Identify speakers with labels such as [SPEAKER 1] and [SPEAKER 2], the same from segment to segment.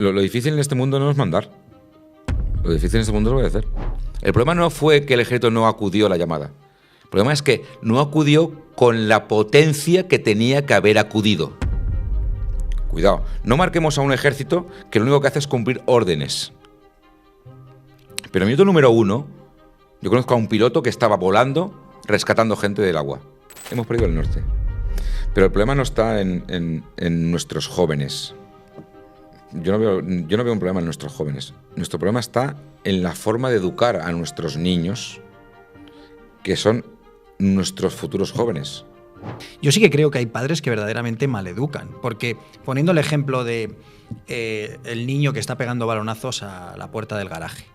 [SPEAKER 1] Lo difícil en este mundo no es mandar. Lo difícil en este mundo es obedecer. El problema no fue que el ejército no acudió a la llamada. El problema es que no acudió con la potencia que tenía que haber acudido. Cuidado, no marquemos a un ejército que lo único que hace es cumplir órdenes. Pero en el minuto número 1, yo conozco a un piloto que estaba volando, rescatando gente del agua. Hemos perdido el norte. Pero el problema no está en nuestros jóvenes. Yo no veo un problema en nuestros jóvenes. Nuestro problema está en la forma de educar a nuestros niños, que son nuestros futuros jóvenes.
[SPEAKER 2] Yo sí que creo que hay padres que verdaderamente maleducan, porque poniendo el ejemplo de el niño que está pegando balonazos a la puerta del garaje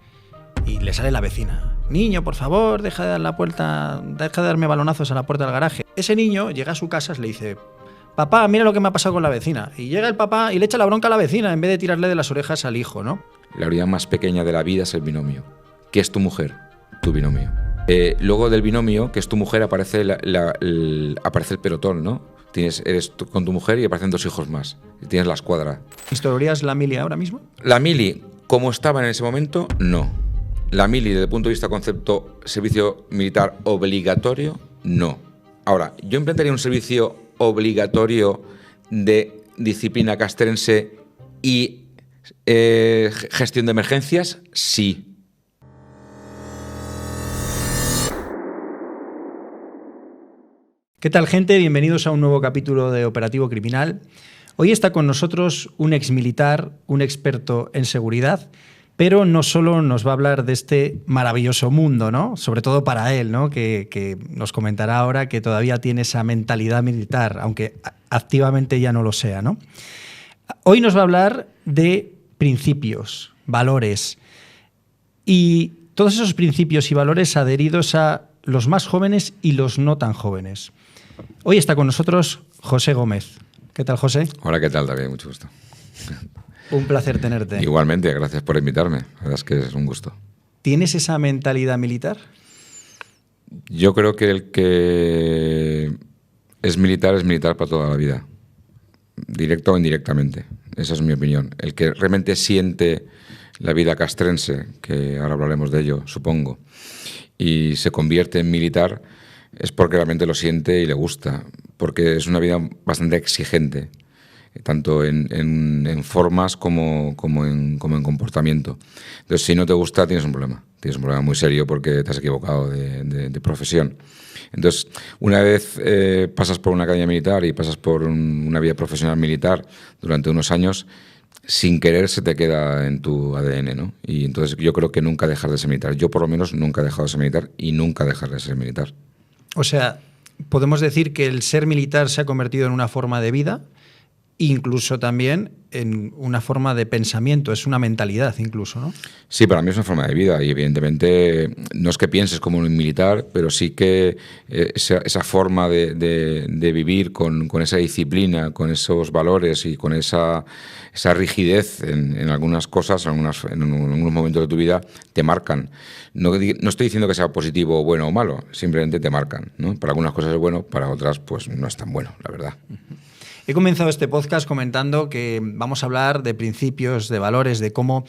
[SPEAKER 2] y le sale la vecina: niño, por favor, deja de darme balonazos a la puerta del garaje. Ese niño llega a su casa y le dice: papá, mira lo que me ha pasado con la vecina. Y llega el papá y le echa la bronca a la vecina en vez de tirarle de las orejas al hijo, ¿no?
[SPEAKER 1] La unidad más pequeña de la vida es el binomio. ¿Qué es tu mujer? Tu binomio. Luego del binomio, que es tu mujer, aparece el pelotón, ¿no? Eres con tu mujer y aparecen 2 hijos más. Tienes la escuadra.
[SPEAKER 2] ¿Instaurarías la mili ahora mismo?
[SPEAKER 1] La mili, como estaba en ese momento, no. La mili, desde el punto de vista concepto servicio militar obligatorio, no. Ahora, yo implantaría un servicio obligatorio de disciplina castrense y gestión de emergencias, sí.
[SPEAKER 2] ¿Qué tal, gente? Bienvenidos a un nuevo capítulo de Operativo Criminal. Hoy está con nosotros un exmilitar, un experto en seguridad, pero no solo nos va a hablar de este maravilloso mundo, ¿no? Sobre todo para él, ¿no? Que nos comentará ahora que todavía tiene esa mentalidad militar, aunque activamente ya no lo sea, ¿no? Hoy nos va a hablar de principios, valores y todos esos principios y valores adheridos a los más jóvenes y los no tan jóvenes. Hoy está con nosotros José Gómez. ¿Qué tal, José?
[SPEAKER 1] Hola, ¿qué tal, David? Mucho gusto.
[SPEAKER 2] Un placer tenerte.
[SPEAKER 1] Igualmente, gracias por invitarme. La verdad es que es un gusto.
[SPEAKER 2] ¿Tienes esa mentalidad militar?
[SPEAKER 1] Yo creo que el que es militar para toda la vida. Directo o indirectamente. Esa es mi opinión. El que realmente siente la vida castrense, que ahora hablaremos de ello, supongo, y se convierte en militar, es porque realmente lo siente y le gusta. Porque es una vida bastante exigente, tanto en formas como en comportamiento. Entonces, si no te gusta, tienes un problema. Tienes un problema muy serio porque te has equivocado de profesión. Entonces, una vez pasas por una academia militar y pasas por una vida profesional militar durante unos años, sin querer se te queda en tu ADN, ¿no? Y entonces yo creo que nunca dejar de ser militar. Yo, por lo menos, nunca he dejado de ser militar y nunca dejar de ser militar.
[SPEAKER 2] O sea, podemos decir que el ser militar se ha convertido en una forma de vida, incluso también en una forma de pensamiento, es una mentalidad incluso, ¿no?
[SPEAKER 1] Sí, para mí es una forma de vida y evidentemente no es que pienses como un militar, pero sí que esa forma de vivir con esa disciplina, con esos valores y con esa rigidez en algunas cosas, en algunos momentos de tu vida, te marcan. No estoy diciendo que sea positivo, bueno o malo, simplemente te marcan, ¿no? Para algunas cosas es bueno, para otras pues no es tan bueno, la verdad.
[SPEAKER 2] He comenzado este podcast comentando que vamos a hablar de principios, de valores, de cómo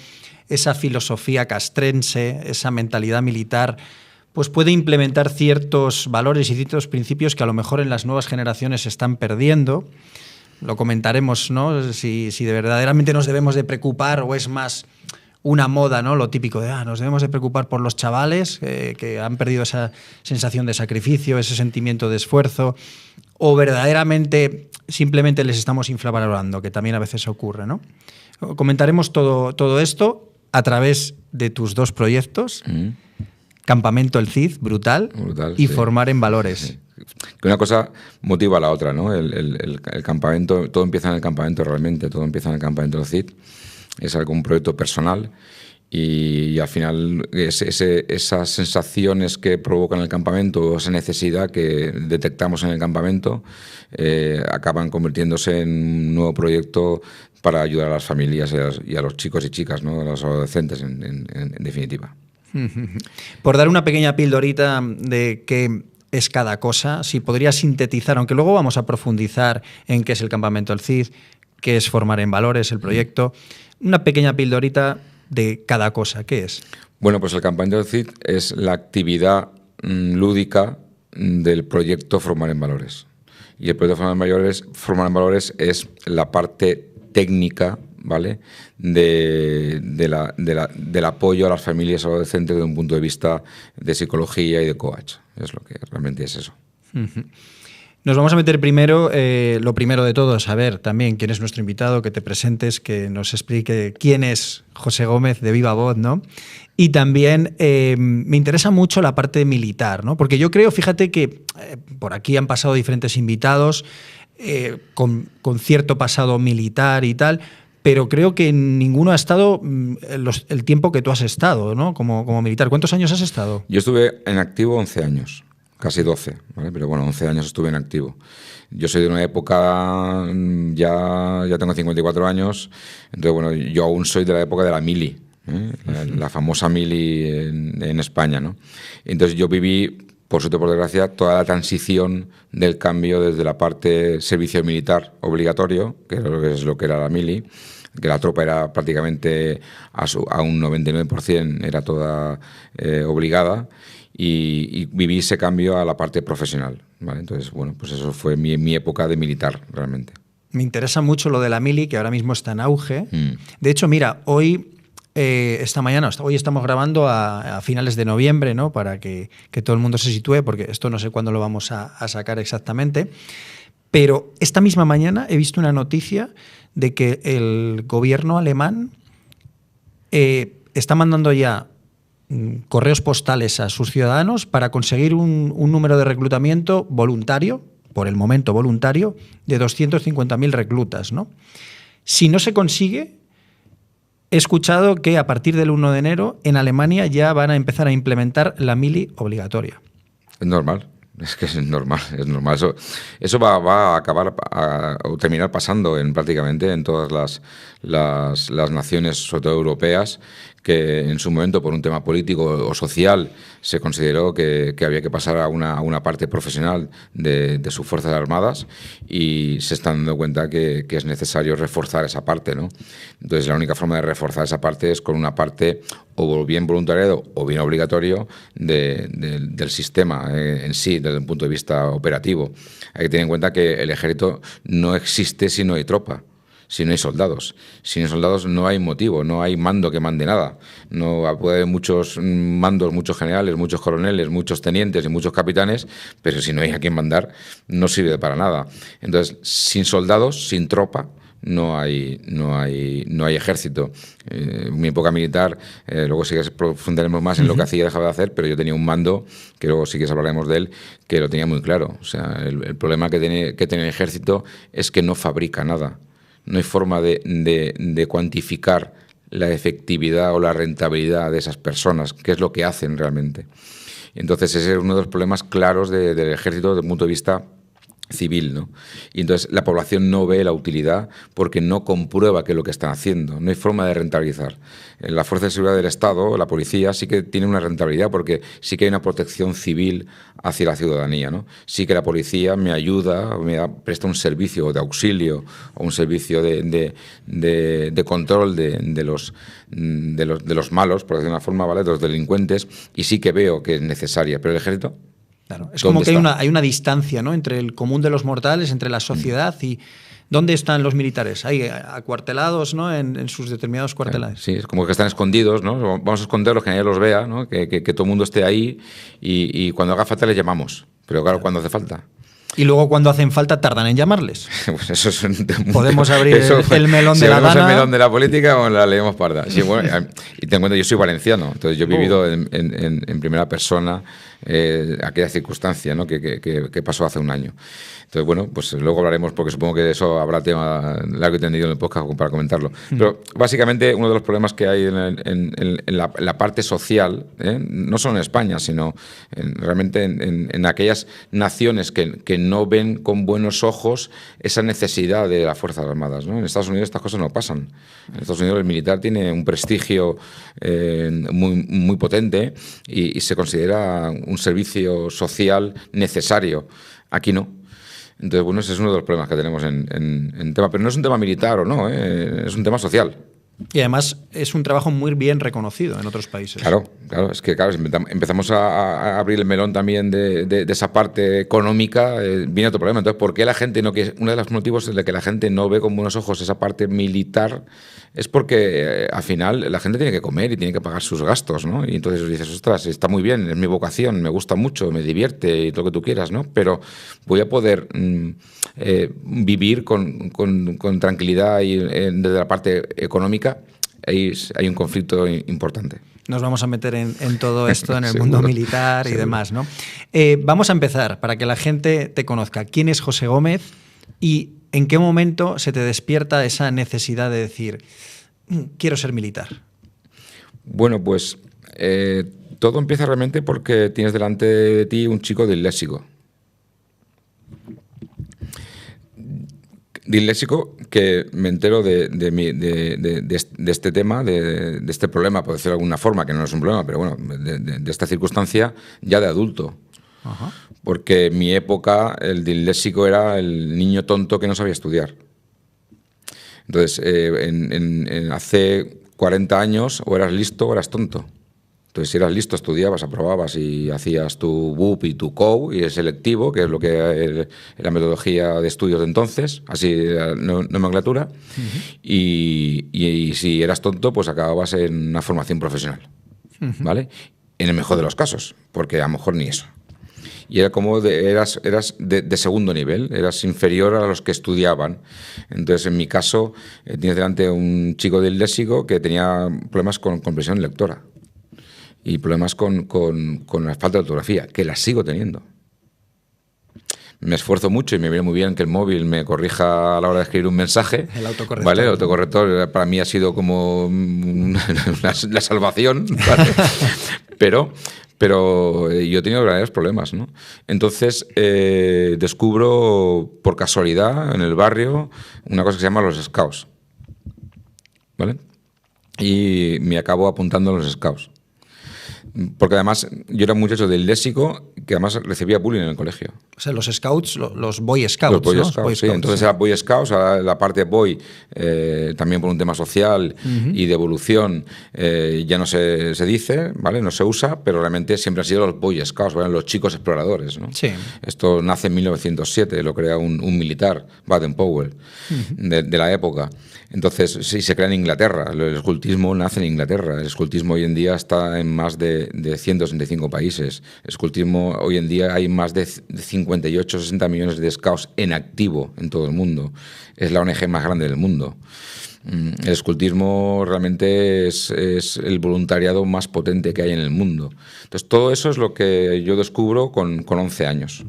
[SPEAKER 2] esa filosofía castrense, esa mentalidad militar, pues puede implementar ciertos valores y ciertos principios que a lo mejor en las nuevas generaciones se están perdiendo. Lo comentaremos, ¿no? Si de verdaderamente nos debemos de preocupar o es más una moda, ¿no? Lo típico de nos debemos de preocupar por los chavales que han perdido esa sensación de sacrificio, ese sentimiento de esfuerzo, o verdaderamente simplemente les estamos infravalorando, que también a veces ocurre, ¿no? Comentaremos todo esto a través de tus 2 proyectos, Campamento El Cid, brutal y sí. Formar en Valores. Sí.
[SPEAKER 1] Que una cosa motiva a la otra, ¿no? El campamento, todo empieza en el campamento realmente, todo empieza en el Campamento El Cid. Es un proyecto personal y al final esas sensaciones que provocan el campamento, esa necesidad que detectamos en el campamento, acaban convirtiéndose en un nuevo proyecto para ayudar a las familias y a los chicos y chicas, ¿no? A los adolescentes en definitiva.
[SPEAKER 2] Por dar una pequeña pildorita de qué es cada cosa, si podría sintetizar, aunque luego vamos a profundizar en qué es el Campamento El Cid, qué es Formar en Valores, el proyecto. Una pequeña pildorita de cada cosa. ¿Qué es?
[SPEAKER 1] Bueno, pues el Campamento del Cid es la actividad lúdica del proyecto Formar en Valores. Y el proyecto Formar en Valores es la parte técnica, ¿vale?, del apoyo a las familias adolescentes desde un punto de vista de psicología y de coach. Es lo que realmente es eso.
[SPEAKER 2] Uh-huh. Nos vamos a meter primero, lo primero de todo, saber también quién es nuestro invitado, que te presentes, que nos explique quién es José Gómez de viva voz, ¿no? Y también me interesa mucho la parte militar, ¿no? Porque yo creo, fíjate que por aquí han pasado diferentes invitados con cierto pasado militar y tal, pero creo que ninguno ha estado el tiempo que tú has estado, ¿no? Como militar. ¿Cuántos años has estado?
[SPEAKER 1] Yo estuve en activo 11 años. Casi 12, ¿vale? Pero bueno, 11 años estuve en activo. Yo soy de una época, ya tengo 54 años, entonces bueno, yo aún soy de la época de la mili, la famosa mili en España, ¿no? Entonces yo viví, por suerte por desgracia, toda la transición del cambio desde la parte servicio militar obligatorio, que es lo que era la mili, que la tropa era prácticamente a un 99%, era toda obligada, y viví ese cambio a la parte profesional, ¿vale? Entonces, bueno, pues eso fue mi época de militar, realmente.
[SPEAKER 2] Me interesa mucho lo de la mili, que ahora mismo está en auge. De hecho, mira, hoy, esta mañana, hoy estamos grabando a finales de noviembre, ¿no? Para que todo el mundo se sitúe, porque esto no sé cuándo lo vamos a sacar exactamente. Pero esta misma mañana he visto una noticia de que el gobierno alemán está mandando ya correos postales a sus ciudadanos para conseguir un número de reclutamiento voluntario, por el momento voluntario, de 250.000 reclutas, ¿no? Si no se consigue, he escuchado que a partir del 1 de enero en Alemania ya van a empezar a implementar la mili obligatoria.
[SPEAKER 1] Es normal. Es que es normal. Eso va a acabar o terminar pasando prácticamente en todas las naciones, sobre todo europeas, que en su momento, por un tema político o social, se consideró que había que pasar a una parte profesional de sus Fuerzas Armadas, y se están dando cuenta que es necesario reforzar esa parte, ¿no? Entonces, la única forma de reforzar esa parte es con una parte o bien voluntariado o bien obligatorio del sistema en sí, desde un punto de vista operativo. Hay que tener en cuenta que el ejército no existe si no hay tropa. Si no hay soldados. Si no hay soldados no hay motivo, no hay mando que mande nada. No puede haber muchos mandos, muchos generales, muchos coroneles, muchos tenientes y muchos capitanes, pero si no hay a quien mandar, no sirve para nada. Entonces, sin soldados, sin tropa, no hay ejército. En mi época militar, luego sí que profundaremos más en lo que hacía y dejaba de hacer, pero yo tenía un mando, que luego sí que hablaremos de él, que lo tenía muy claro. O sea, el problema que tiene el ejército es que no fabrica nada. No hay forma de cuantificar la efectividad o la rentabilidad de esas personas, qué es lo que hacen realmente. Entonces ese es uno de los problemas claros del ejército desde el punto de vista civil, ¿no? Y entonces la población no ve la utilidad porque no comprueba qué es lo que están haciendo. No hay forma de rentabilizar. La Fuerza de Seguridad del Estado, la policía, sí que tiene una rentabilidad porque sí que hay una protección civil hacia la ciudadanía, ¿no? Sí que la policía me ayuda, presta un servicio de auxilio o un servicio de control de los malos, por decirlo de una forma, ¿vale?, de los delincuentes, y sí que veo que es necesaria. Pero el ejército...
[SPEAKER 2] Claro, es como que hay una distancia, ¿no?, entre el común de los mortales, entre la sociedad y... ¿Dónde están los militares? Ahí, acuartelados, ¿no?, en sus determinados cuartelares.
[SPEAKER 1] Sí, es como que están escondidos, ¿no? Vamos a esconderlos, que nadie los vea, ¿no? Que todo el mundo esté ahí, y cuando haga falta les llamamos. Pero claro, cuando hace falta.
[SPEAKER 2] Y luego cuando hacen falta tardan en llamarles.
[SPEAKER 1] Pues eso es
[SPEAKER 2] podemos abrir el melón de la Dana.
[SPEAKER 1] El melón de la política o la leemos parda. Sí, bueno, y ten en cuenta, yo soy valenciano, entonces yo he vivido en primera persona aquella circunstancia, ¿no?, que pasó hace un año. Entonces, bueno, pues luego hablaremos, porque supongo que de eso habrá tema largo y tendido en el podcast para comentarlo. Pero básicamente uno de los problemas que hay en la parte social, no solo en España, sino realmente en aquellas naciones que no ven con buenos ojos esa necesidad de las Fuerzas Armadas, ¿no? En Estados Unidos estas cosas no pasan. En Estados Unidos el militar tiene un prestigio muy, muy potente y se considera un servicio social necesario. Aquí no. Entonces, bueno, ese es uno de los problemas que tenemos en tema. Pero no es un tema militar o no, es un tema social.
[SPEAKER 2] Y además es un trabajo muy bien reconocido en otros países.
[SPEAKER 1] Claro, es que empezamos a abrir el melón también de esa parte económica, viene otro problema. Entonces, ¿por qué la gente no quiere? Uno de los motivos de que la gente no ve con buenos ojos esa parte militar es porque al final la gente tiene que comer y tiene que pagar sus gastos, ¿no? Y entonces dices, ostras, está muy bien, es mi vocación, me gusta mucho, me divierte y todo lo que tú quieras, ¿no? Pero voy a poder vivir con tranquilidad y desde la parte económica. Hay un conflicto importante.
[SPEAKER 2] Nos vamos a meter en todo esto, en el mundo militar y demás, ¿no? Vamos a empezar para que la gente te conozca. ¿Quién es José Gómez y en qué momento se te despierta esa necesidad de decir, quiero ser militar?
[SPEAKER 1] Bueno, pues todo empieza realmente porque tienes delante de ti un chico disléxico. Disléxico que me entero de este tema, de este problema, por decirlo de alguna forma, que no es un problema, pero bueno, de esta circunstancia ya de adulto. Ajá. Porque en mi época el disléxico era el niño tonto que no sabía estudiar. Entonces, hace 40 años o eras listo o eras tonto. Entonces, si eras listo, estudiabas, aprobabas y hacías tu BUP y tu COU y el selectivo, que es lo que es la metodología de estudios de entonces, así la nomenclatura, y si eras tonto, pues acababas en una formación profesional, ¿vale? En el mejor de los casos, porque a lo mejor ni eso. Y era como eras de segundo nivel, eras inferior a los que estudiaban. Entonces, en mi caso, tienes delante un chico disléxico que tenía problemas con comprensión lectora. Y problemas con la falta de ortografía, que las sigo teniendo. Me esfuerzo mucho y me viene muy bien que el móvil me corrija a la hora de escribir un mensaje.
[SPEAKER 2] El autocorrector.
[SPEAKER 1] ¿Vale? El autocorrector para mí ha sido como la salvación, ¿vale? Pero yo he tenido verdaderos problemas, ¿no? Entonces descubro por casualidad en el barrio una cosa que se llama los scouts, ¿vale? Y me acabo apuntando a los scouts. Porque además yo era un muchacho disléxico que además recibía bullying en el colegio.
[SPEAKER 2] O sea, los scouts, los Boy Scouts,
[SPEAKER 1] los Boy
[SPEAKER 2] ¿no?
[SPEAKER 1] Scouts,
[SPEAKER 2] Boy
[SPEAKER 1] sí. Entonces era Boy Scouts, ahora la parte Boy, también por un tema social y de evolución, ya no se dice, ¿vale? No se usa, pero realmente siempre han sido los Boy Scouts, ¿vale? Los chicos exploradores, ¿no?
[SPEAKER 2] Sí.
[SPEAKER 1] Esto nace en 1907, lo crea un militar, Baden-Powell, de la época. Entonces, sí, se crea en Inglaterra. El escultismo nace en Inglaterra. El escultismo hoy en día está en más de 165 países. El escultismo hoy en día hay más de 58 o 60 millones de scouts en activo en todo el mundo. Es la ONG más grande del mundo. El escultismo realmente es el voluntariado más potente que hay en el mundo. Entonces, todo eso es lo que yo descubro con 11 años.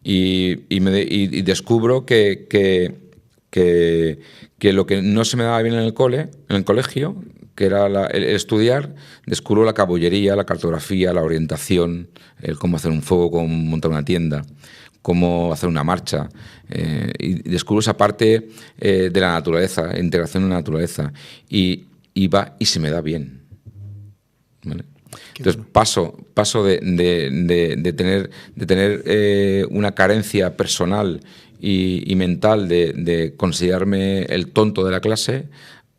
[SPEAKER 1] Y descubro que lo que no se me daba bien en el colegio, que era el estudiar, descubro la caballería, la cartografía, la orientación, el cómo hacer un fuego, cómo montar una tienda, cómo hacer una marcha. Y descubro esa parte de la naturaleza, integración en la naturaleza. Y se me da bien, ¿vale? Entonces paso de tener una carencia personal y mental de considerarme el tonto de la clase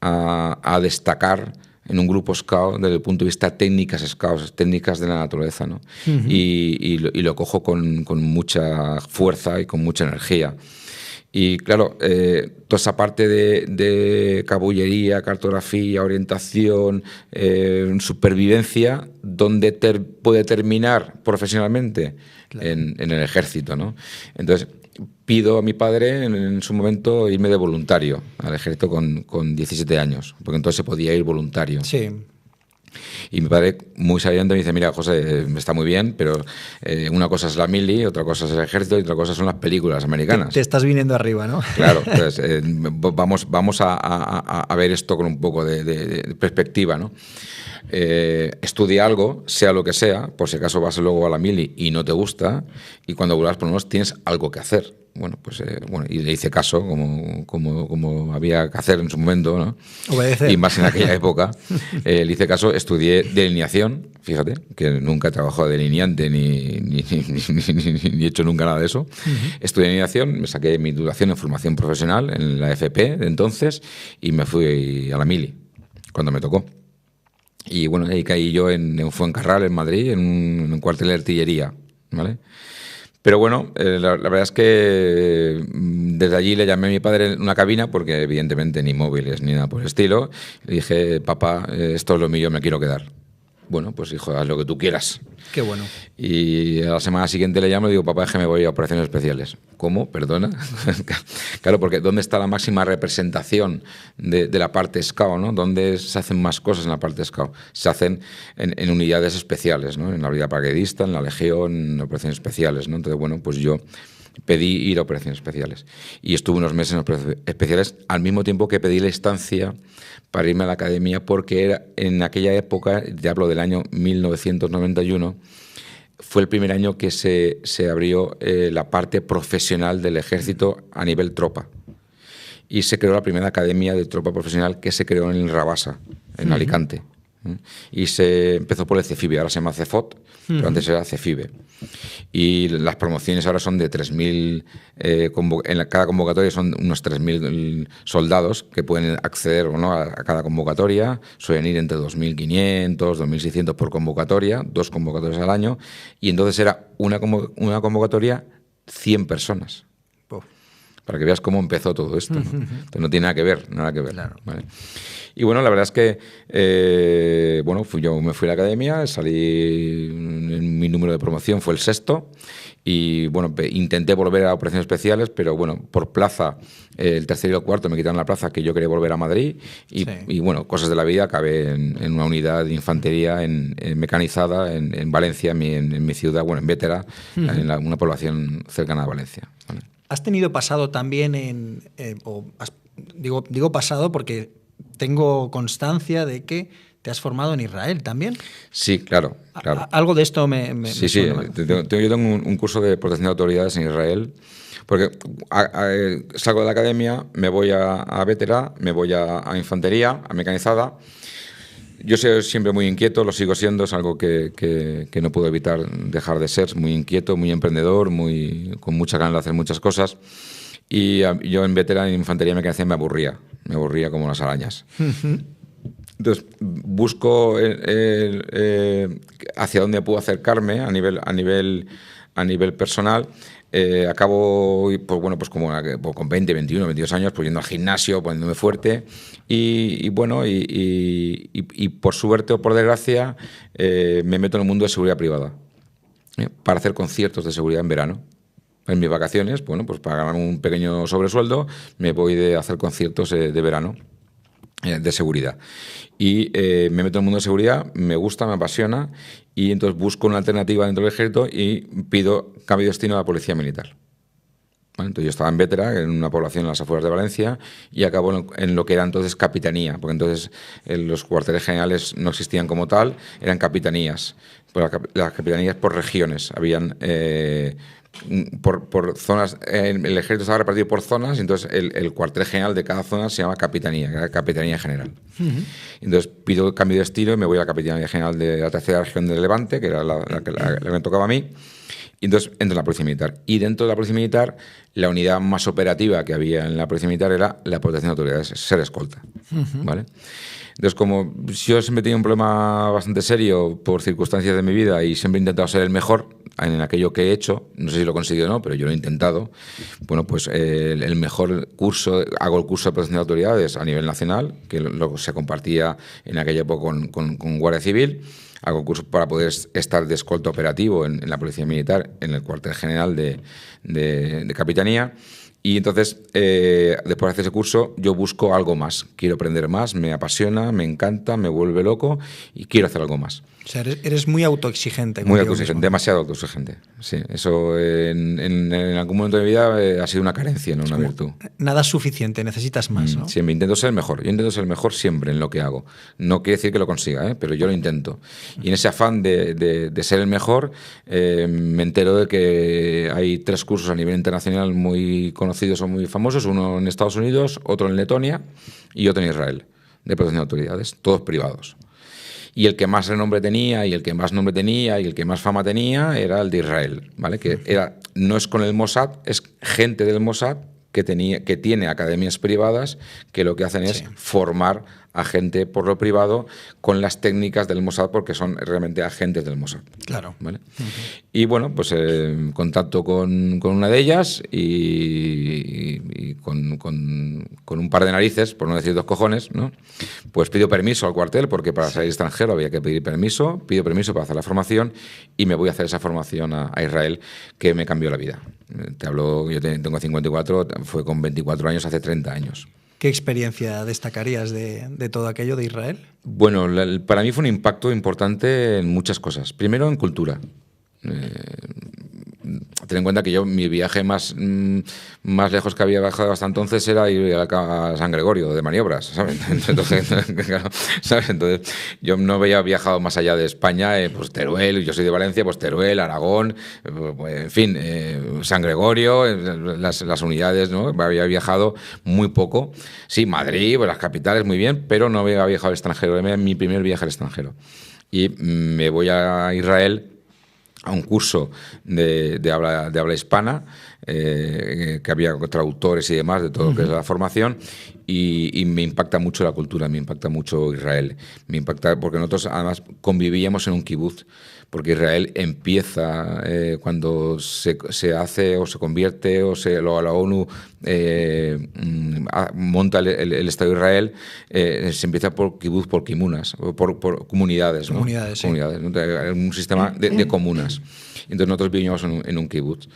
[SPEAKER 1] a destacar en un grupo scout desde el punto de vista técnicas de la naturaleza, ¿no? Y lo cojo con mucha fuerza y con mucha energía. Y claro, toda esa parte de cabullería, cartografía, orientación, supervivencia, ¿dónde puede terminar profesionalmente? Claro. En el ejército, ¿no? Entonces, pido a mi padre en su momento irme de voluntario al ejército con 17 años, porque entonces se podía ir voluntario.
[SPEAKER 2] Sí.
[SPEAKER 1] Y mi padre, muy sabiendo, me dice, mira, José, está muy bien, pero una cosa es la mili, otra cosa es el ejército y otra cosa son las películas americanas.
[SPEAKER 2] Te estás viniendo arriba, ¿no?
[SPEAKER 1] Claro, entonces, vamos a ver esto con un poco de perspectiva, ¿no? Estudia algo, sea lo que sea, por si acaso vas luego a la mili y no te gusta, y cuando vuelvas por lo menos tienes algo que hacer. bueno, pues y le hice caso, como había que hacer en su momento, ¿no?
[SPEAKER 2] Obedecer.
[SPEAKER 1] Y más en aquella época. Le hice caso, estudié delineación, fíjate, que nunca he trabajado de delineante ni he hecho nunca nada de eso. Estudié delineación, me saqué mi titulación en formación profesional en la FP de entonces y me fui a la mili, cuando me tocó. Y bueno, ahí caí yo en Fuencarral, en Madrid, en un cuartel de artillería, ¿vale? Pero bueno, la verdad es que desde allí le llamé a mi padre en una cabina, porque evidentemente ni móviles ni nada por el estilo. Le dije, papá, esto es lo mío, me quiero quedar. Bueno, pues hijo, haz lo que tú quieras.
[SPEAKER 2] Qué bueno.
[SPEAKER 1] Y a la semana siguiente le llamo y digo, papá, es que me voy a operaciones especiales. ¿Cómo? ¿Perdona? Claro, porque ¿dónde está la máxima representación de la parte SCAO, ¿no? ¿Dónde se hacen más cosas en la parte SCAO? Se hacen en unidades especiales, ¿no? En la brigada paracaidista, en la Legión, en operaciones especiales, ¿no? Entonces, bueno, pues yo pedí ir a operaciones especiales. Y estuve unos meses en operaciones especiales, al mismo tiempo que pedí la estancia para irme a la academia, porque era en aquella época, te hablo del año 1991, fue el primer año que se abrió la parte profesional del ejército a nivel tropa. Y se creó la primera academia de tropa profesional, que se creó en Rabasa, en Alicante. Y se empezó por el CEFIBE, ahora se llama CEFOT, pero antes era CEFIBE. Y las promociones ahora son de 3.000, en cada convocatoria son unos 3.000 soldados que pueden acceder o no a cada convocatoria. Suelen ir entre 2.500, 2.600 por convocatoria, 2 convocatorias al año. Y entonces era una convocatoria 100 personas. Para que veas cómo empezó todo esto, ¿no? Entonces no tiene nada que ver,
[SPEAKER 2] Claro.
[SPEAKER 1] ¿vale? Y bueno, la verdad es que yo me fui a la academia, salí, mi número de promoción fue el 6º, y bueno, intenté volver a operaciones especiales, pero bueno, por plaza, el 3º y el 4º me quitaron la plaza, que yo quería volver a Madrid, y bueno, cosas de la vida, acabé en una unidad de infantería mecanizada en Valencia, en mi ciudad, bueno, en Vétera, en una población cercana a Valencia, ¿vale?
[SPEAKER 2] ¿Has tenido pasado también digo pasado porque tengo constancia de que te has formado en Israel también?
[SPEAKER 1] Sí, claro.
[SPEAKER 2] Algo de esto me
[SPEAKER 1] Sí,
[SPEAKER 2] suena.
[SPEAKER 1] yo tengo un curso de protección de autoridades en Israel, porque salgo de la academia, me voy a Vétera, me voy a infantería, a mecanizada. Yo soy siempre muy inquieto, lo sigo siendo, es algo que no puedo evitar dejar de ser, muy inquieto, muy emprendedor, con mucha ganas de hacer muchas cosas. Y yo en Vétera, en infantería mecanización, me aburría como las arañas. Entonces, busco hacia dónde puedo acercarme a nivel personal. Acabo, pues como con 20, 21, 22 años, pues yendo al gimnasio, poniéndome fuerte y por suerte o por desgracia me meto en el mundo de seguridad privada para hacer conciertos de seguridad en verano. En mis vacaciones, bueno, pues para ganar un pequeño sobresueldo me voy a hacer conciertos de verano de seguridad. Y me meto en el mundo de seguridad, me gusta, me apasiona, y entonces busco una alternativa dentro del ejército y pido cambio de destino a la policía militar. ¿Vale? Entonces yo estaba en Vétera, en una población en las afueras de Valencia, y acabo en lo que era entonces capitanía, porque entonces los cuarteles generales no existían como tal, eran capitanías. Pues las capitanías por regiones, habían... por zonas, el ejército estaba repartido por zonas, y entonces el cuartel general de cada zona se llama capitanía, que era capitanía general. Entonces pido cambio de destino y me voy a la capitanía general de la 3ª región del Levante, que era la que me tocaba a mí, y entonces entro en la policía militar. Y dentro de la policía militar, la unidad más operativa que había en la policía militar era la protección de autoridades, ser escolta, ¿vale? Entonces, como yo siempre he tenido un problema bastante serio por circunstancias de mi vida y siempre he intentado ser el mejor en aquello que he hecho, no sé si lo he conseguido o no, pero yo lo he intentado, bueno, pues el mejor curso, hago el curso de protección de autoridades a nivel nacional, que luego se compartía en aquella época con Guardia Civil. Hago el curso para poder estar de escolta operativo en la Policía Militar, en el cuartel general de Capitanía. Y entonces, después de hacer ese curso, yo busco algo más. Quiero aprender más, me apasiona, me encanta, me vuelve loco y quiero hacer algo más.
[SPEAKER 2] O sea, eres muy autoexigente.
[SPEAKER 1] Muy autoexigente, demasiado autoexigente. Sí, eso en algún momento de mi vida ha sido una carencia, no una virtud.
[SPEAKER 2] Nada es suficiente, necesitas más, ¿no?
[SPEAKER 1] Siempre intento ser el mejor. Yo intento ser el mejor siempre en lo que hago. No quiere decir que lo consiga, pero yo lo intento. Y en ese afán de ser el mejor, me entero de que hay 3 cursos a nivel internacional muy conocidos o muy famosos, uno en Estados Unidos, otro en Letonia y otro en Israel, de protección de autoridades, todos privados. Y el que más renombre tenía, y el que más nombre tenía, y el que más fama tenía era el de Israel, ¿vale? Que no es con el Mossad, es gente del Mossad que tiene academias privadas que lo que hacen es formar a gente por lo privado con las técnicas del Mossad, porque son realmente agentes del Mossad.
[SPEAKER 2] Claro.
[SPEAKER 1] ¿Vale? Y bueno, pues contacto con una de ellas y con un par de narices, por no decir 2 cojones, ¿no? Pues pido permiso al cuartel, porque para salir extranjero había que pedir permiso, pido permiso para hacer la formación y me voy a hacer esa formación a Israel, que me cambió la vida. Te hablo, yo tengo 54, fue con 24 años, hace 30 años.
[SPEAKER 2] ¿Qué experiencia destacarías de todo aquello de Israel?
[SPEAKER 1] Bueno, para mí fue un impacto importante en muchas cosas. Primero, en cultura. Ten en cuenta que yo, mi viaje más lejos que había viajado hasta entonces era ir a San Gregorio de maniobras, ¿sabes? Entonces, claro, ¿sabes? Entonces, yo no había viajado más allá de España, pues Teruel, yo soy de Valencia, pues Teruel, Aragón, en fin, San Gregorio, las unidades, ¿no? Había viajado muy poco. Sí, Madrid, pues las capitales, muy bien, pero no había viajado al extranjero. Era mi primer viaje al extranjero. Y me voy a Israel a un curso de habla hispana, que había traductores y demás de todo lo que es la formación, y me impacta mucho la cultura, me impacta mucho Israel, me impacta porque nosotros además convivíamos en un kibutz, porque Israel empieza cuando se hace o se convierte o la ONU monta el Estado de Israel, se empieza por kibutz, por kimunas, por comunidades, ¿no?
[SPEAKER 2] Comunidades,
[SPEAKER 1] ¿no? Un sistema de comunas. Entonces nosotros vivíamos en un kibutz.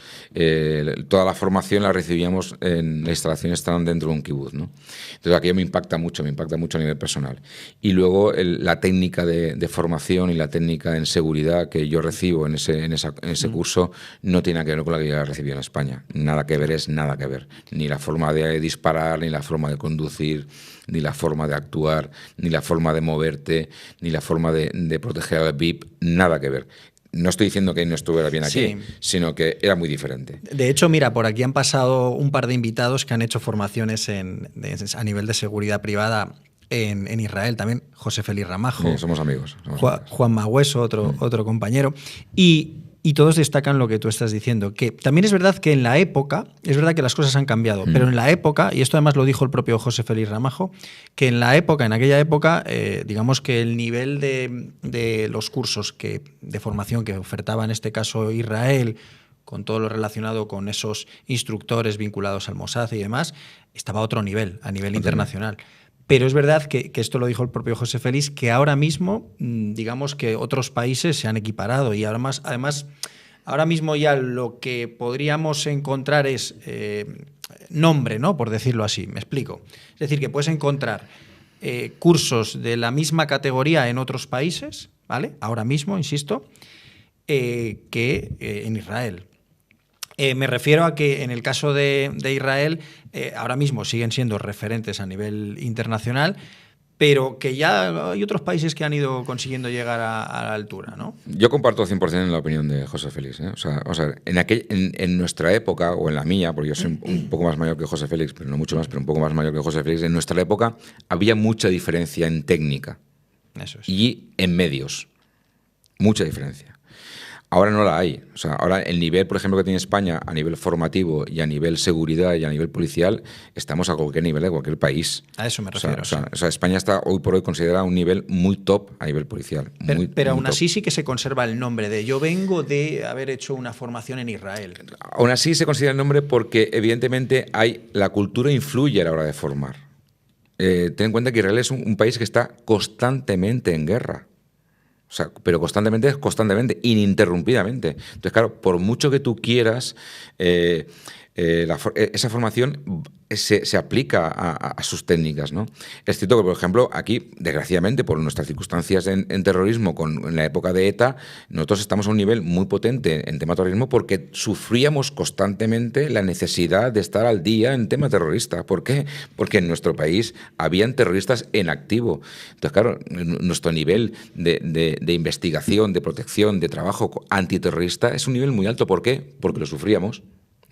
[SPEAKER 1] Toda la formación la recibíamos en las instalaciones, estaban dentro de un kibutz, ¿no? Entonces aquello me impacta mucho a nivel personal. Y luego la técnica de formación y la técnica en seguridad que yo recibo en ese curso no tiene que ver con la que yo recibí en España. Nada que ver, es nada que ver. Ni la forma de disparar, ni la forma de conducir, ni la forma de actuar, ni la forma de moverte, ni la forma de proteger al VIP, nada que ver. No estoy diciendo que no estuviera bien aquí, sino que era muy diferente.
[SPEAKER 2] De hecho, mira, por aquí han pasado un par de invitados que han hecho formaciones a nivel de seguridad privada en Israel. También José Félix Ramajo.
[SPEAKER 1] Sí, somos amigos.
[SPEAKER 2] Juan Magüeso, otro compañero. Y todos destacan lo que tú estás diciendo, que también es verdad que en la época, es verdad que las cosas han cambiado, pero en la época, y esto además lo dijo el propio José Félix Ramajo, que en aquella época, digamos que el nivel de los cursos de formación que ofertaba en este caso Israel, con todo lo relacionado con esos instructores vinculados al Mossad y demás, estaba a otro nivel, a nivel internacional. Pero es verdad que esto lo dijo el propio José Félix, que ahora mismo, digamos que otros países se han equiparado y además ahora mismo ya lo que podríamos encontrar es nombre, ¿no? Por decirlo así, me explico. Es decir, que puedes encontrar cursos de la misma categoría en otros países, ¿vale? Ahora mismo, insisto, que en Israel. Me refiero a que en el caso de Israel ahora mismo siguen siendo referentes a nivel internacional, pero que ya hay otros países que han ido consiguiendo llegar a la altura, ¿no?
[SPEAKER 1] Yo comparto 100% en la opinión de José Félix, ¿eh? O sea, en nuestra época, o en la mía, porque yo soy un poco más mayor que José Félix, pero no mucho más, pero un poco más mayor que José Félix, en nuestra época había mucha diferencia en técnica.
[SPEAKER 2] Eso es.
[SPEAKER 1] Y en medios. Mucha diferencia. Ahora no la hay. O sea, ahora el nivel, por ejemplo, que tiene España a nivel formativo y a nivel seguridad y a nivel policial, estamos a cualquier nivel de cualquier país.
[SPEAKER 2] A eso me refiero.
[SPEAKER 1] O sea, España está hoy por hoy considerada un nivel muy top a nivel policial.
[SPEAKER 2] Pero aún así sí que se conserva el nombre de yo vengo de haber hecho una formación en Israel.
[SPEAKER 1] Aún así se considera el nombre porque evidentemente la cultura influye a la hora de formar. Ten en cuenta que Israel es un país que está constantemente en guerra. O sea, pero constantemente, ininterrumpidamente. Entonces, claro, por mucho que tú quieras, esa formación se aplica a sus técnicas, ¿no? Es cierto que, por ejemplo, aquí, desgraciadamente, por nuestras circunstancias en terrorismo, en la época de ETA, nosotros estamos a un nivel muy potente en tema terrorismo porque sufríamos constantemente la necesidad de estar al día en tema terrorista. ¿Por qué? Porque en nuestro país habían terroristas en activo. Entonces, claro, nuestro nivel de investigación, de protección, de trabajo antiterrorista es un nivel muy alto. ¿Por qué? Porque lo sufríamos.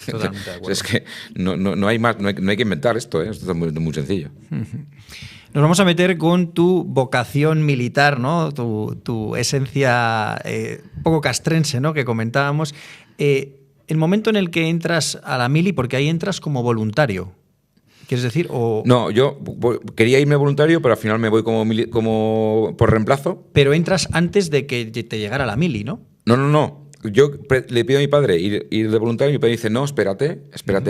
[SPEAKER 2] Totalmente de acuerdo.
[SPEAKER 1] Es que no hay más, no hay que inventar esto, ¿eh? Esto es muy sencillo.
[SPEAKER 2] Nos vamos a meter con tu vocación militar, ¿no? Tu esencia un poco castrense, ¿no? Que comentábamos. El momento en el que entras a la mili, porque ahí entras como voluntario, ¿quieres decir?
[SPEAKER 1] No, yo quería irme voluntario, pero al final me voy como por reemplazo.
[SPEAKER 2] Pero entras antes de que te llegara la mili, ¿no?
[SPEAKER 1] No. Yo le pido a mi padre ir de voluntario y mi padre dice, no, espérate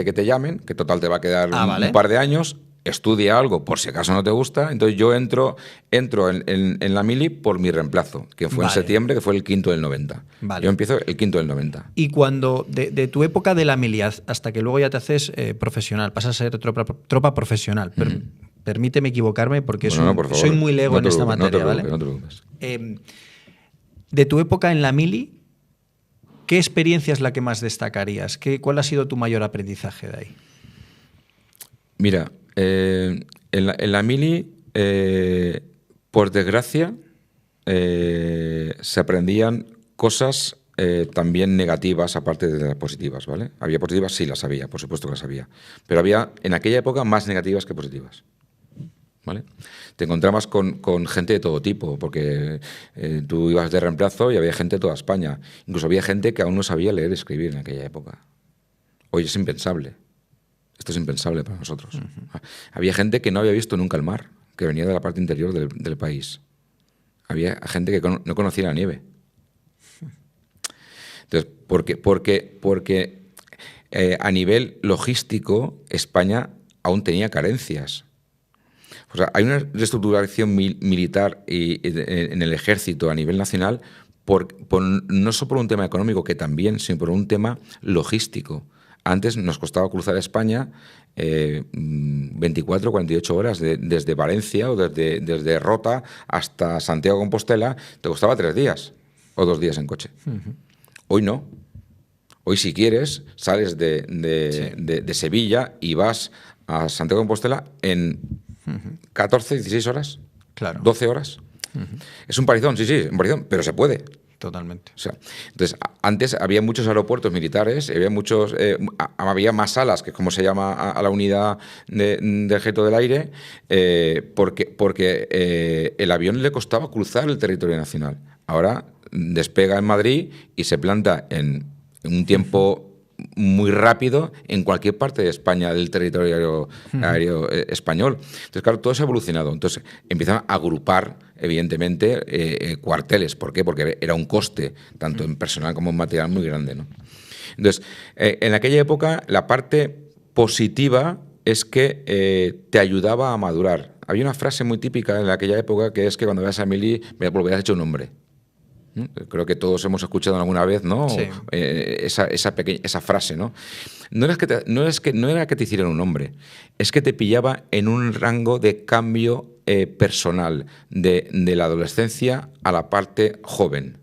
[SPEAKER 1] que te llamen, que total te va a quedar
[SPEAKER 2] vale.
[SPEAKER 1] un par de años, estudia algo por si acaso no te gusta. Entonces yo entro en la mili por mi reemplazo, que fue en septiembre, que fue el 5º del 90.
[SPEAKER 2] Vale.
[SPEAKER 1] Yo empiezo el 5º del 90.
[SPEAKER 2] Y cuando, de tu época de la mili hasta que luego ya te haces profesional, pasas a ser tropa profesional, permíteme equivocarme porque soy muy lego en esta materia, ¿vale?
[SPEAKER 1] No te preocupes.
[SPEAKER 2] De tu época en la mili, ¿qué experiencia es la que más destacarías? ¿Cuál ha sido tu mayor aprendizaje de ahí?
[SPEAKER 1] Mira, en la mili, por desgracia, se aprendían cosas también negativas aparte de las positivas, ¿vale? Había positivas, sí las había, por supuesto que las había. Pero había en aquella época más negativas que positivas. ¿Vale? Te encontrabas con gente de todo tipo, porque tú ibas de reemplazo y había gente de toda España. Incluso había gente que aún no sabía leer y escribir en aquella época. Hoy es impensable. Esto es impensable para nosotros. Había gente que no había visto nunca el mar, que venía de la parte interior del país. Había gente que no conocía la nieve. Entonces, porque a nivel logístico España aún tenía carencias. O sea, hay una reestructuración militar en el ejército a nivel nacional no solo por un tema económico, que también, sino por un tema logístico. Antes nos costaba cruzar España 24 o 48 horas desde Valencia o desde Rota hasta Santiago de Compostela, te costaba 3 días o 2 días en coche. Hoy no. Hoy, si quieres, sales de Sevilla y vas a Santiago de Compostela en 14, 16 horas,
[SPEAKER 2] claro.
[SPEAKER 1] 12 horas. Es un palizón, sí, un palizón, pero se puede.
[SPEAKER 2] Totalmente.
[SPEAKER 1] O sea, entonces, antes había muchos aeropuertos militares, había más salas, que es como se llama a la unidad de ejército del aire, porque el avión le costaba cruzar el territorio nacional. Ahora despega en Madrid y se planta en un tiempo muy rápido en cualquier parte de España, del territorio aéreo español. Entonces, claro, todo se ha evolucionado. Entonces, empiezan a agrupar, evidentemente, cuarteles. ¿Por qué? Porque era un coste, tanto en personal como en material, muy grande, ¿no? Entonces, en aquella época, la parte positiva es que te ayudaba a madurar. Había una frase muy típica en aquella época que es que cuando veas a mili, volverás hecho un hombre. Creo que todos hemos escuchado alguna vez, ¿no?
[SPEAKER 2] Sí.
[SPEAKER 1] Esa frase, ¿no? No era que te hicieran un hombre, es que te pillaba en un rango de cambio personal de la adolescencia a la parte joven.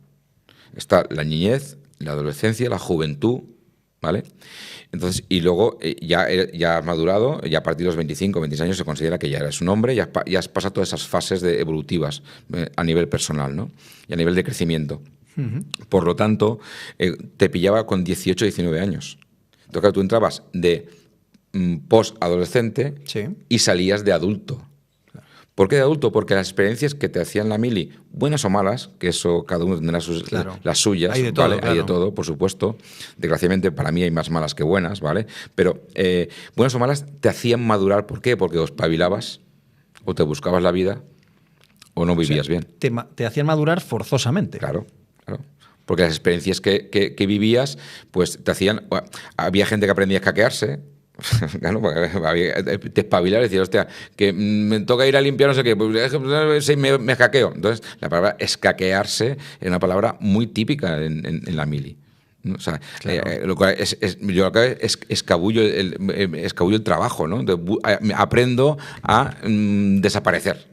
[SPEAKER 1] Está la niñez, la adolescencia, la juventud, ¿vale? Entonces, y luego ya has madurado, ya a partir de los 25, 26 años se considera que ya eres un hombre, ya has pasado todas esas fases evolutivas a nivel personal, ¿no? Y a nivel de crecimiento. Por lo tanto, te pillaba con 18, 19 años. Entonces, claro, tú entrabas de post-adolescente y salías de adulto. ¿Por qué de adulto? Porque las experiencias que te hacían la mili, buenas o malas, que eso cada uno tendrá las suyas,
[SPEAKER 2] hay de todo,
[SPEAKER 1] ¿vale?
[SPEAKER 2] Claro.
[SPEAKER 1] Hay de todo, por supuesto. Desgraciadamente para mí hay más malas que buenas, ¿vale? Pero buenas o malas te hacían madurar. ¿Por qué? Porque o espabilabas, o te buscabas la vida, o no vivías bien.
[SPEAKER 2] Te hacían madurar forzosamente.
[SPEAKER 1] Claro. Porque las experiencias que vivías, pues te hacían... Había gente que aprendía a escaquearse. Claro, te espabilar y decir, hostia, que me toca ir a limpiar no sé qué, pues me escaqueo. Entonces, la palabra escaquearse es una palabra muy típica en la mili. ¿no? O sea,
[SPEAKER 2] Claro.
[SPEAKER 1] lo cual yo acá escabullo el trabajo, ¿no? Aprendo a desaparecer,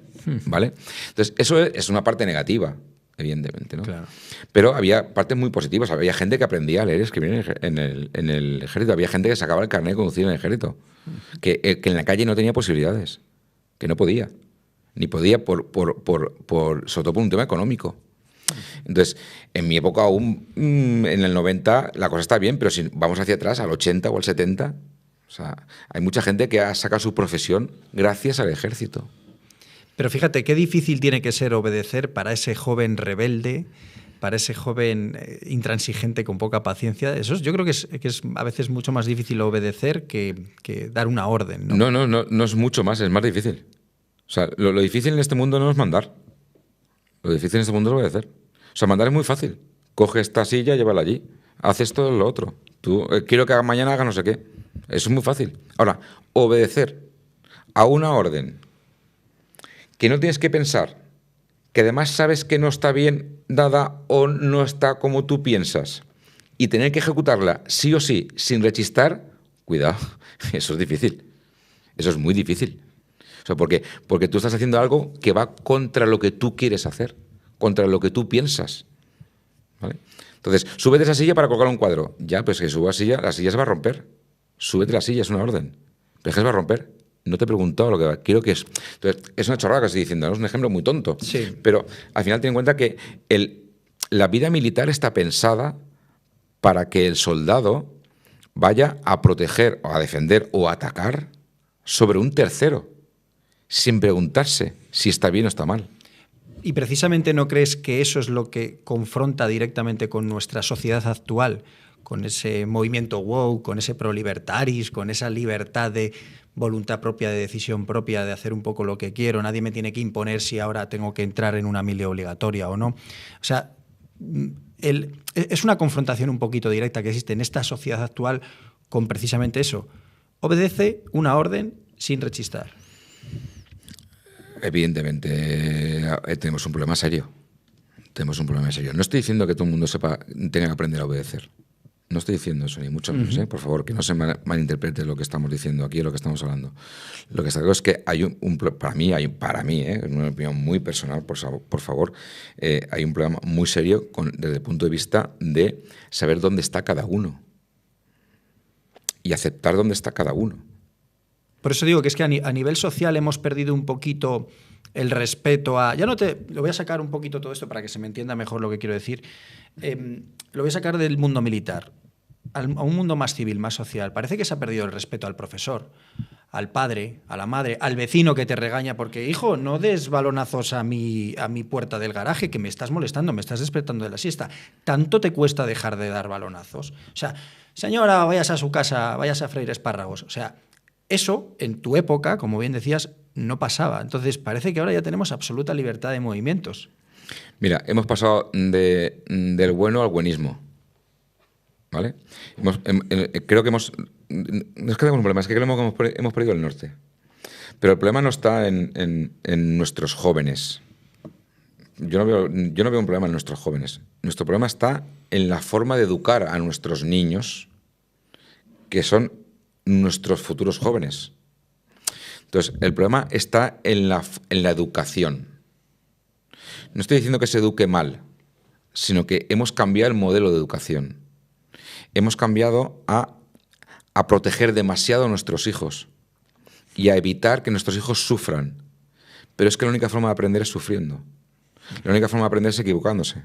[SPEAKER 1] ¿vale? Entonces, eso es una parte negativa, evidentemente, ¿no?
[SPEAKER 2] Claro.
[SPEAKER 1] Pero había partes muy positivas. Había gente que aprendía a leer y escribir en el ejército. Había gente que sacaba el carnet de conducir en el ejército. Que en la calle no tenía posibilidades. Que no podía. Ni podía sobre todo por un tema económico. Entonces, en mi época aún, en el 90, la cosa está bien, pero si vamos hacia atrás, al 80 o al 70, o sea, hay mucha gente que ha sacado su profesión gracias al ejército.
[SPEAKER 2] Pero fíjate, qué difícil tiene que ser obedecer para ese joven rebelde, para ese joven intransigente con poca paciencia. Eso yo creo que es a veces mucho más difícil obedecer que dar una orden, ¿no?
[SPEAKER 1] No es mucho más, es más difícil. O sea, lo difícil en este mundo no es mandar. Lo difícil en este mundo es obedecer. O sea, mandar es muy fácil. Coge esta silla, llévala allí. Haces todo lo otro. Tú, quiero que mañana haga no sé qué. Eso es muy fácil. Ahora, obedecer a una orden que no tienes que pensar, que además sabes que no está bien dada o no está como tú piensas, y tener que ejecutarla sí o sí, sin rechistar, cuidado, eso es difícil. Eso es muy difícil. O sea, porque tú estás haciendo algo que va contra lo que tú quieres hacer, contra lo que tú piensas. ¿Vale? Entonces, súbete esa silla para colgar un cuadro. Ya, pues que suba la silla se va a romper. Súbete la silla, es una orden. Pero es que se va a romper. No te he preguntado lo que quiero que es. Entonces, es una chorrada que estoy diciendo, ¿no? Es un ejemplo muy tonto.
[SPEAKER 2] Sí.
[SPEAKER 1] Pero al final ten en cuenta que la vida militar está pensada para que el soldado vaya a proteger o a defender o a atacar sobre un tercero, sin preguntarse si está bien o está mal.
[SPEAKER 2] ¿Y precisamente no crees que eso es lo que confronta directamente con nuestra sociedad actual? Con ese movimiento woke, con ese pro-libertaris, con esa libertad de voluntad propia, de decisión propia, de hacer un poco lo que quiero, nadie me tiene que imponer si ahora tengo que entrar en una mili obligatoria o no. O sea, es una confrontación un poquito directa que existe en esta sociedad actual con precisamente eso. Obedece una orden sin rechistar.
[SPEAKER 1] Evidentemente tenemos un problema serio. Tenemos un problema serio. No estoy diciendo que todo el mundo tenga que aprender a obedecer. No estoy diciendo eso, ni mucho menos, por favor, que no se malinterprete lo que estamos diciendo aquí, lo que estamos hablando. Lo que está claro es que hay para mí, es una opinión muy personal, por favor, hay un problema muy serio desde el punto de vista de saber dónde está cada uno y aceptar dónde está cada uno.
[SPEAKER 2] Por eso digo que es que a nivel social hemos perdido un poquito el respeto a... Lo voy a sacar un poquito todo esto para que se me entienda mejor lo que quiero decir. Lo voy a sacar del mundo militar a un mundo más civil, más social. Parece que se ha perdido el respeto al profesor, al padre, a la madre, al vecino que te regaña porque, hijo, no des balonazos a mi puerta del garaje, que me estás molestando, me estás despertando de la siesta. ¿Tanto te cuesta dejar de dar balonazos? O sea, señora, vayas a su casa, vayas a freír espárragos. O sea, eso en tu época, como bien decías, no pasaba. Entonces parece que ahora ya tenemos absoluta libertad de movimientos.
[SPEAKER 1] Mira, hemos pasado del bueno al buenismo. ¿Vale? Creo que no es que tengamos un problema, es que creo que hemos perdido el norte. Pero el problema no está en nuestros jóvenes. Yo no veo un problema en nuestros jóvenes. Nuestro problema está en la forma de educar a nuestros niños, que son nuestros futuros jóvenes. Entonces, el problema está en la educación. No estoy diciendo que se eduque mal, sino que hemos cambiado el modelo de educación. Hemos cambiado a proteger demasiado a nuestros hijos y a evitar que nuestros hijos sufran. Pero es que la única forma de aprender es sufriendo. La única forma de aprender es equivocándose.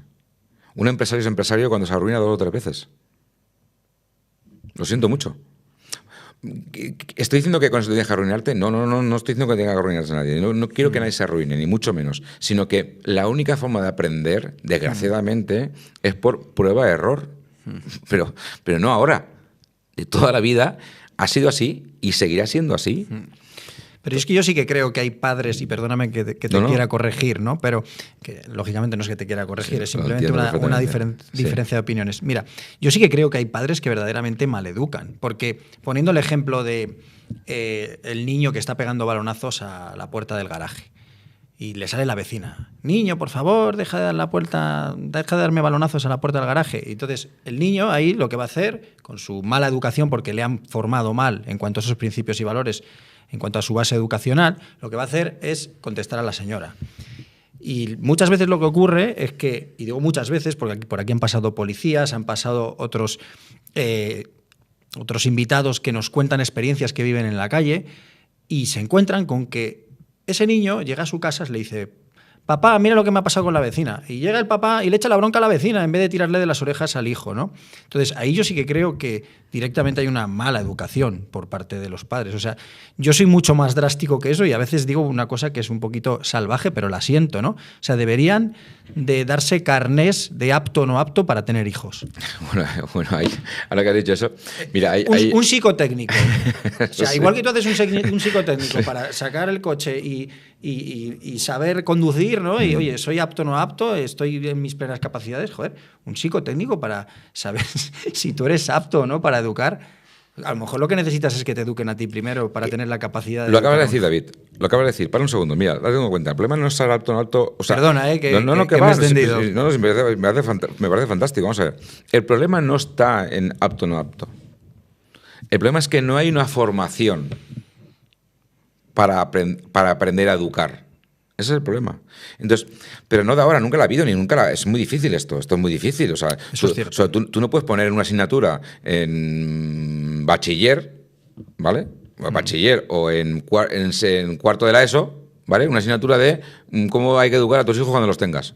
[SPEAKER 1] Un empresario es empresario cuando se arruina 2 o 3 veces. Lo siento mucho. ¿Estoy diciendo que con eso tienes que arruinarte? No estoy diciendo que tenga que arruinarse a nadie. No quiero que nadie se arruine, ni mucho menos. Sino que la única forma de aprender, desgraciadamente, es por prueba-error. Pero no ahora. De toda la vida ha sido así y seguirá siendo así.
[SPEAKER 2] Pero es que yo sí que creo que hay padres, y perdóname que te quiera corregir, ¿no? Pero que lógicamente no es que te quiera corregir, es simplemente una diferencia de opiniones. Mira, yo sí que creo que hay padres que verdaderamente maleducan, porque poniendo el ejemplo de el niño que está pegando balonazos a la puerta del garaje, y le sale la vecina. Niño, por favor, deja de darme balonazos a la puerta del garaje. Y entonces el niño ahí lo que va a hacer, con su mala educación, porque le han formado mal en cuanto a esos principios y valores, en cuanto a su base educacional, lo que va a hacer es contestar a la señora. Y muchas veces lo que ocurre es que, y digo muchas veces, porque por aquí han pasado policías, han pasado otros invitados que nos cuentan experiencias que viven en la calle, y se encuentran con que ese niño llega a su casa y le dice: papá, mira lo que me ha pasado con la vecina. Y llega el papá y le echa la bronca a la vecina en vez de tirarle de las orejas al hijo, ¿no? Entonces, ahí yo sí que creo que directamente hay una mala educación por parte de los padres. O sea, yo soy mucho más drástico que eso y a veces digo una cosa que es un poquito salvaje, pero la siento, ¿no? O sea, deberían de darse carnés de apto o no apto para tener hijos.
[SPEAKER 1] Bueno, ahora que has dicho eso, mira,
[SPEAKER 2] un psicotécnico. O sea, igual que tú haces un psicotécnico para sacar el coche y saber conducir, ¿no? Y oye, soy apto o no apto, estoy en mis plenas capacidades, joder, un psicotécnico para saber si tú eres apto o no para educar. A lo mejor lo que necesitas es que te eduquen a ti primero para tener la capacidad de...
[SPEAKER 1] Lo acabas de decir, David. Lo acabas de decir. Para un segundo. Mira, date cuenta. El problema no es ser apto o no apto... O sea,
[SPEAKER 2] perdona, que
[SPEAKER 1] que
[SPEAKER 2] me he
[SPEAKER 1] va.
[SPEAKER 2] extendido.
[SPEAKER 1] Me parece fantástico. Vamos a ver. El problema no está en apto o no apto. El problema es que no hay una formación para aprender a educar. Ese es el problema. Entonces, pero no de ahora, nunca la ha habido, ni nunca la... Es muy difícil esto es muy difícil. O sea,
[SPEAKER 2] eso es cierto.
[SPEAKER 1] Tú no puedes poner una asignatura en bachiller, ¿vale? Bachiller o en cuarto de la ESO, ¿vale? Una asignatura de cómo hay que educar a tus hijos cuando los tengas.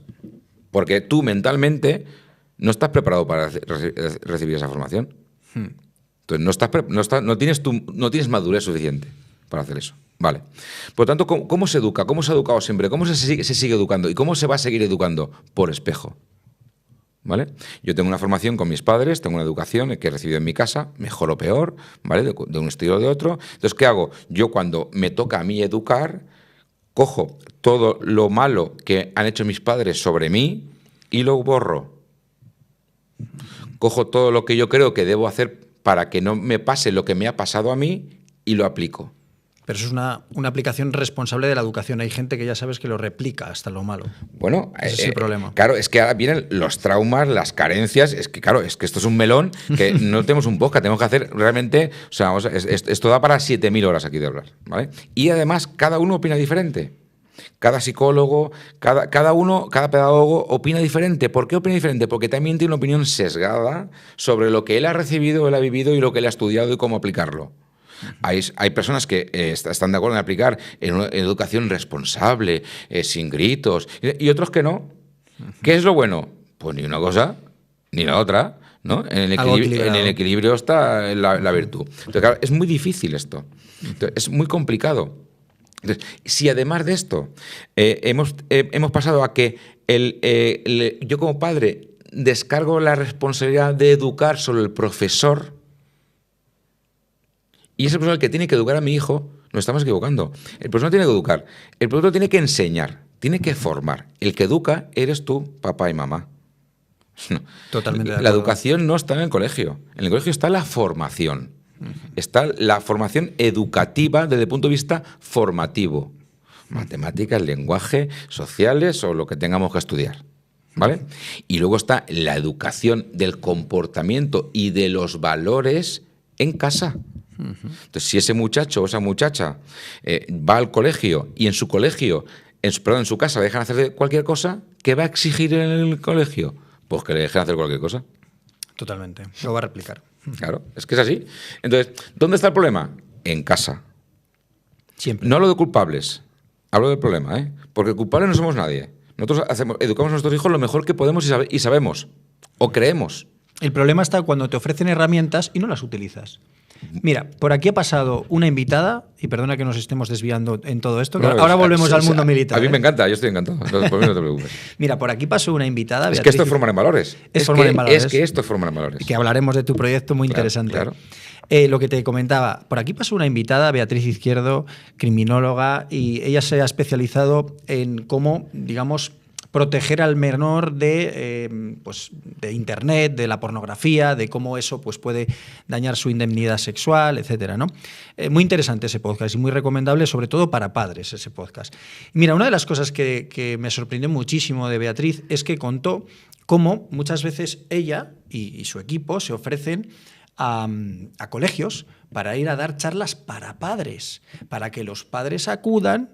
[SPEAKER 1] Porque tú mentalmente no estás preparado para recibir esa formación. Entonces, no tienes madurez suficiente para hacer eso. Vale. Por lo tanto, ¿cómo se educa? ¿Cómo se ha educado siempre? ¿Cómo se sigue educando? ¿Y cómo se va a seguir educando? Por espejo. ¿Vale? Yo tengo una formación con mis padres, tengo una educación que he recibido en mi casa, mejor o peor, ¿vale? De un estilo o de otro. Entonces, ¿qué hago? Yo, cuando me toca a mí educar, cojo todo lo malo que han hecho mis padres sobre mí y lo borro. Cojo todo lo que yo creo que debo hacer para que no me pase lo que me ha pasado a mí y lo aplico.
[SPEAKER 2] Pero eso es una aplicación responsable de la educación. Hay gente que ya sabes que lo replica hasta lo malo.
[SPEAKER 1] Bueno,
[SPEAKER 2] ese es el problema.
[SPEAKER 1] Claro, es que ahora vienen los traumas, las carencias. Es que, claro, es que esto es un melón que no tenemos un podcast. Tenemos que hacer realmente... O sea, esto da para 7.000 horas aquí de hablar, ¿vale? Y además, cada uno opina diferente. Cada psicólogo, cada pedagogo opina diferente. ¿Por qué opina diferente? Porque también tiene una opinión sesgada sobre lo que él ha recibido, él ha vivido y lo que él ha estudiado y cómo aplicarlo. Hay personas que están de acuerdo en aplicar en una educación responsable, sin gritos, y otros que no. ¿Qué es lo bueno? Pues ni una cosa ni la otra, ¿no? En el equilibrio está la virtud. Entonces, claro, es muy difícil esto. Entonces, es muy complicado. Entonces, si además de esto hemos pasado a que yo como padre descargo la responsabilidad de educar sobre el profesor, y es el profesor el que tiene que educar a mi hijo, nos estamos equivocando. El profesor no tiene que educar, el profesor tiene que enseñar, tiene que formar. El que educa eres tú, papá y mamá. No.
[SPEAKER 2] Totalmente de acuerdo.
[SPEAKER 1] La educación no está en el colegio está la formación. Está la formación educativa desde el punto de vista formativo. Matemáticas, lenguaje, sociales o lo que tengamos que estudiar. ¿Vale? Y luego está la educación del comportamiento y de los valores en casa. Entonces, si ese muchacho o esa muchacha va al colegio y en su colegio, en su casa le dejan hacer cualquier cosa, ¿qué va a exigir en el colegio? Pues que le dejen hacer cualquier cosa.
[SPEAKER 2] Totalmente. Lo va a replicar.
[SPEAKER 1] Claro, es que es así. Entonces, ¿dónde está el problema? En casa.
[SPEAKER 2] Siempre.
[SPEAKER 1] No hablo de culpables, hablo del problema, ¿eh? Porque culpables no somos nadie. Nosotros educamos a nuestros hijos lo mejor que podemos y sabemos, o creemos.
[SPEAKER 2] El problema está cuando te ofrecen herramientas y no las utilizas. Mira, por aquí ha pasado una invitada, y perdona que nos estemos desviando en todo esto, que ahora volvemos al mundo militar.
[SPEAKER 1] A mí me encanta, yo estoy encantado, por mí no te preocupes.
[SPEAKER 2] Mira, por aquí pasó una invitada.
[SPEAKER 1] Es que esto es formar en valores.
[SPEAKER 2] Es que
[SPEAKER 1] esto es formar en valores.
[SPEAKER 2] Que hablaremos de tu proyecto muy interesante.
[SPEAKER 1] Claro.
[SPEAKER 2] Lo que te comentaba, por aquí pasó una invitada, Beatriz Izquierdo, criminóloga, y ella se ha especializado en cómo, digamos, proteger al menor pues, de Internet, de la pornografía, de cómo eso pues, puede dañar su indemnidad sexual, etcétera, ¿no? Muy interesante ese podcast y muy recomendable, sobre todo para padres, ese podcast. Y mira, una de las cosas que me sorprendió muchísimo de Beatriz es que contó cómo muchas veces ella y su equipo se ofrecen a colegios para ir a dar charlas para padres, para que los padres acudan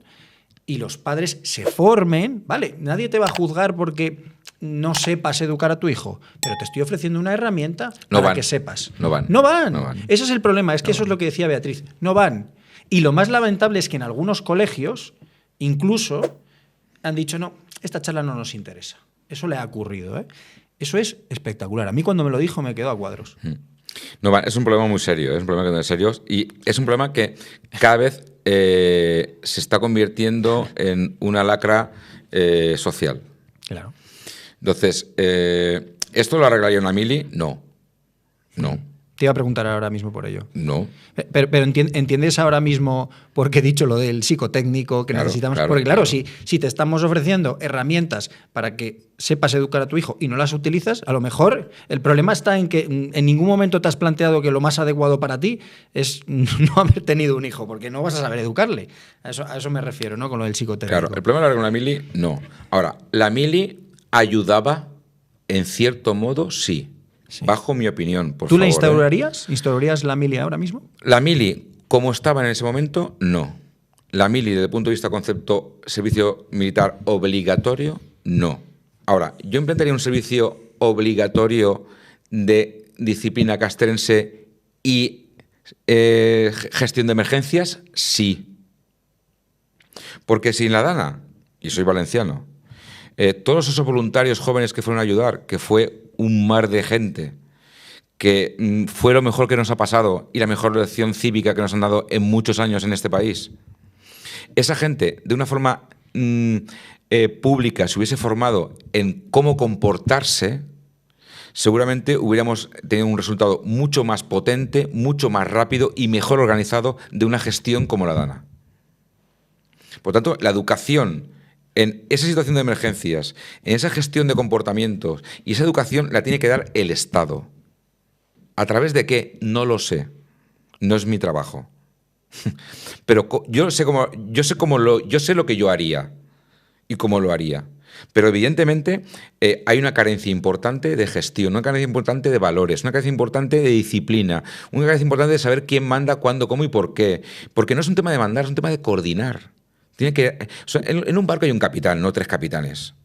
[SPEAKER 2] y los padres se formen, ¿vale? Nadie te va a juzgar porque no sepas educar a tu hijo, pero te estoy ofreciendo una herramienta para que sepas.
[SPEAKER 1] No van.
[SPEAKER 2] Ese es el problema, es que eso es lo que decía Beatriz, no van. Y lo más lamentable es que en algunos colegios incluso han dicho, no, esta charla no nos interesa. Eso le ha ocurrido, ¿eh? Eso es espectacular. A mí cuando me lo dijo me quedó a cuadros.
[SPEAKER 1] No, es un problema muy serio, es un problema muy serio y es un problema que cada vez se está convirtiendo en una lacra social.
[SPEAKER 2] Claro.
[SPEAKER 1] Entonces, ¿esto lo arreglaría una mili? No.
[SPEAKER 2] Te iba a preguntar ahora mismo por ello.
[SPEAKER 1] No.
[SPEAKER 2] Pero ¿entiendes ahora mismo por qué he dicho lo del psicotécnico que necesitamos? Porque claro. Si te estamos ofreciendo herramientas para que sepas educar a tu hijo y no las utilizas, a lo mejor el problema está en que en ningún momento te has planteado que lo más adecuado para ti es no haber tenido un hijo, porque no vas a saber educarle. A eso me refiero, ¿no? Con lo del psicotécnico.
[SPEAKER 1] Claro, el problema de la mili, no. Ahora, la mili ayudaba en cierto modo, sí. Sí. Bajo mi opinión, por favor.
[SPEAKER 2] ¿Tú la instaurarías? ¿Instaurarías la mili ahora mismo?
[SPEAKER 1] La mili, como estaba en ese momento, no. La mili, desde el punto de vista concepto servicio militar obligatorio, no. Ahora, ¿yo implantaría un servicio obligatorio de disciplina castrense y gestión de emergencias? Sí. Porque sin la DANA, y soy valenciano, todos esos voluntarios jóvenes que fueron a ayudar, que fue un mar de gente, que fue lo mejor que nos ha pasado y la mejor lección cívica que nos han dado en muchos años en este país. Esa gente, de una forma pública, se hubiese formado en cómo comportarse, seguramente hubiéramos tenido un resultado mucho más potente, mucho más rápido y mejor organizado de una gestión como la DANA. Por tanto, la educación en esa situación de emergencias, en esa gestión de comportamientos, y esa educación la tiene que dar el Estado. ¿A través de qué? No lo sé. No es mi trabajo. Pero yo sé lo que yo haría y cómo lo haría. Pero evidentemente hay una carencia importante de gestión, una carencia importante de valores, una carencia importante de disciplina, una carencia importante de saber quién manda, cuándo, cómo y por qué. Porque no es un tema de mandar, es un tema de coordinar. En un barco hay un capitán, no 3 capitanes.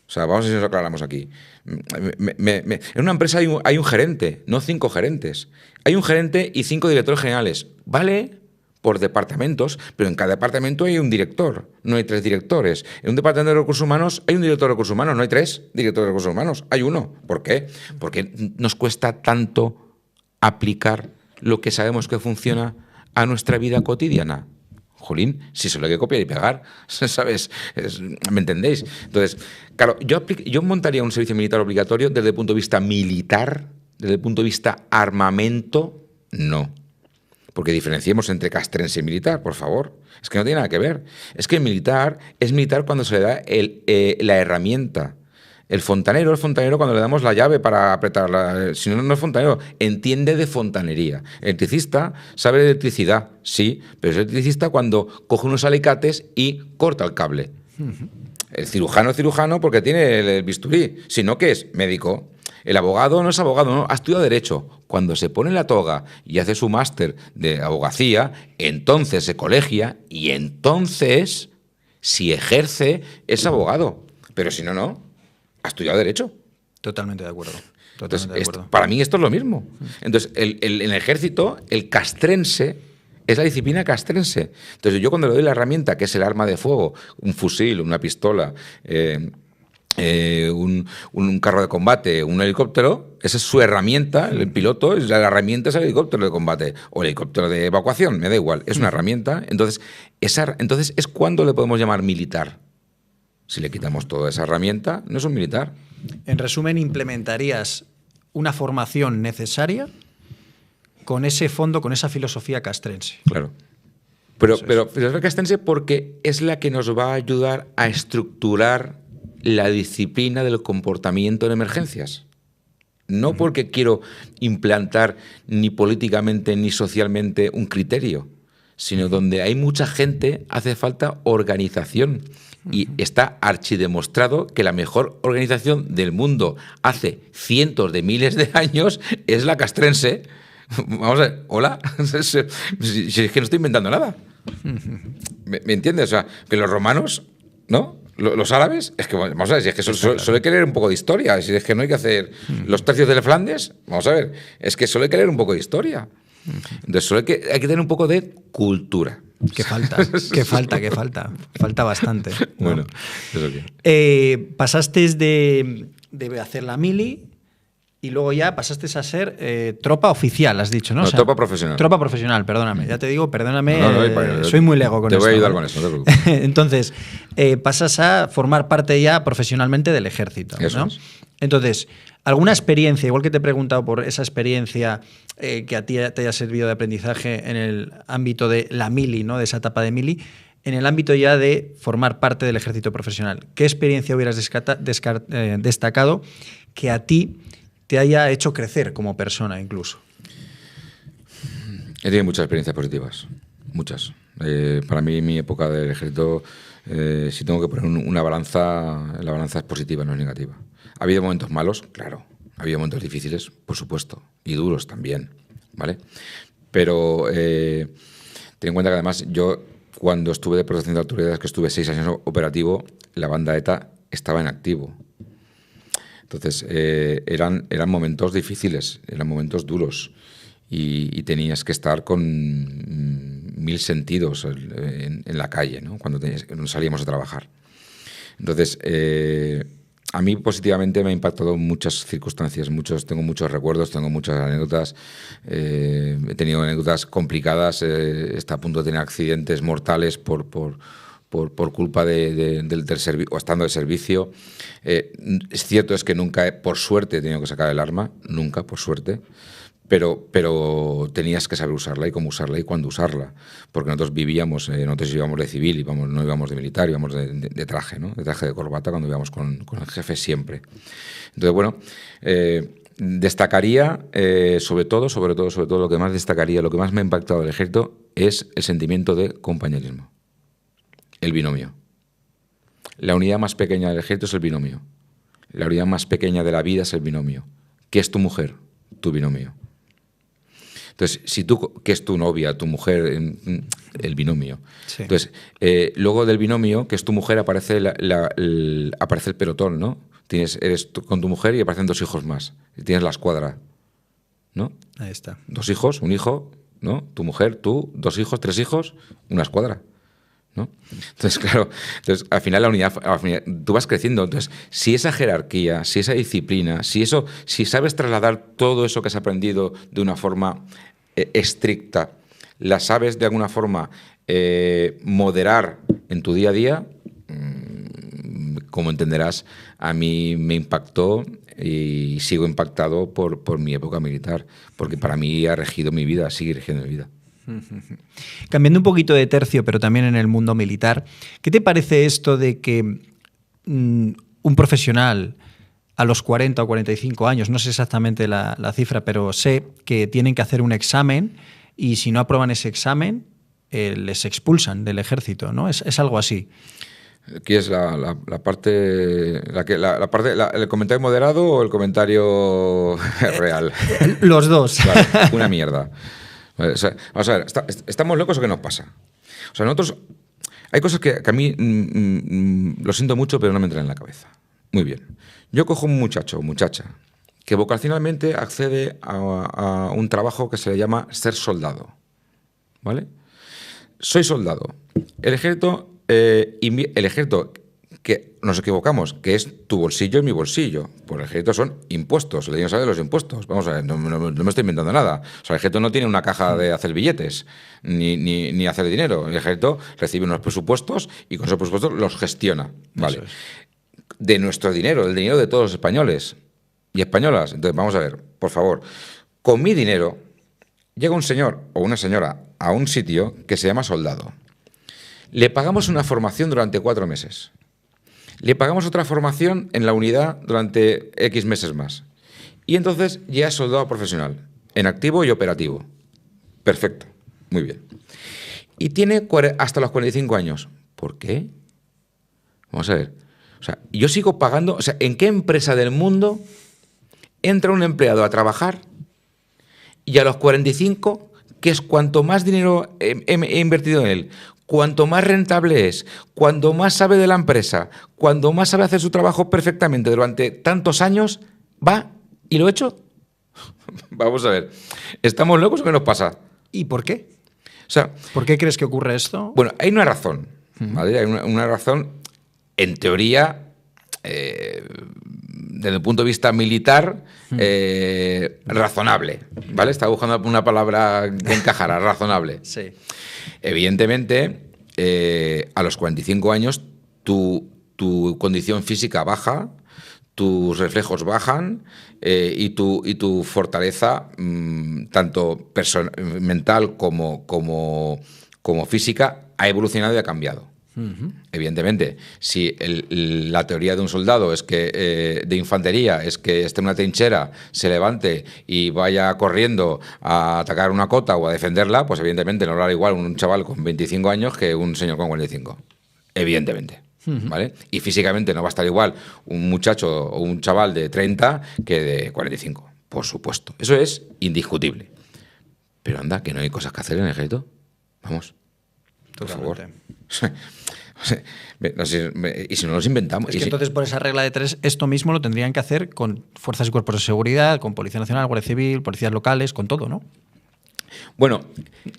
[SPEAKER 1] O sea, vamos a ver si nos aclaramos aquí. En una empresa hay un gerente, no 5 gerentes. Hay un gerente y 5 directores generales. Vale por departamentos, pero en cada departamento hay un director, no hay 3 directores. En un departamento de recursos humanos hay un director de recursos humanos, no hay 3 directores de recursos humanos, hay uno. ¿Por qué? Porque nos cuesta tanto aplicar lo que sabemos que funciona a nuestra vida cotidiana. Jolín, si solo hay que copiar y pegar, ¿sabes? ¿Me entendéis? Entonces, claro, yo montaría un servicio militar obligatorio desde el punto de vista militar, desde el punto de vista armamento, no. Porque diferenciemos entre castrense y militar, por favor. Es que no tiene nada que ver. Es que el militar es militar cuando se le da la herramienta. El fontanero cuando le damos la llave para apretarla. Si no, no es fontanero. Entiende de fontanería. El electricista sabe de electricidad, sí, pero es electricista cuando coge unos alicates y corta el cable. El cirujano es cirujano porque tiene el bisturí. Si no, ¿qué es? Médico. El abogado no es abogado, no, ha estudiado Derecho. Cuando se pone la toga y hace su máster de abogacía, entonces se colegia y entonces, si ejerce, es abogado. Pero si no, no. Ha estudiado Derecho.
[SPEAKER 2] Totalmente de acuerdo.
[SPEAKER 1] Entonces, para mí esto es lo mismo. Entonces, en el ejército, el castrense es la disciplina castrense. Entonces, yo cuando le doy la herramienta, que es el arma de fuego, un fusil, una pistola, un carro de combate, un helicóptero, esa es su herramienta, el piloto, la herramienta es el helicóptero de combate o el helicóptero de evacuación, me da igual, es una herramienta. Entonces es cuando le podemos llamar militar. Si le quitamos toda esa herramienta, no es un militar.
[SPEAKER 2] En resumen, implementarías una formación necesaria con ese fondo, con esa filosofía castrense.
[SPEAKER 1] Claro. Pero filosofía castrense porque es la que nos va a ayudar a estructurar la disciplina del comportamiento en emergencias. No porque quiero implantar ni políticamente ni socialmente un criterio, sino donde hay mucha gente, hace falta organización. Y está archidemostrado que la mejor organización del mundo hace cientos de miles de años es la castrense. Vamos a ver, hola, si es que no estoy inventando nada. ¿Me entiendes? O sea, que los romanos, ¿no? Los árabes, es que vamos a ver, si es que solo hay que leer un poco de historia, si es que no hay que hacer los tercios de Flandes, vamos a ver, es que solo hay que leer un poco de historia. Entonces solo hay que tener un poco de cultura.
[SPEAKER 2] ¿Qué falta? ¿Qué falta? Falta bastante, ¿no?
[SPEAKER 1] Bueno, eso que...
[SPEAKER 2] pasaste de hacer la mili y luego ya pasaste a ser tropa oficial, has dicho, ¿no?
[SPEAKER 1] No,
[SPEAKER 2] o sea,
[SPEAKER 1] tropa profesional.
[SPEAKER 2] Tropa profesional, perdóname. Ya te digo, perdóname,
[SPEAKER 1] No,
[SPEAKER 2] soy muy lego con
[SPEAKER 1] te
[SPEAKER 2] esto.
[SPEAKER 1] Te voy a ayudar
[SPEAKER 2] ¿vale?
[SPEAKER 1] con eso, no te preocupes.
[SPEAKER 2] Entonces, pasas a formar parte ya profesionalmente del ejército,
[SPEAKER 1] Eso
[SPEAKER 2] ¿no?
[SPEAKER 1] es.
[SPEAKER 2] Entonces, ¿alguna experiencia, igual que te he preguntado por esa experiencia que a ti te haya servido de aprendizaje en el ámbito de la mili, ¿no? De esa etapa de mili, en el ámbito ya de formar parte del ejército profesional? ¿Qué experiencia hubieras destacado que a ti te haya hecho crecer como persona incluso?
[SPEAKER 1] He tenido muchas experiencias positivas, muchas. Para mí, mi época del ejército, si tengo que poner una balanza, la balanza es positiva, no es negativa. ¿Ha habido momentos malos? Claro. ¿Ha habido momentos difíciles? Por supuesto. Y duros también, ¿vale? Pero ten en cuenta que además yo, cuando estuve de protección de autoridades, que estuve 6 años operativo, la banda ETA estaba en activo. Entonces, eran momentos difíciles, eran momentos duros y tenías que estar con 1000 sentidos en la calle, ¿no? Cuando salíamos a trabajar. Entonces, a mí positivamente me ha impactado muchas circunstancias, tengo muchos recuerdos, tengo muchas anécdotas, he tenido anécdotas complicadas, está a punto de tener accidentes mortales por culpa del servicio o estando de servicio. Es cierto es que nunca, por suerte, he tenido que sacar el arma, nunca, por suerte, pero tenías que saber usarla y cómo usarla y cuándo usarla, porque nosotros íbamos de civil, no íbamos de militar, íbamos de traje, ¿no? De traje de corbata cuando íbamos con el jefe siempre. Entonces, bueno, destacaría, sobre todo, lo que más destacaría, lo que más me ha impactado del ejército es el sentimiento de compañerismo. El binomio. La unidad más pequeña del ejército es el binomio. La unidad más pequeña de la vida es el binomio. ¿Qué es tu mujer? Tu binomio. Entonces, ¿qué es tu novia, tu mujer? El binomio. Sí. Entonces, luego del binomio, que es tu mujer, aparece aparece el pelotón, ¿no? Eres con tu mujer y aparecen 2 hijos más. Tienes la escuadra, ¿no?
[SPEAKER 2] Ahí está.
[SPEAKER 1] 2 hijos, un hijo, ¿no? Tu mujer, tú, 2 hijos, 3 hijos, una escuadra, ¿no? Entonces, claro, al final tú vas creciendo. Entonces, si esa jerarquía, si esa disciplina, si sabes trasladar todo eso que has aprendido de una forma estricta, la sabes de alguna forma moderar en tu día a día, como entenderás, a mí me impactó y sigo impactado por mi época militar, porque para mí ha regido mi vida, sigue regiendo mi vida.
[SPEAKER 2] Cambiando un poquito de tercio, pero también en el mundo militar, ¿qué te parece esto de que un profesional a los 40 o 45 años, no sé exactamente la cifra, pero sé que tienen que hacer un examen y si no aprueban ese examen, les expulsan del ejército, ¿no? Es algo así.
[SPEAKER 1] ¿Qué es la parte, el comentario moderado o el comentario real?
[SPEAKER 2] Los dos.
[SPEAKER 1] Vale, una mierda. Vamos a ver, ¿estamos locos o qué nos pasa? O sea, nosotros... Hay cosas que a mí lo siento mucho, pero no me entran en la cabeza. Muy bien. Yo cojo un muchacho o muchacha que vocacionalmente accede a un trabajo que se le llama ser soldado. ¿Vale? Soy soldado. El ejército, que nos equivocamos, que es tu bolsillo y mi bolsillo. Pues el ejército son impuestos, el dinero sale de los impuestos. Vamos a ver, no me estoy inventando nada. O sea, el ejército no tiene una caja de hacer billetes, ni hacer dinero. El ejército recibe unos presupuestos y con esos presupuestos los gestiona. Vale. Eso es. De nuestro dinero, el dinero de todos los españoles y españolas. Entonces, vamos a ver, por favor, con mi dinero llega un señor o una señora a un sitio que se llama soldado. Le pagamos una formación durante 4 meses. Le pagamos otra formación en la unidad durante X meses más. Y entonces ya es soldado profesional, en activo y operativo. Perfecto, muy bien. Y tiene hasta los 45 años. ¿Por qué? Vamos a ver. O sea, yo sigo pagando... O sea, ¿en qué empresa del mundo entra un empleado a trabajar y a los 45, que es cuanto más dinero he invertido en él, cuanto más rentable es, cuanto más sabe de la empresa, cuanto más sabe hacer su trabajo perfectamente durante tantos años, va y lo he hecho? Vamos a ver. ¿Estamos locos o qué nos pasa?
[SPEAKER 2] ¿Y por qué?
[SPEAKER 1] O sea,
[SPEAKER 2] ¿por qué crees que ocurre esto?
[SPEAKER 1] Bueno, hay una razón, ¿vale? Hay una razón, en teoría, desde el punto de vista militar, razonable, ¿vale? Estaba buscando una palabra que encajara, razonable.
[SPEAKER 2] Sí.
[SPEAKER 1] Evidentemente, a los 45 años, tu condición física baja, tus reflejos bajan y tu fortaleza, tanto mental como física, ha evolucionado y ha cambiado. Evidentemente, si la teoría de un soldado es que de infantería es que esté en una trinchera, se levante y vaya corriendo a atacar una cota o a defenderla, pues evidentemente no lo hará igual un chaval con 25 años que un señor con 45. Evidentemente. ¿Vale? Y físicamente no va a estar igual un muchacho o un chaval de 30 que de 45, por supuesto. Eso es indiscutible. Pero anda, que no hay cosas que hacer en el ejército. Vamos, por favor. Y si no nos inventamos...
[SPEAKER 2] Es que entonces, por esa regla de 3, esto mismo lo tendrían que hacer con fuerzas y cuerpos de seguridad, con Policía Nacional, Guardia Civil, policías locales, con todo, ¿no?
[SPEAKER 1] Bueno,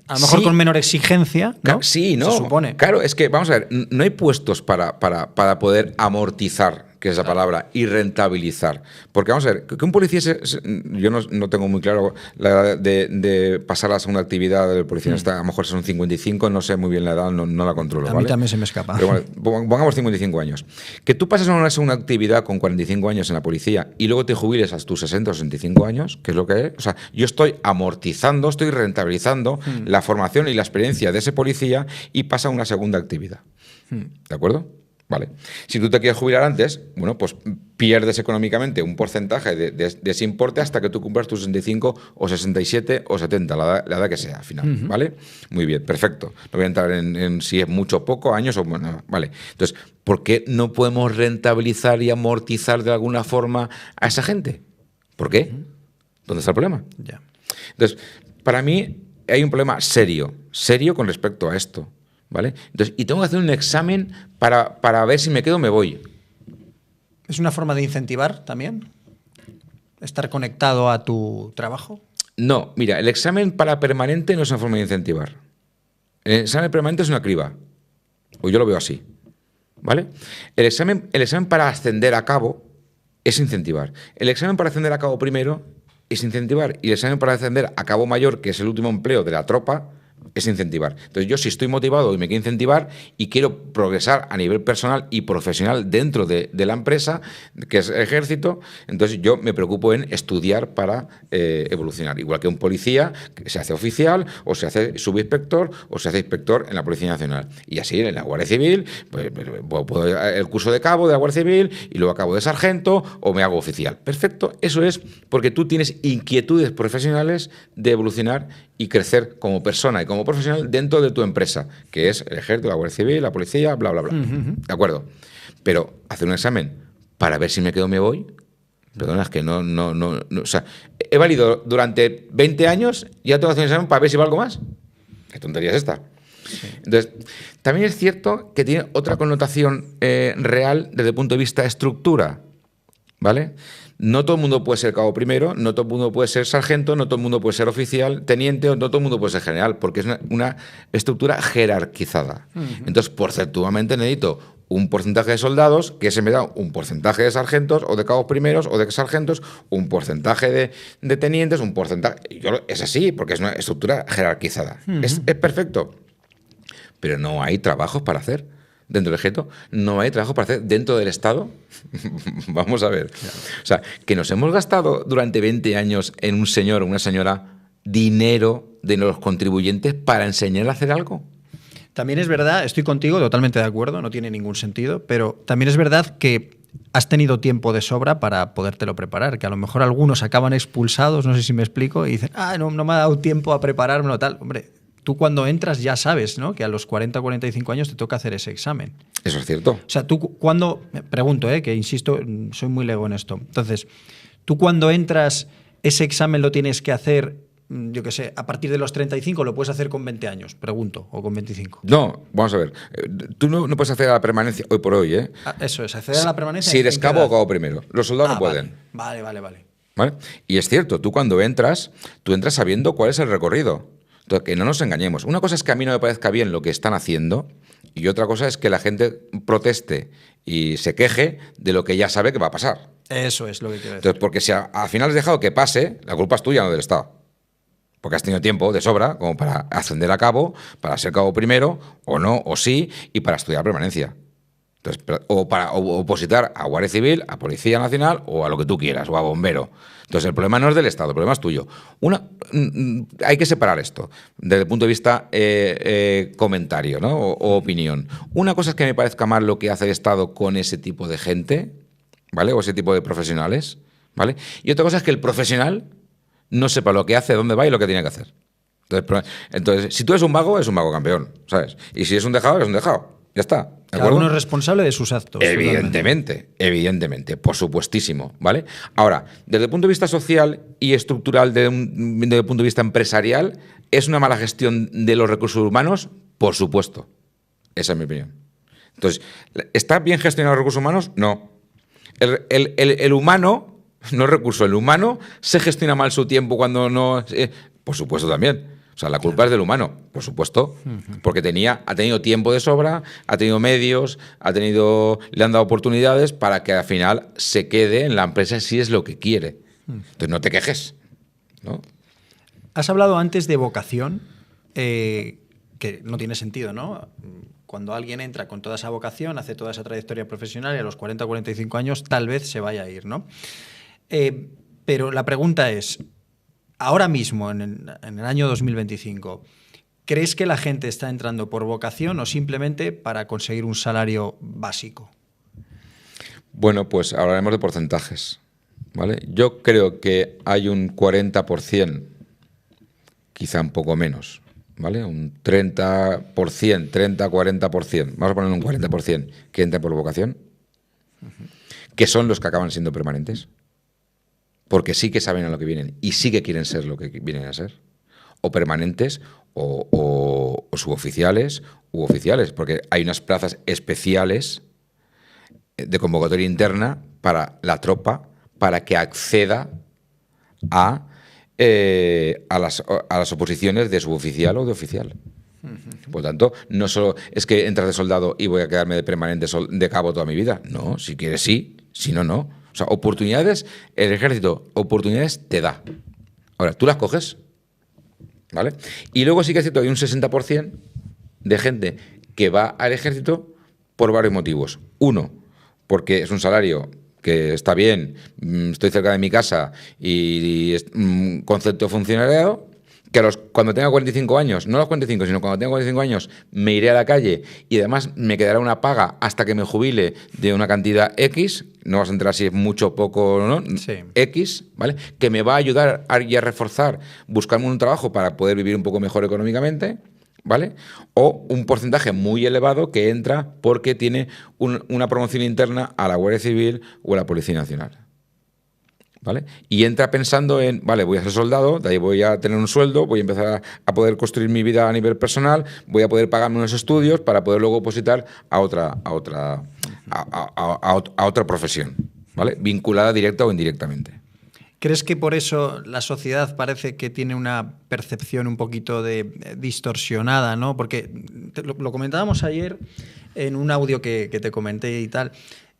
[SPEAKER 2] a lo mejor sí, con menor exigencia, ¿no?
[SPEAKER 1] Sí, ¿no?
[SPEAKER 2] Se supone.
[SPEAKER 1] Claro, es que, vamos a ver, no hay puestos para poder amortizar, que es la palabra, y rentabilizar. Porque, vamos a ver, que un policía... yo no tengo muy claro la edad de pasar a la segunda actividad del policía. A lo mejor son 55, no sé muy bien la edad, no la controlo.
[SPEAKER 2] A mí también se me escapa.
[SPEAKER 1] Pero bueno, pongamos 55 años. Que tú pases a una segunda actividad con 45 años en la policía y luego te jubiles a tus 60 o 65 años, que es lo que es. O sea, yo estoy amortizando, estoy rentabilizando la formación y la experiencia de ese policía y pasa a una segunda actividad. ¿De acuerdo? Vale. Si tú te quieres jubilar antes, bueno, pues pierdes económicamente un porcentaje de ese importe hasta que tú cumplas tus 65 o 67 o 70, la edad que sea al final, ¿vale? Muy bien, perfecto. No voy a entrar en si es mucho o poco, años o... Bueno, vale. Entonces, ¿por qué no podemos rentabilizar y amortizar de alguna forma a esa gente? ¿Por qué? ¿Dónde está el problema?
[SPEAKER 2] Ya.
[SPEAKER 1] Entonces, para mí hay un problema serio con respecto a esto. ¿Vale? Entonces, y tengo que hacer un examen para ver si me quedo o me voy.
[SPEAKER 2] ¿Es una forma de incentivar también? ¿Estar conectado a tu trabajo?
[SPEAKER 1] No, mira, el examen para permanente no es una forma de incentivar. El examen permanente es una criba. O yo lo veo así. ¿Vale? El examen para ascender a cabo es incentivar. El examen para ascender a cabo primero es incentivar. Y el examen para ascender a cabo mayor, que es el último empleo de la tropa, es incentivar. Entonces, yo si estoy motivado y me quiero incentivar y quiero progresar a nivel personal y profesional dentro de la empresa, que es el ejército, entonces yo me preocupo en estudiar para evolucionar. Igual que un policía que se hace oficial, o se hace subinspector, o se hace inspector en la Policía Nacional. Y así en la Guardia Civil, pues puedo el curso de cabo de la Guardia Civil y luego acabo de sargento o me hago oficial. Perfecto, eso es porque tú tienes inquietudes profesionales de evolucionar y crecer como persona y como profesional dentro de tu empresa, que es el ejército, la Guardia Civil, la policía, bla, bla, bla. ¿De acuerdo? Pero hacer un examen para ver si me quedo o me voy, perdona, es que no. O sea, he valido durante 20 años y ya tengo que hacer un examen para ver si valgo más. ¿Qué tontería es esta? Sí. Entonces, también es cierto que tiene otra connotación real desde el punto de vista de estructura, ¿vale? No todo el mundo puede ser cabo primero, no todo el mundo puede ser sargento, no todo el mundo puede ser oficial, teniente, o no todo el mundo puede ser general, porque es una estructura jerarquizada. Entonces, porcentualmente necesito un porcentaje de soldados, que se me da un porcentaje de sargentos, o de cabos primeros, o de sargentos, un porcentaje de tenientes, un porcentaje... Es así, porque es una estructura jerarquizada. Es perfecto. Pero no hay trabajos para hacer. Dentro del ejército, no hay trabajo para hacer dentro del Estado. Vamos a ver. Claro. O sea, que nos hemos gastado durante 20 años en un señor o una señora dinero de los contribuyentes para enseñar a hacer algo.
[SPEAKER 2] También es verdad, estoy contigo, totalmente de acuerdo, no tiene ningún sentido, pero también es verdad que has tenido tiempo de sobra para podértelo preparar, que a lo mejor algunos acaban expulsados, no sé si me explico, y dicen, no me ha dado tiempo a preparármelo, tal. Hombre, tú cuando entras ya sabes, ¿no?, que a los 40 o 45 años te toca hacer ese examen.
[SPEAKER 1] Eso es cierto.
[SPEAKER 2] O sea, tú cuando, pregunto, que insisto, soy muy lego en esto. Entonces, tú cuando entras, ese examen lo tienes que hacer, yo qué sé, a partir de los 35, lo puedes hacer con 20 años, pregunto, o con 25.
[SPEAKER 1] No, vamos a ver. Tú no puedes acceder a la permanencia hoy por hoy, ¿eh?
[SPEAKER 2] Eso es, acceder a la permanencia.
[SPEAKER 1] Si eres cabo o cabo primero. Los soldados no pueden.
[SPEAKER 2] Vale.
[SPEAKER 1] ¿Vale? Y es cierto, tú cuando entras, tú entras sabiendo cuál es el recorrido. Entonces, que no nos engañemos. Una cosa es que a mí no me parezca bien lo que están haciendo y otra cosa es que la gente proteste y se queje de lo que ya sabe que va a pasar.
[SPEAKER 2] Eso es lo que quiero decir.
[SPEAKER 1] Entonces, porque si al final has dejado que pase, la culpa es tuya, no del Estado. Porque has tenido tiempo de sobra como para ascender a cabo, para ser cabo primero, o no, o sí, y para estudiar permanencia. Entonces, o para opositar a Guardia Civil, a Policía Nacional o a lo que tú quieras, o a bombero. Entonces, el problema no es del Estado, el problema es tuyo. Hay que separar esto desde el punto de vista comentario, ¿no? o opinión. Una cosa es que me parezca mal lo que hace el Estado con ese tipo de gente, ¿vale? O ese tipo de profesionales, ¿vale? Y otra cosa es que el profesional no sepa lo que hace, dónde va y lo que tiene que hacer. Entonces, si tú eres un vago campeón, ¿sabes? Y si es un dejado, eres un dejado. Ya está.
[SPEAKER 2] Cada uno es responsable de sus actos.
[SPEAKER 1] Evidentemente, por supuestísimo, ¿vale? Ahora, desde el punto de vista social y estructural, desde el punto de vista empresarial, ¿es una mala gestión de los recursos humanos? Por supuesto. Esa es mi opinión. Entonces, ¿está bien gestionado los recursos humanos? No. El humano, no es recurso, el humano se gestiona mal su tiempo cuando no... por supuesto también. O sea, la culpa es del humano, por supuesto, porque ha tenido tiempo de sobra, ha tenido medios, le han dado oportunidades para que al final se quede en la empresa si es lo que quiere. Entonces no te quejes, ¿no?
[SPEAKER 2] Has hablado antes de vocación, que no tiene sentido, ¿no? Cuando alguien entra con toda esa vocación, hace toda esa trayectoria profesional y a los 40 o 45 años tal vez se vaya a ir, ¿no? Pero la pregunta es, ahora mismo, en el año 2025, ¿crees que la gente está entrando por vocación o simplemente para conseguir un salario básico?
[SPEAKER 1] Bueno, pues hablaremos de porcentajes, ¿vale? Yo creo que hay un 40%, quizá un poco menos, ¿vale? Un 30%, 30-40%, vamos a poner un 40%, que entra por vocación, que son los que acaban siendo permanentes. Porque sí que saben a lo que vienen y sí que quieren ser lo que vienen a ser. O permanentes o suboficiales u oficiales, porque hay unas plazas especiales de convocatoria interna para la tropa para que acceda a las oposiciones de suboficial o de oficial. Por tanto, no solo es que entras de soldado y voy a quedarme de permanente de cabo toda mi vida. No, si quieres sí, si no, no. O sea, oportunidades, el ejército, oportunidades te da. Ahora, tú las coges, ¿vale? Y luego sí que es cierto, hay un 60% de gente que va al ejército por varios motivos. Uno, porque es un salario que está bien, estoy cerca de mi casa y es un concepto de funcionariado, que cuando tenga 45 años, no a los 45, sino cuando tenga 45 años, me iré a la calle y además me quedará una paga hasta que me jubile de una cantidad X, no vas a enterar si es mucho o poco o no, sí. X, ¿vale? Que me va a ayudar a reforzar, buscarme un trabajo para poder vivir un poco mejor económicamente, ¿vale? O un porcentaje muy elevado que entra porque tiene una promoción interna a la Guardia Civil o a la Policía Nacional. ¿Vale? Y entra pensando en, vale, voy a ser soldado, de ahí voy a tener un sueldo, voy a empezar a poder construir mi vida a nivel personal, voy a poder pagarme unos estudios para poder luego opositar a otra profesión, ¿vale? Vinculada directa o indirectamente.
[SPEAKER 2] ¿Crees que por eso la sociedad parece que tiene una percepción un poquito distorsionada, ¿no? Porque lo comentábamos ayer en un audio que te comenté y tal.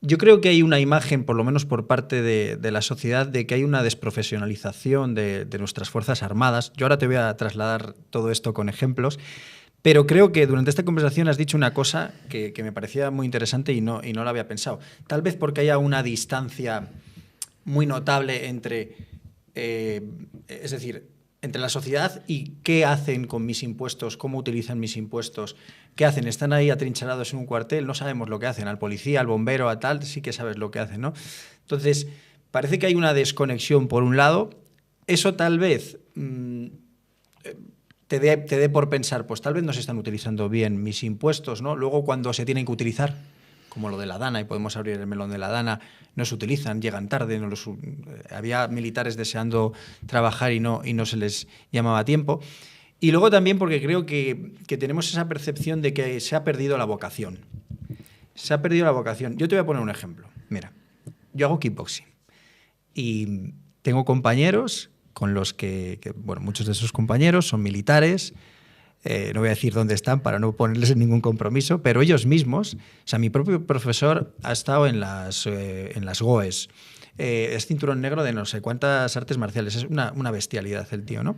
[SPEAKER 2] Yo creo que hay una imagen, por lo menos por parte de la sociedad, de que hay una desprofesionalización de nuestras Fuerzas Armadas. Yo ahora te voy a trasladar todo esto con ejemplos, pero creo que durante esta conversación has dicho una cosa que me parecía muy interesante y no la había pensado. Tal vez porque haya una distancia muy notable entre... es decir, entre la sociedad y qué hacen con mis impuestos, cómo utilizan mis impuestos, qué hacen. Están ahí atrincherados en un cuartel, no sabemos lo que hacen. Al policía, al bombero, a tal, sí que sabes lo que hacen, ¿no? Entonces, parece que hay una desconexión por un lado. Eso tal vez te dé por pensar, pues tal vez no se están utilizando bien mis impuestos, ¿no? Luego, cuando se tienen que utilizar, como lo de la Dana, y podemos abrir el melón de la Dana, no se utilizan, llegan tarde, había militares deseando trabajar y no se les llamaba a tiempo. Y luego también porque creo que tenemos esa percepción de que se ha perdido la vocación. Se ha perdido la vocación. Yo te voy a poner un ejemplo. Mira, yo hago kickboxing y tengo compañeros con los que bueno, muchos de esos compañeros son militares. No voy a decir dónde están para no ponerles en ningún compromiso, pero ellos mismos, o sea, mi propio profesor ha estado en las GOES, es cinturón negro de no sé cuántas artes marciales, es una bestialidad el tío, ¿no?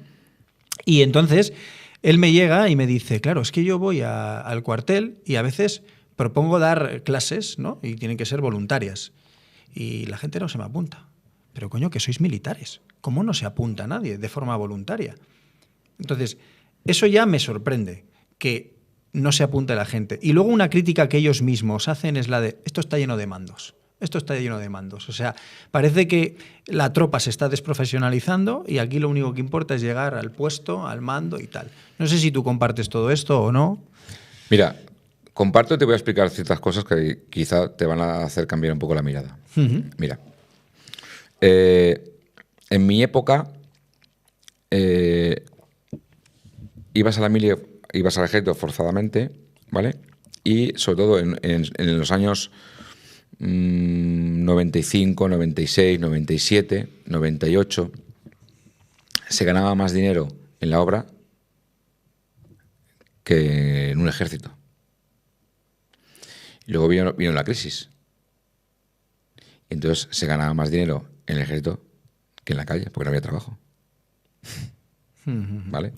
[SPEAKER 2] Y entonces él me llega y me dice, claro, es que yo voy al cuartel y a veces propongo dar clases, ¿no? Y tienen que ser voluntarias. Y la gente no se me apunta. Pero coño, que sois militares. ¿Cómo no se apunta a nadie de forma voluntaria? Entonces, eso ya me sorprende, que no se apunte la gente. Y luego una crítica que ellos mismos hacen es la de, esto está lleno de mandos. Esto está lleno de mandos. O sea, parece que la tropa se está desprofesionalizando y aquí lo único que importa es llegar al puesto, al mando y tal. No sé si tú compartes todo esto o no.
[SPEAKER 1] Mira, comparto y te voy a explicar ciertas cosas que quizá te van a hacer cambiar un poco la mirada. Mira, en mi época ibas a la mili, ibas al ejército forzadamente, ¿vale? Y sobre todo en los años 95, 96, 97, 98, se ganaba más dinero en la obra que en un ejército. Y luego vino la crisis. Y entonces se ganaba más dinero en el ejército que en la calle, porque no había trabajo. ¿Vale?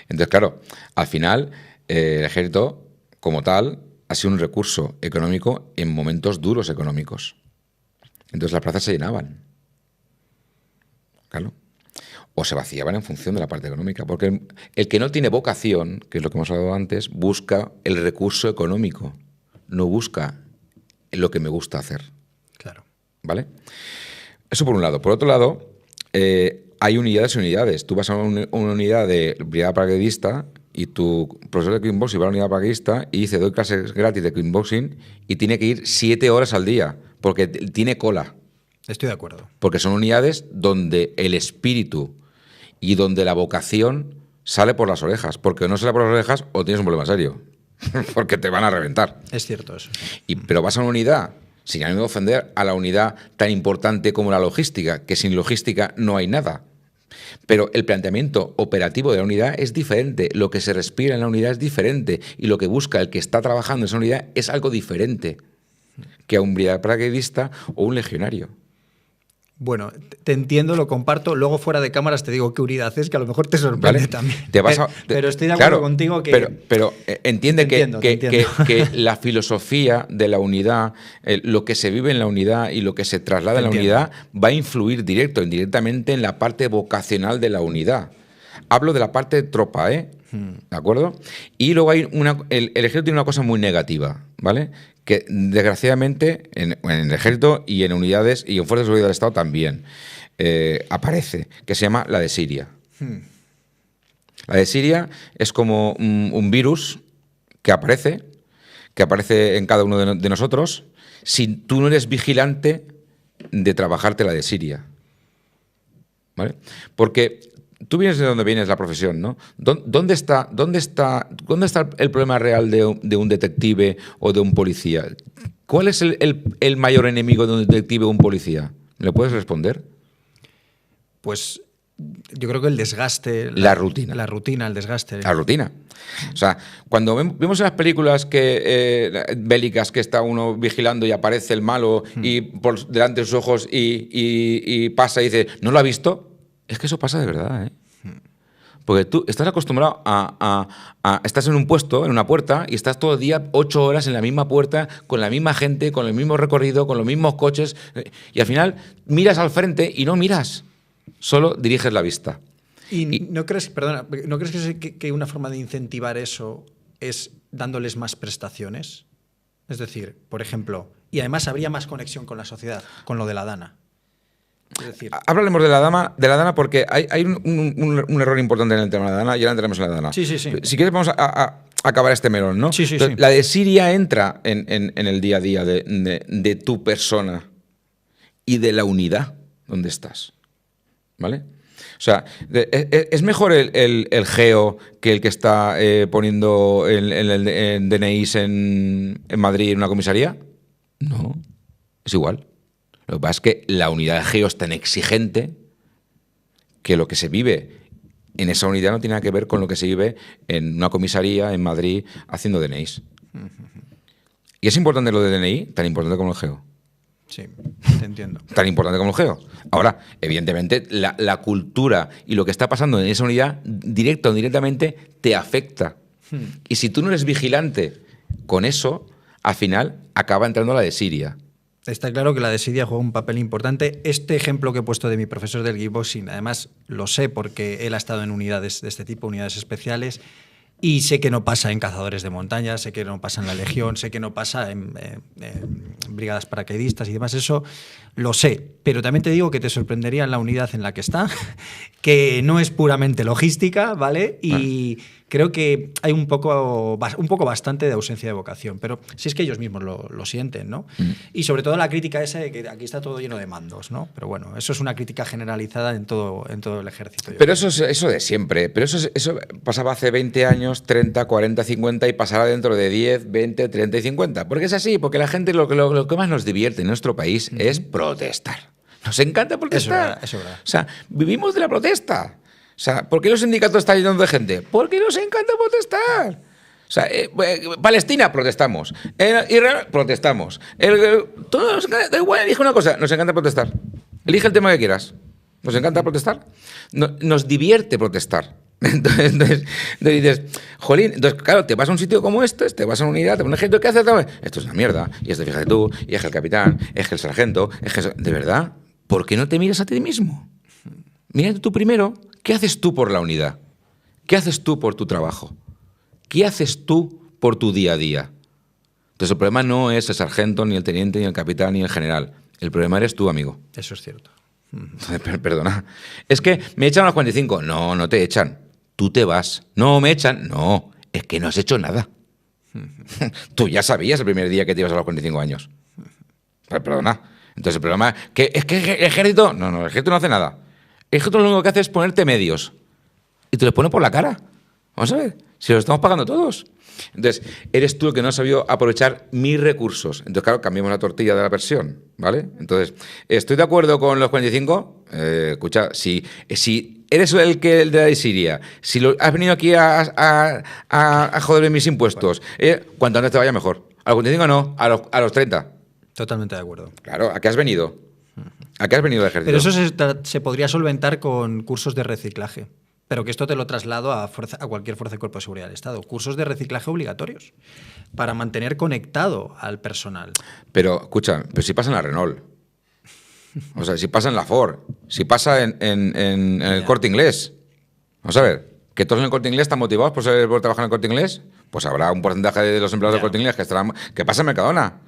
[SPEAKER 1] Entonces, claro, al final el ejército, como tal, ha sido un recurso económico en momentos duros económicos. Entonces las plazas se llenaban. Claro. O se vaciaban en función de la parte económica. Porque el que no tiene vocación, que es lo que hemos hablado antes, busca el recurso económico. No busca lo que me gusta hacer.
[SPEAKER 2] Claro.
[SPEAKER 1] ¿Vale? Eso por un lado. Por otro lado, hay unidades y unidades. Tú vas a una unidad de brigada paracaidista y tu profesor de kickboxing va a la unidad paracaidista y dice, doy clases gratis de kickboxing y tiene que ir 7 horas al día porque tiene cola.
[SPEAKER 2] Estoy de acuerdo.
[SPEAKER 1] Porque son unidades donde el espíritu y donde la vocación sale por las orejas. Porque no sale por las orejas o tienes un problema serio. Porque te van a reventar.
[SPEAKER 2] Es cierto eso.
[SPEAKER 1] Pero vas a una unidad, sin ánimo de ofender, a la unidad tan importante como la logística, que sin logística no hay nada. Pero el planteamiento operativo de la unidad es diferente, lo que se respira en la unidad es diferente y lo que busca el que está trabajando en esa unidad es algo diferente que a un brigada paracaidista o un legionario.
[SPEAKER 2] Bueno, te entiendo, lo comparto. Luego fuera de cámaras te digo qué unidad es, que a lo mejor te sorprende, ¿vale? También. Pero estoy de acuerdo contigo que...
[SPEAKER 1] Pero entiende que la filosofía de la unidad, lo que se vive en la unidad y lo que se traslada en la unidad va a influir directo o indirectamente en la parte vocacional de la unidad. Hablo de la parte de tropa, ¿De acuerdo? Y luego hay el ejército tiene una cosa muy negativa, ¿vale? Que desgraciadamente en el ejército y en unidades y en fuerzas de seguridad del Estado también aparece, que se llama la desidia. La desidia es como un virus que aparece en cada uno de nosotros si tú no eres vigilante de trabajarte la desidia. ¿Vale? Porque tú vienes de donde vienes la profesión, ¿no? ¿Dónde está el problema real de un detective o de un policía? ¿Cuál es el mayor enemigo de un detective o un policía? ¿Le puedes responder?
[SPEAKER 2] Pues yo creo que el desgaste.
[SPEAKER 1] La rutina.
[SPEAKER 2] La rutina, el desgaste.
[SPEAKER 1] La rutina. O sea, cuando vemos en las películas bélicas que está uno vigilando y aparece el malo y por delante de sus ojos y pasa y dice, ¿no lo ha visto? Es que eso pasa de verdad, ¿eh? Porque tú estás acostumbrado estás en un puesto, en una puerta, y estás todo el día 8 horas en la misma puerta, con la misma gente, con el mismo recorrido, con los mismos coches, y al final miras al frente y no miras, solo diriges la vista.
[SPEAKER 2] ¿Y no crees, perdona, ¿no crees que una forma de incentivar eso es dándoles más prestaciones? Es decir, por ejemplo, y además habría más conexión con la sociedad, con lo de la Dana. Es decir,
[SPEAKER 1] Háblemos de la Dana porque hay un error importante en el tema de la Dana y ahora entraremos en la Dana.
[SPEAKER 2] Sí.
[SPEAKER 1] Si quieres vamos a acabar este melón, ¿no?
[SPEAKER 2] Sí.
[SPEAKER 1] Entonces, la desidia entra en el día a día de tu persona y de la unidad donde estás, ¿vale? O sea, ¿es mejor el geo que el que está poniendo el DNIs en Madrid en una comisaría? No, es igual. Lo que pasa es que la unidad de geo es tan exigente que lo que se vive en esa unidad no tiene nada que ver con lo que se vive en una comisaría en Madrid haciendo DNIs. Y es importante lo de DNI, tan importante como el geo.
[SPEAKER 2] Sí, te entiendo.
[SPEAKER 1] Tan importante como el geo. Ahora, evidentemente, la cultura y lo que está pasando en esa unidad, directa o indirectamente, te afecta. Y si tú no eres vigilante con eso, al final acaba entrando la desidia.
[SPEAKER 2] Está claro que la desidia juega un papel importante. Este ejemplo que he puesto de mi profesor del kickboxing, además lo sé porque él ha estado en unidades de este tipo, unidades especiales, y sé que no pasa en cazadores de montaña, sé que no pasa en la Legión, sé que no pasa en brigadas paracaidistas y demás, eso lo sé. Pero también te digo que te sorprendería en la unidad en la que está, que no es puramente logística, ¿vale? Y creo que hay un poco bastante de ausencia de vocación, pero si es que ellos mismos lo sienten, ¿no? Y sobre todo la crítica esa de que aquí está todo lleno de mandos, ¿no? Pero bueno, eso es una crítica generalizada en todo el ejército.
[SPEAKER 1] Pero eso de siempre. Pero eso pasaba hace 20 años, 30, 40, 50 y pasará dentro de 10, 20, 30 y 50. Porque es así, porque la gente lo que más nos divierte en nuestro país es protestar. Nos encanta protestar.
[SPEAKER 2] Eso es verdad.
[SPEAKER 1] O sea, vivimos de la protesta. O sea, ¿por qué los sindicatos están llenando de gente? Porque nos encanta protestar. O sea, Palestina, protestamos. Israel, protestamos. Todo nos encanta, da igual, elige una cosa, nos encanta protestar. Elige el tema que quieras. Nos encanta protestar. Nos divierte protestar. Entonces dices, jolín, entonces claro, te vas a un sitio como este, te vas a una unidad, te pones gente, ¿qué haces? Esto es una mierda. Y esto, fíjate tú, y es que el capitán, es que el sargento, es que... ¿De verdad? ¿Por qué no te miras a ti mismo? Mírate tú primero. ¿Qué haces tú por la unidad? ¿Qué haces tú por tu trabajo? ¿Qué haces tú por tu día a día? Entonces el problema no es el sargento, ni el teniente, ni el capitán, ni el general. El problema eres tú, amigo.
[SPEAKER 2] Eso es cierto.
[SPEAKER 1] Perdona. Es que me echan a los 45. No, no te echan. Tú te vas. No, me echan. No, es que no has hecho nada. Tú ya sabías el primer día que te ibas a los 45 años. Perdona. Entonces el problema es que el ejército... No, el ejército no hace nada. El ejército lo único que hace es ponerte medios. Y te los pone por la cara. Vamos a ver, si los estamos pagando todos. Entonces, eres tú el que no has sabido aprovechar mis recursos. Entonces, claro, cambiamos la tortilla de la versión, ¿vale? Entonces, ¿estoy de acuerdo con los 45? Escucha, si eres el de la desidia, si has venido aquí a joderme mis impuestos, cuanto antes te vaya mejor. A los 45 no, a los 30.
[SPEAKER 2] Totalmente de acuerdo.
[SPEAKER 1] Claro, ¿a qué has venido? ¿A qué has venido de ejército?
[SPEAKER 2] Pero eso se podría solventar con cursos de reciclaje. Pero que esto te lo traslado a cualquier fuerza de cuerpo de seguridad del Estado. Cursos de reciclaje obligatorios para mantener conectado al personal.
[SPEAKER 1] Pero, escucha, pero si pasa en la Renault, o sea, si pasa en la Ford, si pasa en el Corte Inglés. Vamos a ver, que todos en el Corte Inglés están motivados por trabajar en el Corte Inglés, pues habrá un porcentaje de los empleados del Corte Inglés que pasa en Mercadona.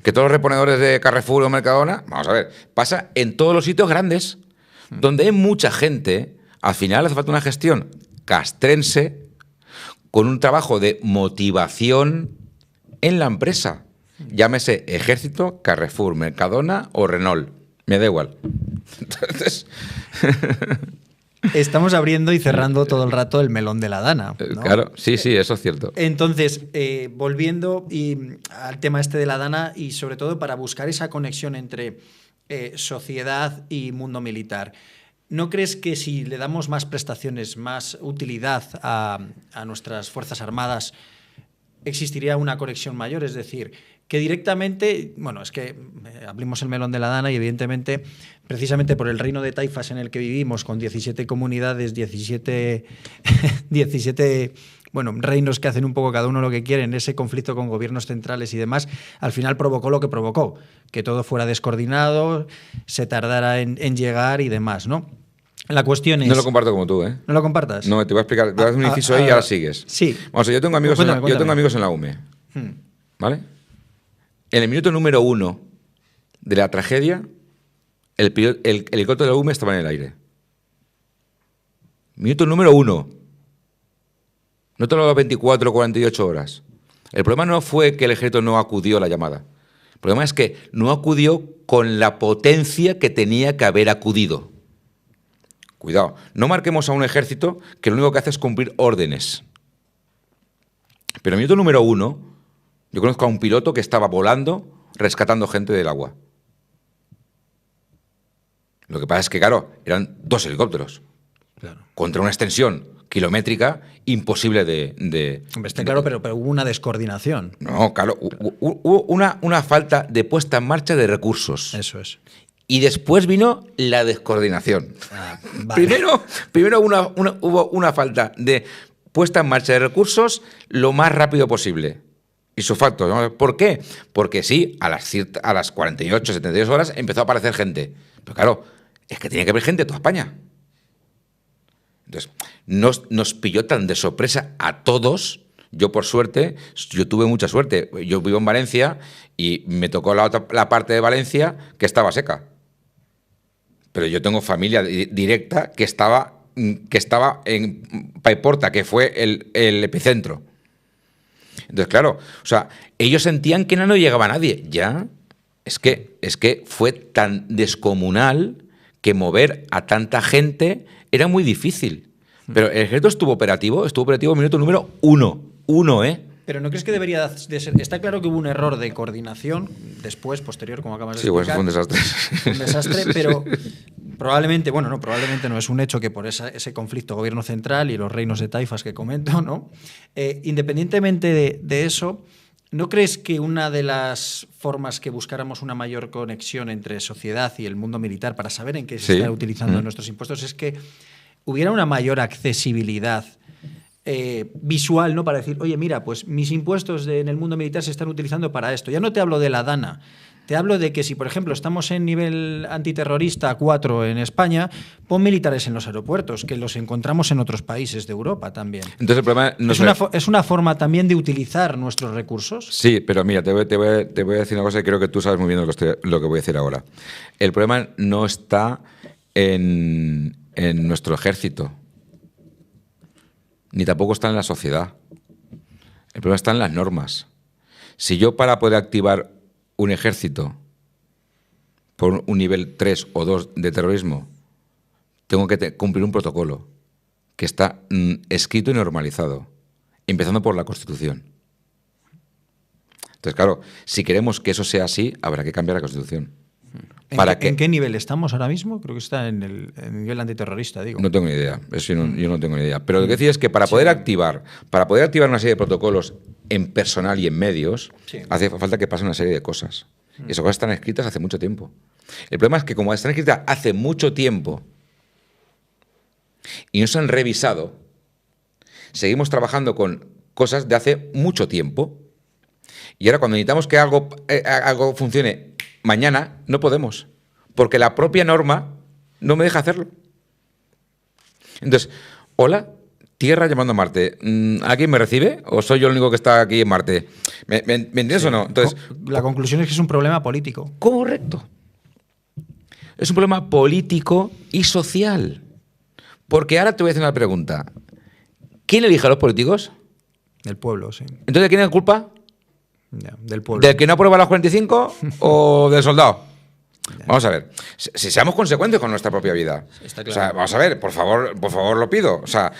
[SPEAKER 1] Que todos los reponedores de Carrefour o Mercadona, vamos a ver, pasa en todos los sitios grandes, donde hay mucha gente. Al final hace falta una gestión castrense con un trabajo de motivación en la empresa. Llámese Ejército, Carrefour, Mercadona o Renault. Me da igual. Entonces...
[SPEAKER 2] Estamos abriendo y cerrando todo el rato el melón de la Dana, ¿no?
[SPEAKER 1] Claro, sí, eso es cierto.
[SPEAKER 2] Entonces, volviendo al tema este de la Dana y sobre todo para buscar esa conexión entre sociedad y mundo militar, ¿no crees que si le damos más prestaciones, más utilidad a nuestras Fuerzas Armadas, existiría una conexión mayor? Es decir, que directamente, bueno, es que abrimos el melón de la Dana y evidentemente, precisamente por el reino de taifas en el que vivimos, con 17 comunidades, 17 bueno, reinos que hacen un poco cada uno lo que quieren, ese conflicto con gobiernos centrales y demás, al final provocó lo que provocó, que todo fuera descoordinado, se tardara en llegar y demás, ¿no? La cuestión es...
[SPEAKER 1] No lo comparto como tú, ¿eh?
[SPEAKER 2] ¿No lo compartas?
[SPEAKER 1] No, te voy a explicar. Te voy a hacer un inciso ahí y ahora sigues.
[SPEAKER 2] Sí.
[SPEAKER 1] Vamos a ver, yo tengo amigos,
[SPEAKER 2] Cuéntame.
[SPEAKER 1] yo tengo amigos en la UME. ¿Vale? En el minuto número 1 de la tragedia, el helicóptero de la UME estaba en el aire. Minuto número 1. No te lo hago 24 o 48 horas. El problema no fue que el ejército no acudió a la llamada. El problema es que no acudió con la potencia que tenía que haber acudido. Cuidado, no marquemos a un ejército que lo único que hace es cumplir órdenes. Pero en el minuto número 1, yo conozco a un piloto que estaba volando, rescatando gente del agua. Lo que pasa es que, claro, eran 2 helicópteros. Claro. Contra una extensión kilométrica imposible de
[SPEAKER 2] Hombre, está claro, pero hubo una descoordinación.
[SPEAKER 1] No, claro, hubo una falta de puesta en marcha de recursos.
[SPEAKER 2] Eso es.
[SPEAKER 1] Y después vino la descoordinación. Vale. Primero hubo una falta de puesta en marcha de recursos lo más rápido posible. Isofacto, ¿no? ¿Por qué? Porque sí, a las 48, 72 horas empezó a aparecer gente. Pero claro, es que tenía que haber gente de toda España. Entonces, nos pilló tan de sorpresa a todos. Yo, por suerte, yo tuve mucha suerte. Yo vivo en Valencia y me tocó la parte de Valencia que estaba seca. Pero yo tengo familia directa que estaba en Paiporta, que fue el epicentro. Entonces, claro, o sea, ellos sentían que no llegaba nadie. Ya, es que fue tan descomunal que mover a tanta gente era muy difícil. Pero el ejército estuvo operativo en minuto número 1. 1, ¿eh?
[SPEAKER 2] Pero ¿no crees que debería de ser? Está claro que hubo un error de coordinación después, posterior, como acabas de explicar.
[SPEAKER 1] Sí, pues fue un desastre.
[SPEAKER 2] Un desastre, pero probablemente no es un hecho que por ese conflicto gobierno central y los reinos de taifas que comento, ¿no? Independientemente de eso, ¿no crees que una de las formas que buscáramos una mayor conexión entre sociedad y el mundo militar para saber en qué se está utilizando nuestros impuestos es que hubiera una mayor accesibilidad visual, ¿no? Para decir, oye, mira, pues mis impuestos en el mundo militar se están utilizando para esto. Ya no te hablo de la DANA, te hablo de que si, por ejemplo, estamos en nivel antiterrorista 4 en España, pon militares en los aeropuertos, que los encontramos en otros países de Europa también.
[SPEAKER 1] Entonces el problema no
[SPEAKER 2] es una forma también de utilizar nuestros recursos.
[SPEAKER 1] Sí, pero mira, te voy a decir una cosa y creo que tú sabes muy bien lo que voy a decir ahora. El problema no está en nuestro ejército, ni tampoco está en la sociedad. El problema está en las normas. Si yo, para poder activar un ejército por un nivel 3 o 2 de terrorismo, tengo que cumplir un protocolo que está escrito y normalizado, empezando por la Constitución. Entonces, claro, si queremos que eso sea así, habrá que cambiar la Constitución.
[SPEAKER 2] ¿En qué nivel estamos ahora mismo? Creo que está en el nivel antiterrorista, digo.
[SPEAKER 1] No tengo ni idea, yo no tengo ni idea. Pero lo que decía es que para poder activar una serie de protocolos en personal y en medios, hace falta que pase una serie de cosas. Y esas cosas están escritas hace mucho tiempo. El problema es que como están escritas hace mucho tiempo y no se han revisado, seguimos trabajando con cosas de hace mucho tiempo. Y ahora cuando necesitamos que algo funcione mañana, no podemos, porque la propia norma no me deja hacerlo. Entonces, hola, Tierra llamando a Marte. ¿Alguien me recibe? ¿O soy yo el único que está aquí en Marte? ¿Me entiendes o no? Entonces,
[SPEAKER 2] la conclusión es que es un problema político.
[SPEAKER 1] Correcto. Es un problema político y social. Porque ahora te voy a hacer una pregunta. ¿Quién elige a los políticos?
[SPEAKER 2] El pueblo, sí.
[SPEAKER 1] ¿Entonces de quién es la culpa?
[SPEAKER 2] Ya, del pueblo.
[SPEAKER 1] ¿Del que no aprueba las 45 o del soldado? Ya. Vamos a ver. Si seamos consecuentes con nuestra propia vida.
[SPEAKER 2] Está claro.
[SPEAKER 1] O sea, vamos a ver, por favor lo pido. O sea,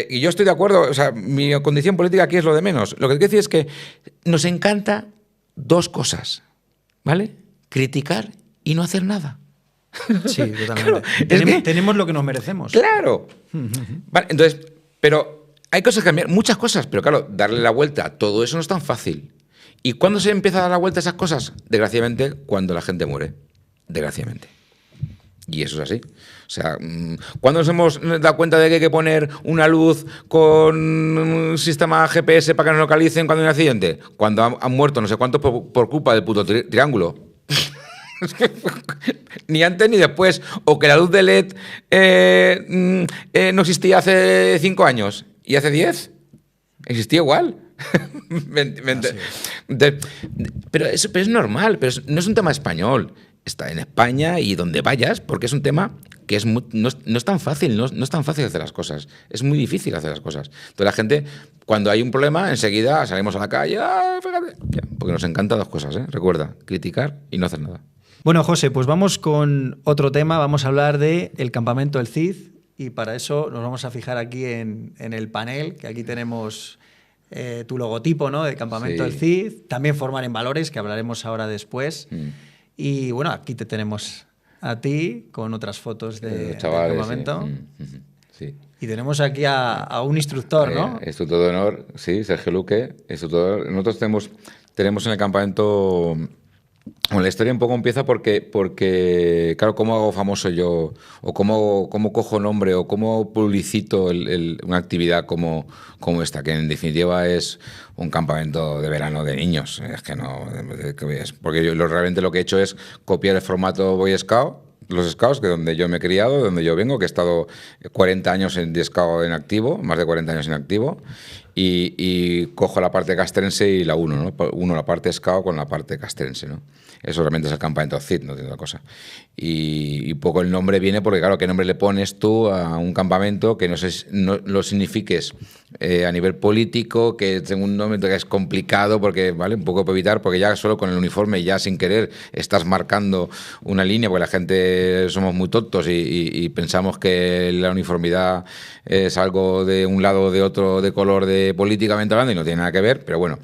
[SPEAKER 1] y yo estoy de acuerdo, o sea, mi condición política aquí es lo de menos. Lo que quiero decir es que nos encanta dos cosas, ¿vale? Criticar y no hacer nada.
[SPEAKER 2] Sí, totalmente. Claro, tenemos lo que nos merecemos.
[SPEAKER 1] Claro. Vale, entonces, pero hay cosas que cambiar, muchas cosas, pero claro, darle la vuelta a todo eso no es tan fácil. ¿Y cuándo se empieza a dar la vuelta a esas cosas? Desgraciadamente, cuando la gente muere. Desgraciadamente. Y eso es así. O sea, ¿cuándo nos hemos dado cuenta de que hay que poner una luz con un sistema GPS para que nos localicen cuando hay un accidente? Cuando han muerto no sé cuántos por culpa del puto triángulo. Ni antes ni después. O que la luz de LED no existía hace 5 años y hace 10. Existía igual. Pero es normal, pero no es un tema español. Está en España y donde vayas, porque es un tema que no es tan fácil, no es tan fácil hacer las cosas. Es muy difícil hacer las cosas. Entonces la gente, cuando hay un problema, enseguida salimos a la calle, fíjate, porque nos encantan 2 cosas, ¿eh? Recuerda, criticar y no hacer nada.
[SPEAKER 2] Bueno, José, pues vamos con otro tema. Vamos a hablar del campamento del Cid y para eso nos vamos a fijar aquí en el panel, que aquí tenemos tu logotipo, ¿no? Del campamento del Cid. También Formar en Valores, que hablaremos ahora después. Y bueno, aquí te tenemos a ti con otras fotos del campamento.
[SPEAKER 1] Sí.
[SPEAKER 2] Y tenemos aquí a un instructor, ¿no?
[SPEAKER 1] Instructor de honor, sí, Sergio Luque. Nosotros tenemos en el campamento... Bueno, la historia un poco empieza porque claro, ¿cómo hago famoso yo? ¿O cómo cojo nombre? ¿O cómo publicito una actividad como esta? Que en definitiva es un campamento de verano de niños. Es que no... Porque yo realmente lo que he hecho es copiar el formato Boy Scout, los Scouts, que donde yo me he criado, de donde yo vengo, que he estado 40 años de Scout en activo, más de 40 años en activo, y cojo la parte castrense y la uno, ¿no? Uno la parte Scout con la parte castrense, ¿no? Eso realmente es el campamento CID, no tiene otra cosa. Y poco el nombre viene porque, claro, ¿qué nombre le pones tú a un campamento que no lo signifiques a nivel político, que tenga un nombre que es complicado, porque, ¿vale? Un poco para evitar, porque ya solo con el uniforme, ya sin querer, estás marcando una línea, porque la gente somos muy tontos y pensamos que la uniformidad es algo de un lado o de otro de color de políticamente hablando y no tiene nada que ver, pero bueno.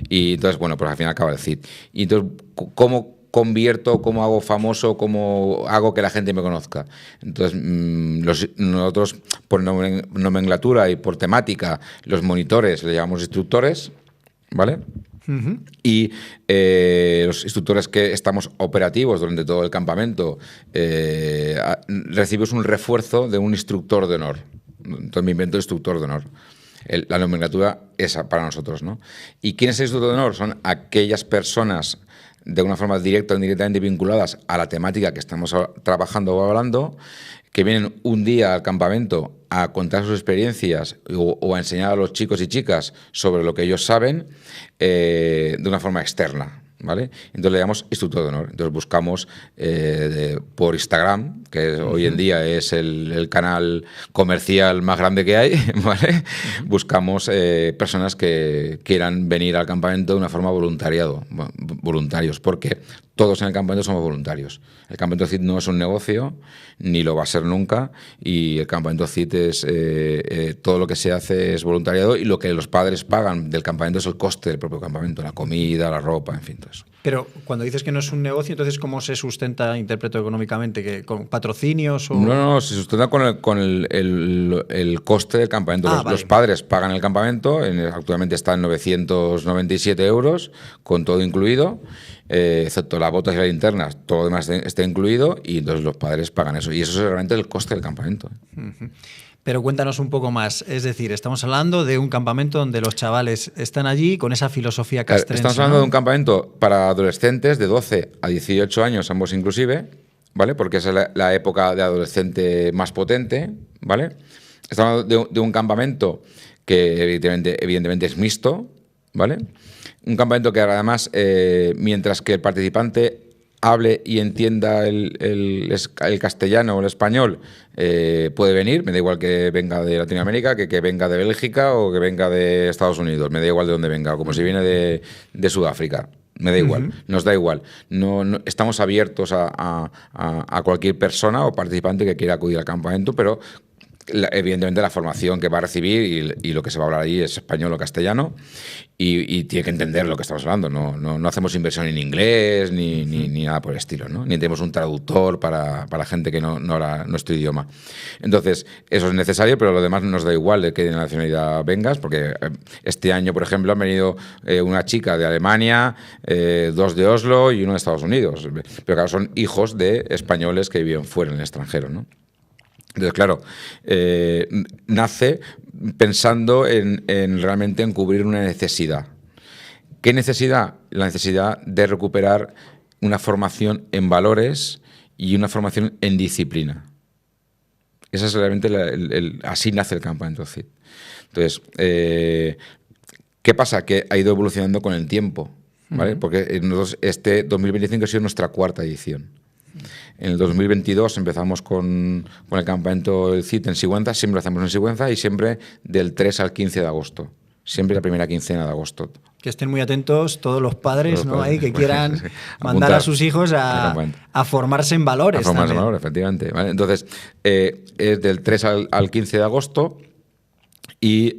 [SPEAKER 1] Y entonces, bueno, pues al final acaba el CID. Y entonces, ¿cómo convierto, cómo hago famoso, cómo hago que la gente me conozca? Entonces, nosotros, por nomenclatura y por temática, los monitores le llamamos instructores, ¿vale? Y los instructores que estamos operativos durante todo el campamento recibimos un refuerzo de un instructor de honor. Entonces me invento instructor de honor. La nomenclatura es para nosotros, ¿no? ¿Y quién es el instructor de honor? Son aquellas personas de una forma directa o indirectamente vinculadas a la temática que estamos trabajando o hablando, que vienen un día al campamento a contar sus experiencias o a enseñar a los chicos y chicas sobre lo que ellos saben de una forma externa, ¿vale? Entonces le llamamos instructor de honor. Entonces buscamos por Instagram, que hoy en día es el canal comercial más grande que hay, ¿vale? Buscamos personas que quieran venir al campamento de una forma voluntarios, porque todos en el campamento somos voluntarios. El campamento CID no es un negocio, ni lo va a ser nunca, y el campamento CID es todo lo que se hace es voluntariado, y lo que los padres pagan del campamento es el coste del propio campamento, la comida, la ropa, en fin, todo eso.
[SPEAKER 2] Pero cuando dices que no es un negocio, entonces ¿cómo se sustenta, interpreto económicamente? ¿Que con patrocinios? O...
[SPEAKER 1] No, se sustenta con el coste del campamento.
[SPEAKER 2] Vale.
[SPEAKER 1] Los padres pagan el campamento, actualmente está en 997 euros, con todo incluido, excepto las botas y las linternas, todo lo demás está incluido, y entonces los padres pagan eso. Y eso es realmente el coste del campamento.
[SPEAKER 2] Pero cuéntanos un poco más. Es decir, estamos hablando de un campamento donde los chavales están allí con esa filosofía castrense.
[SPEAKER 1] Estamos hablando de un campamento para adolescentes de 12 a 18 años, ambos inclusive, ¿vale? Porque esa es la época de adolescente más potente, ¿vale? Estamos hablando de un campamento que evidentemente es mixto, ¿vale? Un campamento que además, mientras que el participante hable y entienda el castellano o el español, puede venir, me da igual que venga de Latinoamérica, que venga de Bélgica o que venga de Estados Unidos, me da igual de dónde venga, o como si viene de Sudáfrica, me da igual, nos da igual. No, estamos abiertos a cualquier persona o participante que quiera acudir al campamento, pero evidentemente la formación que va a recibir y lo que se va a hablar allí es español o castellano, y tiene que entender lo que estamos hablando. No hacemos inversión en inglés ni nada por el estilo, ¿no? Ni tenemos un traductor para la gente que no habla nuestro idioma. Entonces, eso es necesario, pero lo demás nos da igual de qué nacionalidad vengas, porque este año, por ejemplo, han venido una chica de Alemania, 2 de Oslo y uno de Estados Unidos. Pero claro, son hijos de españoles que viven fuera en el extranjero, ¿no? Entonces, claro, nace pensando en cubrir una necesidad. ¿Qué necesidad? La necesidad de recuperar una formación en valores y una formación en disciplina. Esa es realmente así nace el campamento CID. Entonces, ¿qué pasa? Que ha ido evolucionando con el tiempo, ¿vale? Porque nosotros este 2025 ha sido nuestra 4ª edición. En el 2022 empezamos con el campamento del CID en Sigüenza, siempre lo hacemos en Sigüenza y siempre del 3 al 15 de agosto. Siempre la primera quincena de agosto.
[SPEAKER 2] Que estén muy atentos todos los padres, ¿no? Ahí que quieran
[SPEAKER 1] sí.
[SPEAKER 2] mandar a sus hijos a formarse en valores.
[SPEAKER 1] A formarse en valores, efectivamente. ¿Vale? Entonces, es del 3 al 15 de agosto y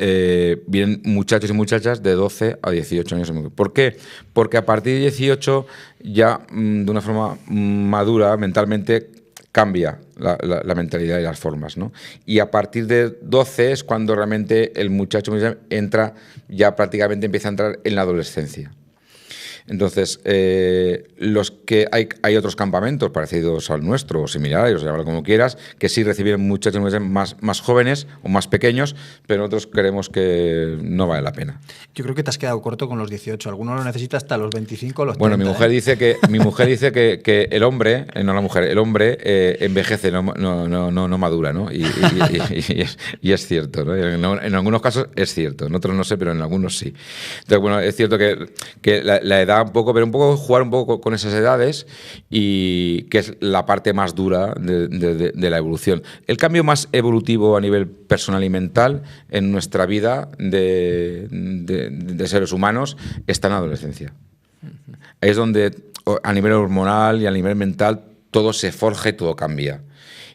[SPEAKER 1] vienen muchachos y muchachas de 12 a 18 años. ¿Por qué? Porque a partir de 18 ya de una forma madura mentalmente cambia la mentalidad y las formas, ¿no? Y a partir de 12 es cuando realmente el muchacho entra, ya prácticamente empieza a entrar en la adolescencia. Entonces, los que hay otros campamentos parecidos al nuestro o similares, llámalo como quieras, que sí reciben muchachos más jóvenes o más pequeños, pero nosotros creemos que no vale la pena.
[SPEAKER 2] Yo creo que te has quedado corto con los 18. Algunos lo necesita hasta los 25 o los 30.
[SPEAKER 1] Bueno, mi mujer dice que el hombre, no la mujer, el hombre envejece, no madura, ¿no? Y es cierto, ¿no? En algunos casos es cierto, en otros no sé, pero en algunos sí. Entonces, bueno, es cierto que la edad jugar un poco con esas edades y que es la parte más dura de la evolución. El cambio más evolutivo a nivel personal y mental en nuestra vida de seres humanos está en la adolescencia. Ahí es donde a nivel hormonal y a nivel mental todo se forja y todo cambia.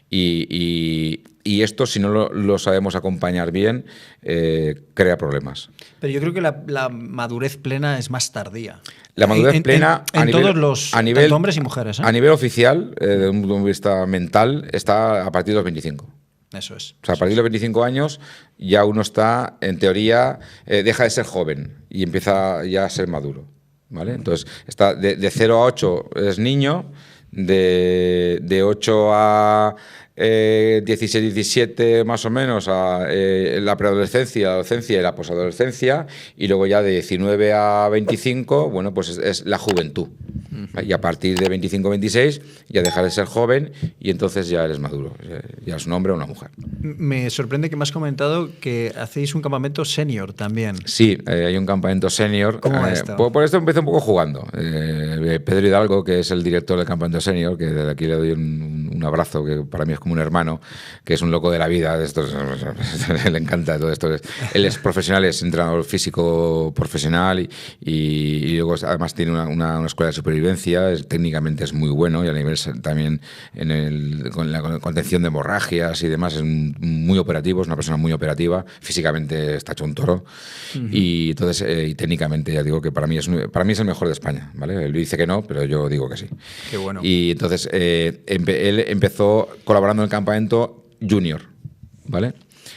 [SPEAKER 1] Y esto, si no lo sabemos acompañar bien, crea problemas.
[SPEAKER 2] Pero yo creo que la madurez plena es más tardía.
[SPEAKER 1] La madurez plena
[SPEAKER 2] en todos los tanto hombres y mujeres.
[SPEAKER 1] A nivel oficial, desde un punto de vista mental, está a partir de los 25.
[SPEAKER 2] Eso es.
[SPEAKER 1] O sea, a partir de los 25 años ya uno está, en teoría, deja de ser joven y empieza ya a ser maduro, ¿vale? Entonces, está de 0 a 8 es niño, de 8 a 16, 17 más o menos a la preadolescencia, la adolescencia y la posadolescencia, y luego ya de 19 a 25, bueno, pues es la juventud. Y a partir de 25, 26 ya dejas de ser joven y entonces ya eres maduro, ya es un hombre o una mujer.
[SPEAKER 2] Me sorprende que me has comentado que hacéis un campamento senior también.
[SPEAKER 1] Sí, hay un campamento senior.
[SPEAKER 2] ¿Cómo va esto?
[SPEAKER 1] Por esto empecé un poco jugando. Pedro Hidalgo, que es el director del campamento senior, que desde aquí le doy un abrazo, que para mí es como un hermano, que es un loco de la vida, le encanta todo esto. Él es profesional, es entrenador físico profesional y luego además tiene una escuela de supervivencia, técnicamente es muy bueno y a nivel también con la contención de hemorragias y demás es muy operativo, es una persona muy operativa, físicamente está hecho un toro y entonces y técnicamente ya digo que para mí es el mejor de España, ¿vale? Él dice que no, pero yo digo que sí.
[SPEAKER 2] Qué bueno.
[SPEAKER 1] Y entonces él empezó colaborando en el campamento junior, ¿vale?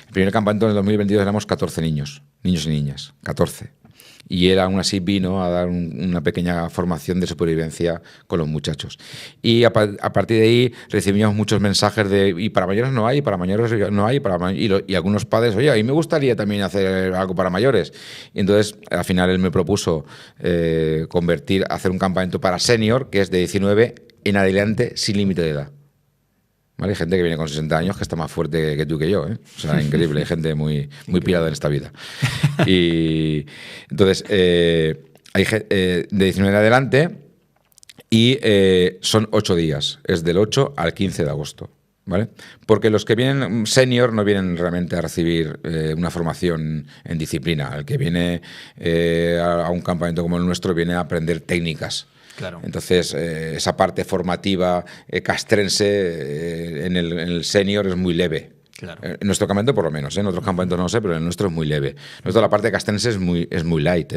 [SPEAKER 1] El primer campamento en el 2022 éramos 14 niños y niñas, 14. Y él aún así vino a dar una pequeña formación de supervivencia con los muchachos. Y a partir de ahí recibíamos muchos mensajes y para mayores no hay, para mayores no hay, y algunos padres, oye, a mí me gustaría también hacer algo para mayores. Y entonces al final él me propuso hacer un campamento para senior, que es de 19 en adelante sin límite de edad. ¿Vale? Hay gente que viene con 60 años que está más fuerte que tú que yo, ¿eh? O sea, increíble. Hay gente muy pirada en esta vida. Y entonces, hay de 19 en adelante y son 8 días. Es del 8 al 15 de agosto. ¿Vale? Porque los que vienen senior no vienen realmente a recibir una formación en disciplina. El que viene a un campamento como el nuestro viene a aprender técnicas.
[SPEAKER 2] Claro.
[SPEAKER 1] Entonces, esa parte formativa castrense en el senior es muy leve.
[SPEAKER 2] Claro.
[SPEAKER 1] En nuestro campamento, por lo menos. En otros campamentos no sé, pero en el nuestro es muy leve. Nosotros, la parte castrense es muy light.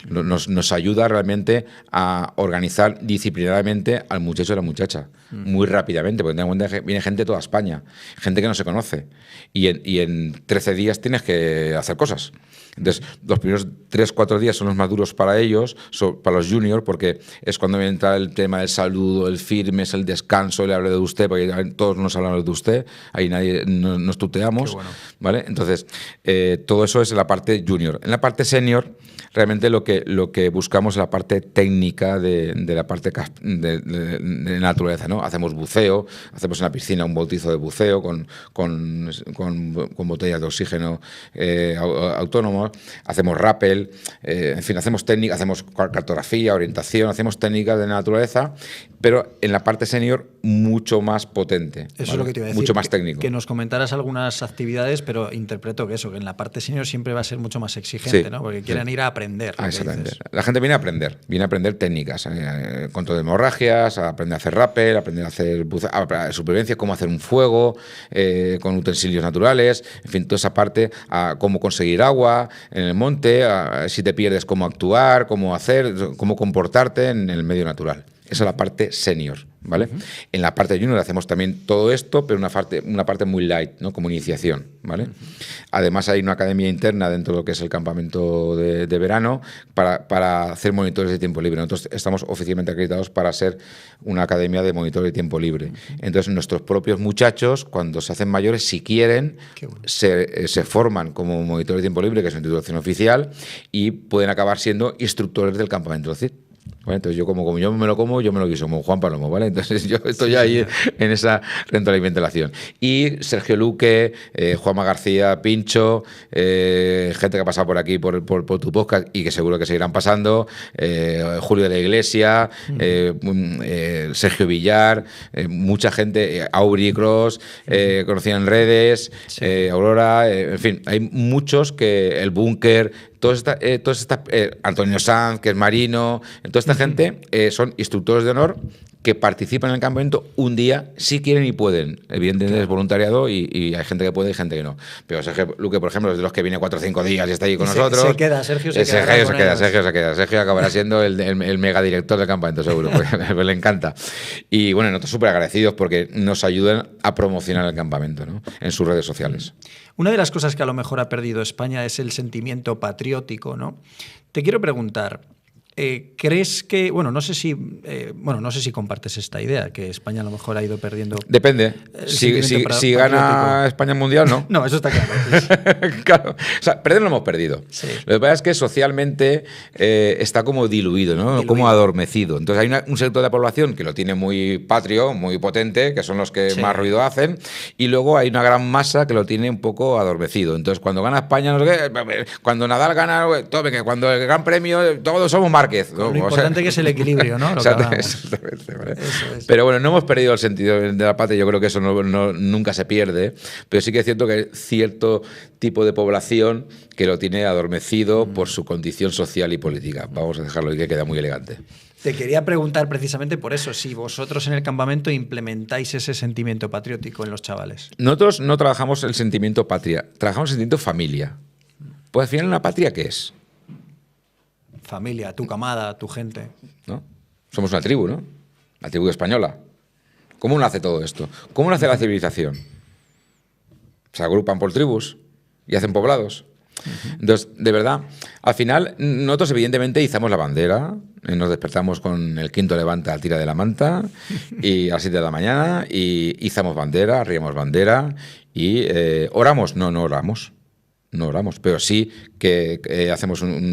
[SPEAKER 1] Nos ayuda realmente a organizar disciplinadamente al muchacho y a la muchacha. Muy rápidamente, porque ten en cuenta que viene gente de toda España. Gente que no se conoce. Y en 13 días tienes que hacer cosas. Entonces, los primeros 3-4 días son los más duros para ellos, para los juniors, porque es cuando entra el tema del saludo, el firmes, el descanso, el hablar de usted, porque todos nos hablamos de usted, ahí nadie nos tuteamos.
[SPEAKER 2] Qué bueno.
[SPEAKER 1] ¿Vale? Entonces, todo eso es en la parte junior. En la parte senior, realmente lo que buscamos es la parte técnica de la parte de naturaleza, ¿no? Hacemos buceo, hacemos en la piscina un bautizo de buceo con botellas de oxígeno autónomos, hacemos rappel, en fin, hacemos técnica, hacemos cartografía, orientación, hacemos técnicas de la naturaleza, pero en la parte senior mucho más potente.
[SPEAKER 2] Eso
[SPEAKER 1] ¿vale?
[SPEAKER 2] es lo que te iba a decir.
[SPEAKER 1] Mucho más técnico.
[SPEAKER 2] Que nos comentaras algunas actividades, pero interpreto que eso, que en la parte senior siempre va a ser mucho más exigente,
[SPEAKER 1] Sí,
[SPEAKER 2] ¿no? Porque quieren ir a aprender.
[SPEAKER 1] Exactamente. La gente viene a aprender técnicas, control de hemorragias, a aprender a hacer rappel, aprender a hacer supervivencia, cómo hacer un fuego, con utensilios naturales, en fin, toda esa parte, a cómo conseguir agua en el monte, si te pierdes, cómo actuar, cómo hacer, cómo comportarte en el medio natural. Esa es la parte senior, ¿vale? En la parte junior hacemos también todo esto, pero una parte muy light, ¿no? Como iniciación, ¿vale? Además hay una academia interna dentro de lo que es el campamento de verano para hacer monitores de tiempo libre. Nosotros estamos oficialmente acreditados para ser una academia de monitores de tiempo libre. Entonces nuestros propios muchachos, cuando se hacen mayores, si quieren, se forman como monitores de tiempo libre, que es una titulación oficial, y pueden acabar siendo instructores del campamento del CID. ¿Vale? Entonces yo como yo me lo como, yo me lo guiso, como Juan Palomo, ¿vale? Entonces yo estoy ahí en esa retroalimentación. Y Sergio Luque, Juanma García, Pincho, gente que ha pasado por aquí por tu podcast y que seguro que seguirán pasando, Julio de la Iglesia, Sergio Villar, mucha gente, Auri Cross, conocida en redes, Aurora, en fin, hay muchos que el Búnker, Antonio Sanz, que es marino, toda esta gente son instructores de honor que participan en el campamento un día si quieren y pueden. Evidentemente es voluntariado y hay gente que puede y gente que no. Pero Sergio Luque, por ejemplo, es de los que viene 4 o 5 días y está ahí con nosotros.
[SPEAKER 2] Sergio
[SPEAKER 1] se queda. Sergio acabará siendo el megadirector del campamento, seguro. Pues le encanta. Y bueno, nosotros súper agradecidos porque nos ayudan a promocionar el campamento, ¿no? En sus redes sociales.
[SPEAKER 2] Una de las cosas que a lo mejor ha perdido España es el sentimiento patriótico, ¿no? Te quiero preguntar, ¿crees que, no sé si compartes esta idea, que España a lo mejor ha ido perdiendo?
[SPEAKER 1] Depende. Si gana España el Mundial, no.
[SPEAKER 2] No, eso está claro.
[SPEAKER 1] Claro. O sea, perder lo hemos perdido.
[SPEAKER 2] Sí.
[SPEAKER 1] Lo que pasa es que socialmente está como diluido, ¿no? Como adormecido. Entonces hay un sector de la población que lo tiene muy patrio, muy potente, que son los que más ruido hacen, y luego hay una gran masa que lo tiene un poco adormecido. Entonces cuando gana España, no sé qué, cuando Nadal gana, cuando el Gran Premio, todos somos Márquez. ¿No?
[SPEAKER 2] Lo importante que es el equilibrio, ¿no?
[SPEAKER 1] Exactamente. ¿Vale? Pero bueno, no hemos perdido el sentido de la patria, yo creo que eso nunca se pierde, pero sí que es cierto que hay cierto tipo de población que lo tiene adormecido por su condición social y política. Vamos a dejarlo y que queda muy elegante.
[SPEAKER 2] Te quería preguntar precisamente por eso, si vosotros en el campamento implementáis ese sentimiento patriótico en los chavales.
[SPEAKER 1] Nosotros no trabajamos el sentimiento patria, trabajamos el sentimiento familia. Pues al final una patria, ¿qué es?
[SPEAKER 2] Familia, tu camada, tu gente.
[SPEAKER 1] ¿No? Somos una tribu, ¿no? La tribu española. ¿Cómo nace todo esto? ¿Cómo nace la civilización? Se agrupan por tribus y hacen poblados. Entonces, de verdad, al final, nosotros evidentemente izamos la bandera, nos despertamos con el quinto levanta al tira de la manta y a las 7 de la mañana y izamos bandera, arriamos bandera y oramos. No oramos. No oramos, pero sí que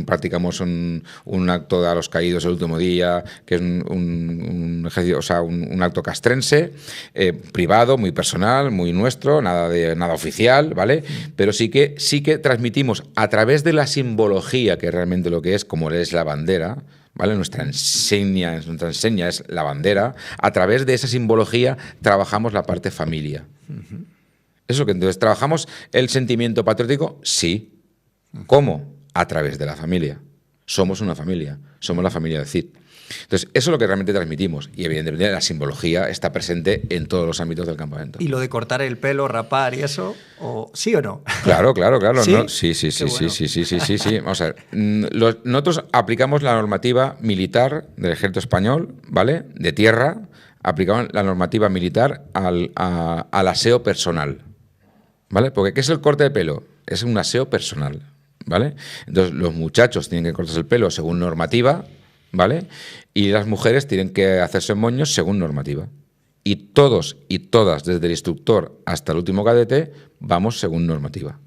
[SPEAKER 1] practicamos un acto a los caídos el último día, que es un ejercicio, o sea, un acto castrense, privado, muy personal, muy nuestro, nada oficial, ¿vale? Pero sí que transmitimos a través de la simbología, que es realmente lo que es, como es la bandera, ¿vale? Nuestra enseña es la bandera. A través de esa simbología trabajamos la parte familia. Eso que entonces trabajamos el sentimiento patriótico, sí. ¿Cómo? A través de la familia. Somos una familia, somos la familia de CID. Entonces, eso es lo que realmente transmitimos y evidentemente la simbología está presente en todos los ámbitos del campamento.
[SPEAKER 2] ¿Y lo de cortar el pelo, rapar y eso? ¿Sí o no?
[SPEAKER 1] Claro.
[SPEAKER 2] ¿Sí?
[SPEAKER 1] ¿No? Sí. Vamos a ver. Nosotros aplicamos la normativa militar del ejército español, ¿vale? De tierra, aplicamos la normativa militar al aseo personal. ¿Vale? Porque ¿qué es el corte de pelo? Es un aseo personal, ¿vale? Entonces, los muchachos tienen que cortarse el pelo según normativa, ¿vale? Y las mujeres tienen que hacerse moños según normativa. Y todos y todas, desde el instructor hasta el último cadete, vamos según normativa.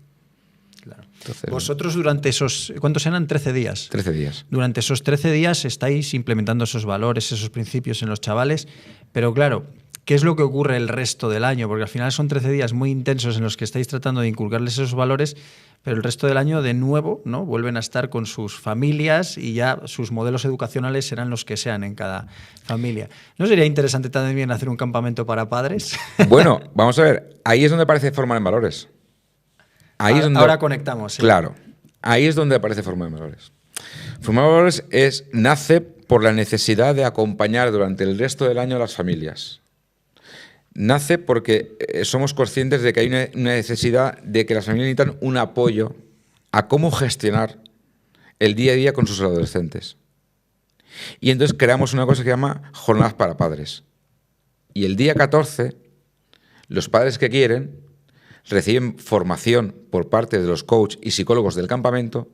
[SPEAKER 2] Claro. Entonces, vosotros durante esos, ¿cuántos eran? 13 días.
[SPEAKER 1] 13 días.
[SPEAKER 2] Durante esos 13 días estáis implementando esos valores, esos principios en los chavales, pero claro, ¿qué es lo que ocurre el resto del año? Porque al final son 13 días muy intensos en los que estáis tratando de inculcarles esos valores, pero el resto del año, de nuevo, ¿no? Vuelven a estar con sus familias y ya sus modelos educacionales serán los que sean en cada familia. ¿No sería interesante también hacer un campamento para padres?
[SPEAKER 1] Bueno, vamos a ver, ahí es donde aparece formar en valores. Ahí
[SPEAKER 2] ahora conectamos. ¿Sí?
[SPEAKER 1] Claro, ahí es donde aparece formar en valores. Formar en valores nace por la necesidad de acompañar durante el resto del año a las familias. Nace porque somos conscientes de que hay una necesidad de que las familias necesitan un apoyo a cómo gestionar el día a día con sus adolescentes. Y entonces creamos una cosa que se llama jornadas para padres. Y el día 14, los padres que quieren reciben formación por parte de los coaches y psicólogos del campamento,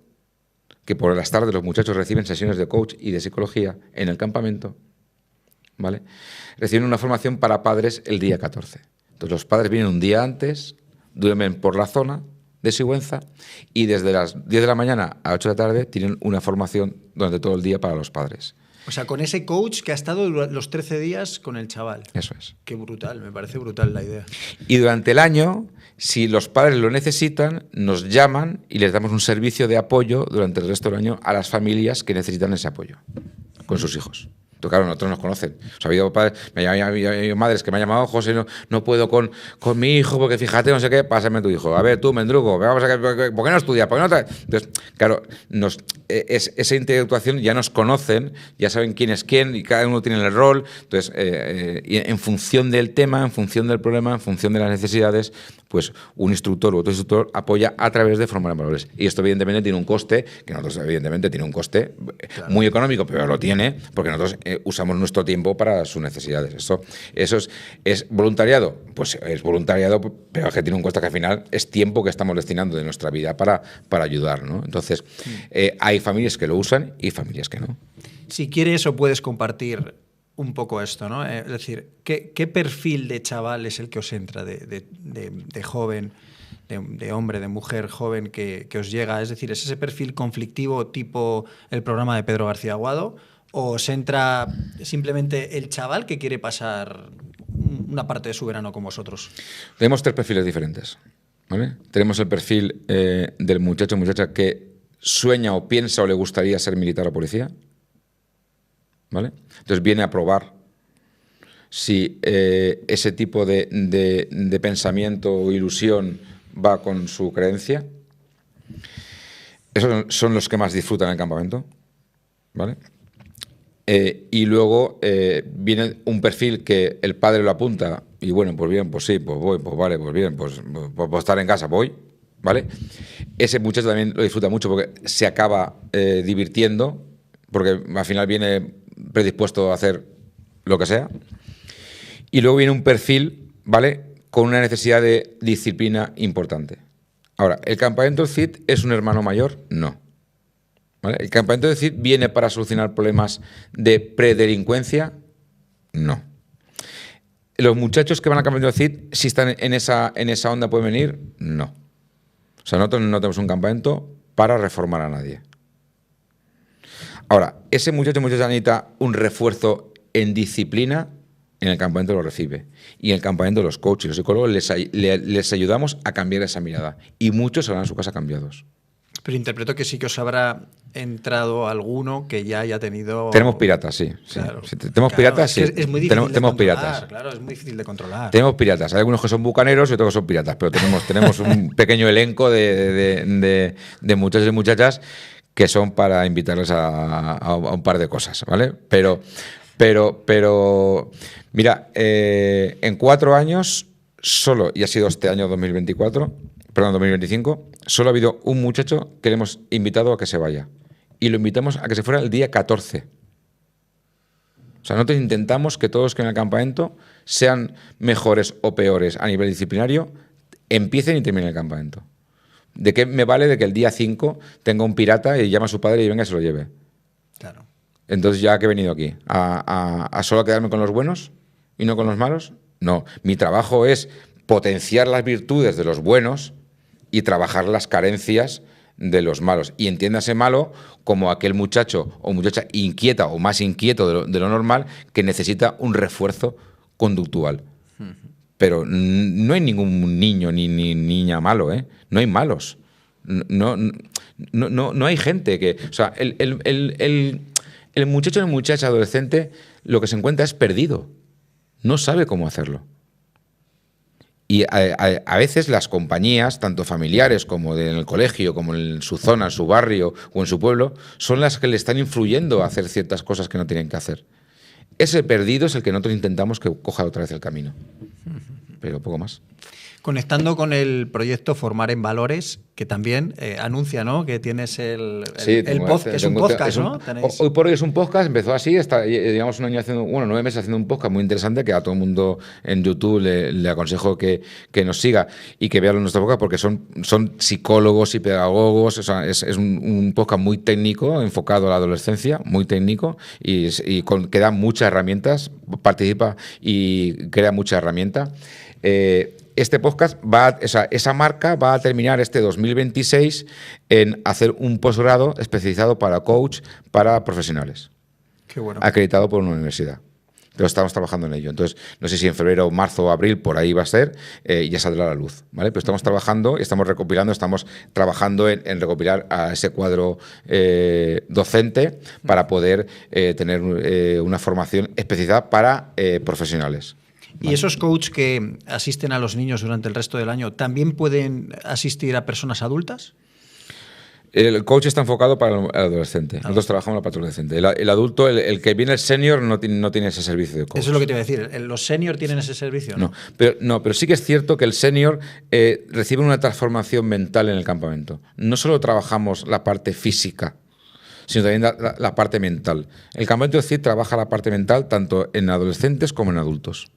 [SPEAKER 1] que por las tardes los muchachos reciben sesiones de coach y de psicología en el campamento, ¿vale? Reciben una formación para padres el día 14. Entonces los padres vienen un día antes, duermen por la zona de Sigüenza y desde las 10 de la mañana a 8 de la tarde tienen una formación durante todo el día para los padres.
[SPEAKER 2] O sea, con ese coach que ha estado los 13 días con el chaval.
[SPEAKER 1] Eso es.
[SPEAKER 2] Qué brutal, me parece brutal la idea.
[SPEAKER 1] Y durante el año, si los padres lo necesitan, nos llaman y les damos un servicio de apoyo durante el resto del año a las familias que necesitan ese apoyo con sus hijos. Entonces, claro, nosotros nos conocen. O sea, ha habido padres, ha habido madres que me han llamado, José, no puedo con mi hijo porque fíjate, no sé qué, pásame tu hijo. A ver, tú, Mendrugo, vamos a ¿por qué no estudias? ¿Por qué no te...? Entonces, claro, esa interactuación ya nos conocen, ya saben quién es quién y cada uno tiene el rol. Entonces, y en función del tema, en función del problema, en función de las necesidades, pues un instructor u otro instructor apoya a través de formar en valores. Y esto, evidentemente, tiene un coste, que nosotros, evidentemente, tiene un coste muy económico, pero lo tiene, porque nosotros usamos nuestro tiempo para sus necesidades. Eso es voluntariado. Pues es voluntariado, pero es que tiene un coste que al final es tiempo que estamos destinando de nuestra vida para ayudar, ¿no? Entonces, hay familias que lo usan y familias que no.
[SPEAKER 2] Si quieres o puedes compartir un poco esto, ¿no? Es decir, ¿qué perfil de chaval es el que os entra, de joven, de hombre, de mujer joven que os llega? Es decir, ¿es ese perfil conflictivo tipo el programa de Pedro García Aguado? ¿O se entra simplemente el chaval que quiere pasar una parte de su verano con vosotros?
[SPEAKER 1] Tenemos 3 perfiles diferentes, ¿vale? Tenemos el perfil del muchacho o muchacha que sueña o piensa o le gustaría ser militar o policía, ¿vale? Entonces viene a probar si ese tipo de pensamiento o ilusión va con su creencia. Esos son los que más disfrutan en el campamento, ¿vale? Y luego viene un perfil que el padre lo apunta y bueno, pues bien, pues sí, pues voy, pues vale, pues bien, pues estar en casa voy, ¿vale? Ese muchacho también lo disfruta mucho porque se acaba divirtiendo, porque al final viene predispuesto a hacer lo que sea. Y luego viene un perfil, ¿vale?, con una necesidad de disciplina importante. Ahora, ¿el campamento del CID es un hermano mayor? No. ¿Vale? ¿El campamento del CID viene para solucionar problemas de predelincuencia? No. ¿Los muchachos que van al campamento del CID, si están en esa onda, pueden venir? No. O sea, nosotros no tenemos un campamento para reformar a nadie. Ahora, ese muchacho necesita un refuerzo en disciplina, en el campamento lo recibe. Y en el campamento los coaches y los psicólogos les ayudamos a cambiar esa mirada. Y muchos se van a su casa cambiados.
[SPEAKER 2] Pero interpreto que sí que os habrá entrado alguno que ya haya tenido...
[SPEAKER 1] Tenemos piratas, sí.
[SPEAKER 2] Claro.
[SPEAKER 1] Sí. Tenemos piratas, sí.
[SPEAKER 2] Es muy difícil
[SPEAKER 1] tenemos piratas.
[SPEAKER 2] Claro, es muy difícil de controlar.
[SPEAKER 1] Tenemos piratas. Hay algunos que son bucaneros y otros que son piratas, pero tenemos un pequeño elenco de muchachos y muchachas que son para invitarles a un par de cosas, ¿vale? Pero mira, en 4 años solo, y ha sido este año 2025, solo ha habido un muchacho que le hemos invitado a que se vaya. Y lo invitamos a que se fuera el día 14. O sea, nosotros intentamos que todos los que en el campamento, sean mejores o peores a nivel disciplinario, empiecen y terminen el campamento. ¿De qué me vale de que el día 5 tenga un pirata y llame a su padre y venga y se lo lleve?
[SPEAKER 2] Claro.
[SPEAKER 1] Entonces, ¿ya que he venido aquí? ¿A solo quedarme con los buenos? y no con los malos? No, mi trabajo es potenciar las virtudes de los buenos y trabajar las carencias de los malos. Y entiéndase malo como aquel muchacho o muchacha inquieta o más inquieto de lo normal que necesita un refuerzo conductual. Pero no hay ningún niño ni niña malo, ¿eh? No hay malos. No hay gente que... O sea, el muchacho o la muchacha adolescente lo que se encuentra es perdido. No sabe cómo hacerlo. Y a veces las compañías, tanto familiares como en el colegio, como en su zona, en su barrio o en su pueblo, son las que le están influyendo a hacer ciertas cosas que no tienen que hacer. Ese perdido es el que nosotros intentamos que coja otra vez el camino. Pero poco más.
[SPEAKER 2] Conectando con el proyecto Formar en Valores, que también anuncia, ¿no?, que tienes es un podcast, ¿no?
[SPEAKER 1] Hoy por hoy es un podcast, empezó así, llevamos un año haciendo, 9 meses haciendo un podcast muy interesante que a todo el mundo en YouTube le aconsejo que nos siga y que vea nuestro podcast porque son psicólogos y pedagogos, o sea, es un podcast muy técnico, enfocado a la adolescencia, muy técnico que da muchas herramientas, participa y crea mucha herramienta. Este podcast esa marca va a terminar este 2026 en hacer un posgrado especializado para coach para profesionales.
[SPEAKER 2] Qué bueno.
[SPEAKER 1] Acreditado por una universidad. Pero estamos trabajando en ello. Entonces, no sé si en febrero, marzo o abril, por ahí va a ser, ya saldrá a la luz, ¿vale? Pero estamos trabajando, estamos recopilando, estamos trabajando en recopilar a ese cuadro docente para poder tener una formación especializada para profesionales.
[SPEAKER 2] ¿Y esos coaches que asisten a los niños durante el resto del año también pueden asistir a personas adultas?
[SPEAKER 1] El coach está enfocado para el adolescente. Nosotros trabajamos para el adolescente. El adulto, el que viene el senior, no tiene ese servicio de coach.
[SPEAKER 2] Eso es lo que te iba a decir. ¿Los senior tienen ese servicio?
[SPEAKER 1] No, pero sí que es cierto que el senior recibe una transformación mental en el campamento. No solo trabajamos la parte física, sino también la parte mental. El campamento de CID trabaja la parte mental tanto en adolescentes como en adultos.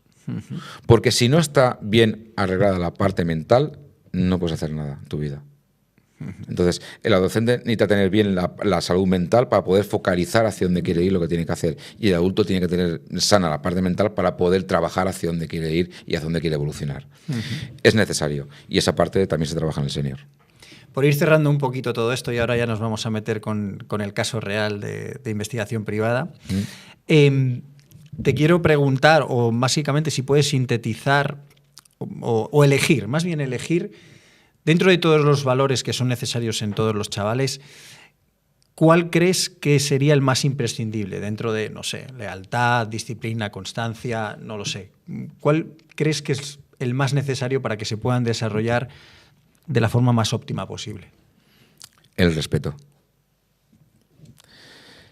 [SPEAKER 1] Porque si no está bien arreglada la parte mental, no puedes hacer nada en tu vida. Entonces, el adolescente necesita tener bien la salud mental para poder focalizar hacia dónde quiere ir, lo que tiene que hacer. Y el adulto tiene que tener sana la parte mental para poder trabajar hacia dónde quiere ir y hacia dónde quiere evolucionar. Es necesario. Y esa parte también se trabaja en el senior.
[SPEAKER 2] Por ir cerrando un poquito todo esto, y ahora ya nos vamos a meter con el caso real de investigación privada, te quiero preguntar, o básicamente si puedes sintetizar o elegir, más bien elegir, dentro de todos los valores que son necesarios en todos los chavales, ¿cuál crees que sería el más imprescindible dentro de, no sé, lealtad, disciplina, constancia, no lo sé? ¿Cuál crees que es el más necesario para que se puedan desarrollar de la forma más óptima posible?
[SPEAKER 1] El respeto.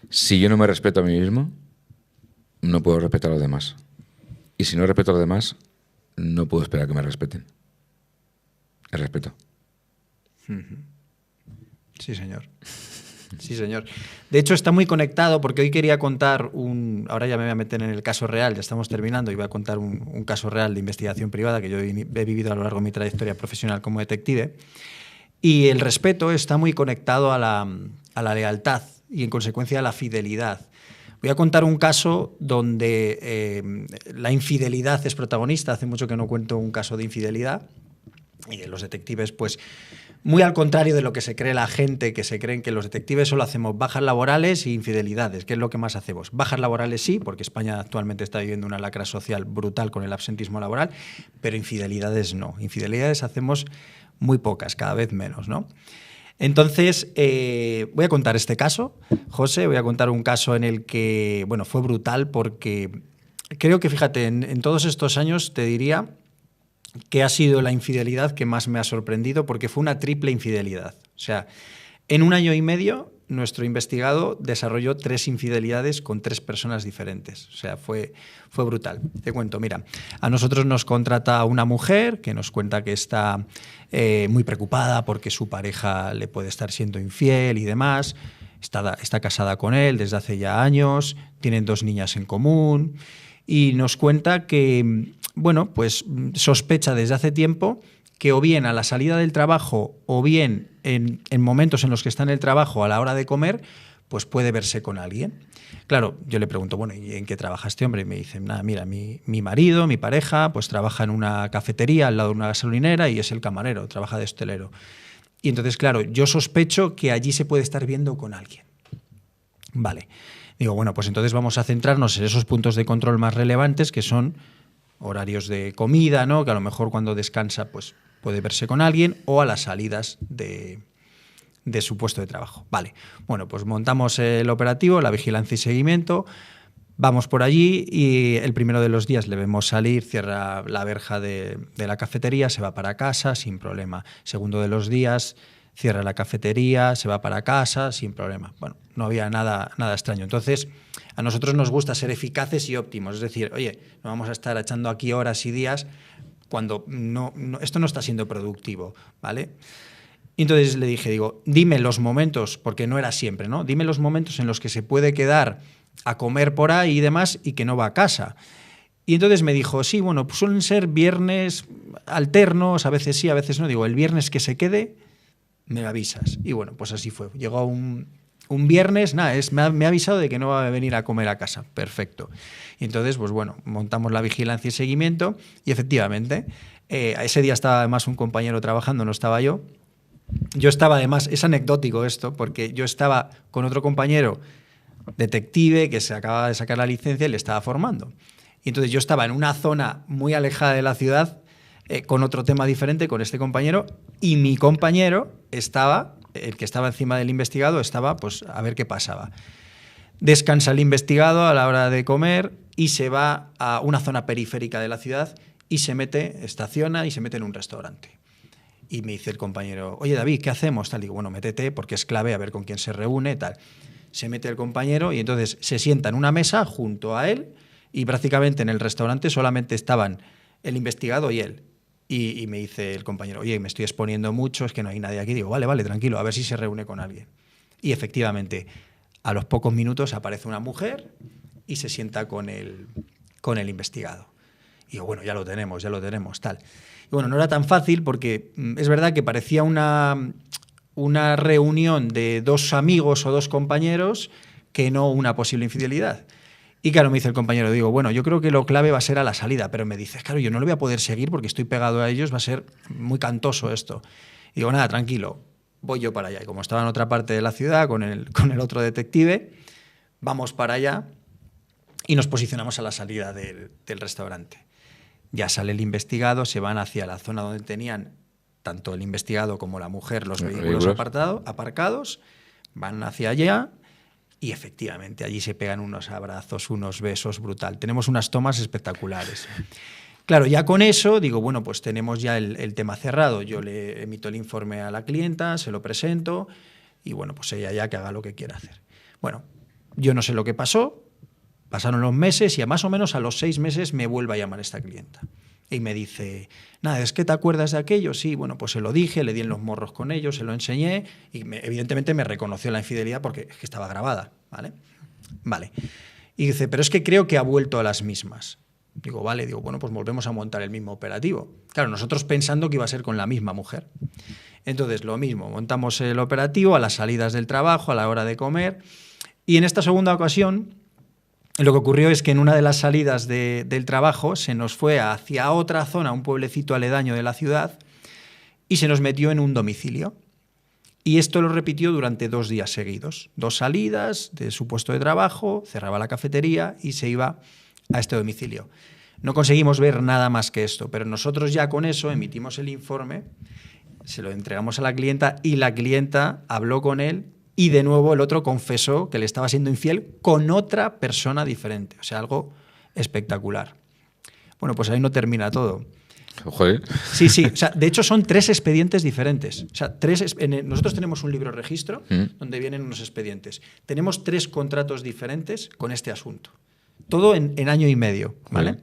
[SPEAKER 1] Si yo no me respeto a mí mismo, no puedo respetar a los demás. Y si no respeto a los demás, no puedo esperar que me respeten. El respeto.
[SPEAKER 2] Sí, señor. Sí, señor. De hecho, está muy conectado porque hoy quería contar ahora ya me voy a meter en el caso real, ya estamos terminando, y voy a contar un caso real de investigación privada que yo he vivido a lo largo de mi trayectoria profesional como detective. Y el respeto está muy conectado a la lealtad y, en consecuencia, a la fidelidad. Voy a contar un caso donde la infidelidad es protagonista. Hace mucho que no cuento un caso de infidelidad. Y los detectives, pues, muy al contrario de lo que se cree la gente, que se creen que los detectives solo hacemos bajas laborales e infidelidades. ¿Qué es lo que más hacemos? Bajas laborales sí, porque España actualmente está viviendo una lacra social brutal con el absentismo laboral, pero infidelidades no. Infidelidades hacemos muy pocas, cada vez menos, ¿no? Entonces, voy a contar este caso, José, voy a contar un caso en el que, bueno, fue brutal porque creo que, fíjate, en todos estos años te diría que ha sido la infidelidad que más me ha sorprendido porque fue una triple infidelidad. O sea, en 1 año y medio nuestro investigado desarrolló 3 infidelidades con 3 personas diferentes. O sea, fue brutal. Te cuento, mira, a nosotros nos contrata una mujer que nos cuenta que está muy preocupada porque su pareja le puede estar siendo infiel y demás. Está casada con él desde hace ya años, tienen 2 niñas en común y nos cuenta que, bueno, pues sospecha desde hace tiempo que o bien a la salida del trabajo o bien en momentos en los que está en el trabajo a la hora de comer, pues puede verse con alguien. Claro, yo le pregunto, bueno, ¿y en qué trabaja este hombre? Y me dice, nada, mira, mi marido, mi pareja, pues trabaja en una cafetería al lado de una gasolinera y es el camarero, trabaja de hostelero. Y entonces, claro, yo sospecho que allí se puede estar viendo con alguien. Vale. Digo, bueno, pues entonces vamos a centrarnos en esos puntos de control más relevantes, que son horarios de comida, ¿no? Que a lo mejor cuando descansa pues puede verse con alguien, o a las salidas de su puesto de trabajo. Vale, bueno, pues montamos el operativo, la vigilancia y seguimiento, vamos por allí y el primero de los días le vemos salir, cierra la verja de la cafetería, se va para casa sin problema. Segundo de los días, cierra la cafetería, se va para casa sin problema. Bueno, no había nada extraño. Entonces, a nosotros nos gusta ser eficaces y óptimos. Es decir, oye, no vamos a estar echando aquí horas y días cuando esto no está siendo productivo, ¿vale? Y entonces le dije, dime los momentos, porque no era siempre, ¿no? Dime los momentos en los que se puede quedar a comer por ahí y demás y que no va a casa. Y entonces me dijo, sí, bueno, pues suelen ser viernes alternos, a veces sí, a veces no. Digo, el viernes que se quede, me avisas. Y bueno, pues así fue. Llegó un viernes, nada, me ha avisado de que no va a venir a comer a casa. Perfecto. Y entonces, pues bueno, montamos la vigilancia y seguimiento y efectivamente, ese día estaba además un compañero trabajando, no estaba yo. Yo estaba además, es anecdótico esto, porque yo estaba con otro compañero detective que se acaba de sacar la licencia y le estaba formando. Y entonces yo estaba en una zona muy alejada de la ciudad, con otro tema diferente, con este compañero, y mi compañero estaba, el que estaba encima del investigado, estaba pues a ver qué pasaba. Descansa el investigado a la hora de comer y se va a una zona periférica de la ciudad y se mete, estaciona y se mete en un restaurante. Y me dice el compañero, oye David, ¿qué hacemos? Tal, digo, bueno, métete porque es clave a ver con quién se reúne, tal. Se mete el compañero y entonces se sienta en una mesa junto a él y prácticamente en el restaurante solamente estaban el investigado y él. Y me dice el compañero, oye, me estoy exponiendo mucho, es que no hay nadie aquí. Digo, vale, tranquilo, a ver si se reúne con alguien. Y efectivamente, a los pocos minutos aparece una mujer y se sienta con el investigado. Y digo, bueno, ya lo tenemos, tal. Y bueno, no era tan fácil porque es verdad que parecía una reunión de dos amigos o dos compañeros que no una posible infidelidad. Y claro, me dice el compañero, digo, bueno, yo creo que lo clave va a ser a la salida, pero me dice, claro, yo no lo voy a poder seguir porque estoy pegado a ellos, va a ser muy cantoso esto. Y digo, nada, tranquilo, voy yo para allá. Y como estaba en otra parte de la ciudad con el otro detective, vamos para allá y nos posicionamos a la salida del restaurante. Ya sale el investigado, se van hacia la zona donde tenían tanto el investigado como la mujer los vehículos aparcados, van hacia allá y efectivamente allí se pegan unos abrazos, unos besos brutal. Tenemos unas tomas espectaculares. Claro, ya con eso digo, bueno, pues tenemos ya el tema cerrado. Yo le emito el informe a la clienta, se lo presento y bueno, pues ella ya que haga lo que quiera hacer. Bueno, yo no sé lo que pasó. Pasaron los meses y más o menos a los 6 meses me vuelve a llamar esta clienta. Y me dice, nada, ¿es que te acuerdas de aquello? Sí, bueno, pues se lo dije, le di en los morros con ellos, se lo enseñé y evidentemente me reconoció la infidelidad porque es que estaba grabada, ¿vale? Vale. Y dice, pero es que creo que ha vuelto a las mismas. Digo, vale, bueno, pues volvemos a montar el mismo operativo. Claro, nosotros pensando que iba a ser con la misma mujer. Entonces, lo mismo, montamos el operativo a las salidas del trabajo, a la hora de comer y en esta segunda ocasión lo que ocurrió es que en una de las salidas del trabajo se nos fue hacia otra zona, un pueblecito aledaño de la ciudad, y se nos metió en un domicilio. Y esto lo repitió durante 2 días seguidos. 2 salidas de su puesto de trabajo, cerraba la cafetería y se iba a este domicilio. No conseguimos ver nada más que esto, pero nosotros ya con eso emitimos el informe, se lo entregamos a la clienta y la clienta habló con él. Y de nuevo el otro confesó que le estaba siendo infiel con otra persona diferente. O sea, algo espectacular. Bueno, pues ahí no termina todo.
[SPEAKER 1] Joder.
[SPEAKER 2] Sí. O sea, de hecho son 3 expedientes diferentes. O sea, nosotros tenemos un libro registro donde vienen unos expedientes. Tenemos 3 contratos diferentes con este asunto. Todo en año y medio, ¿vale?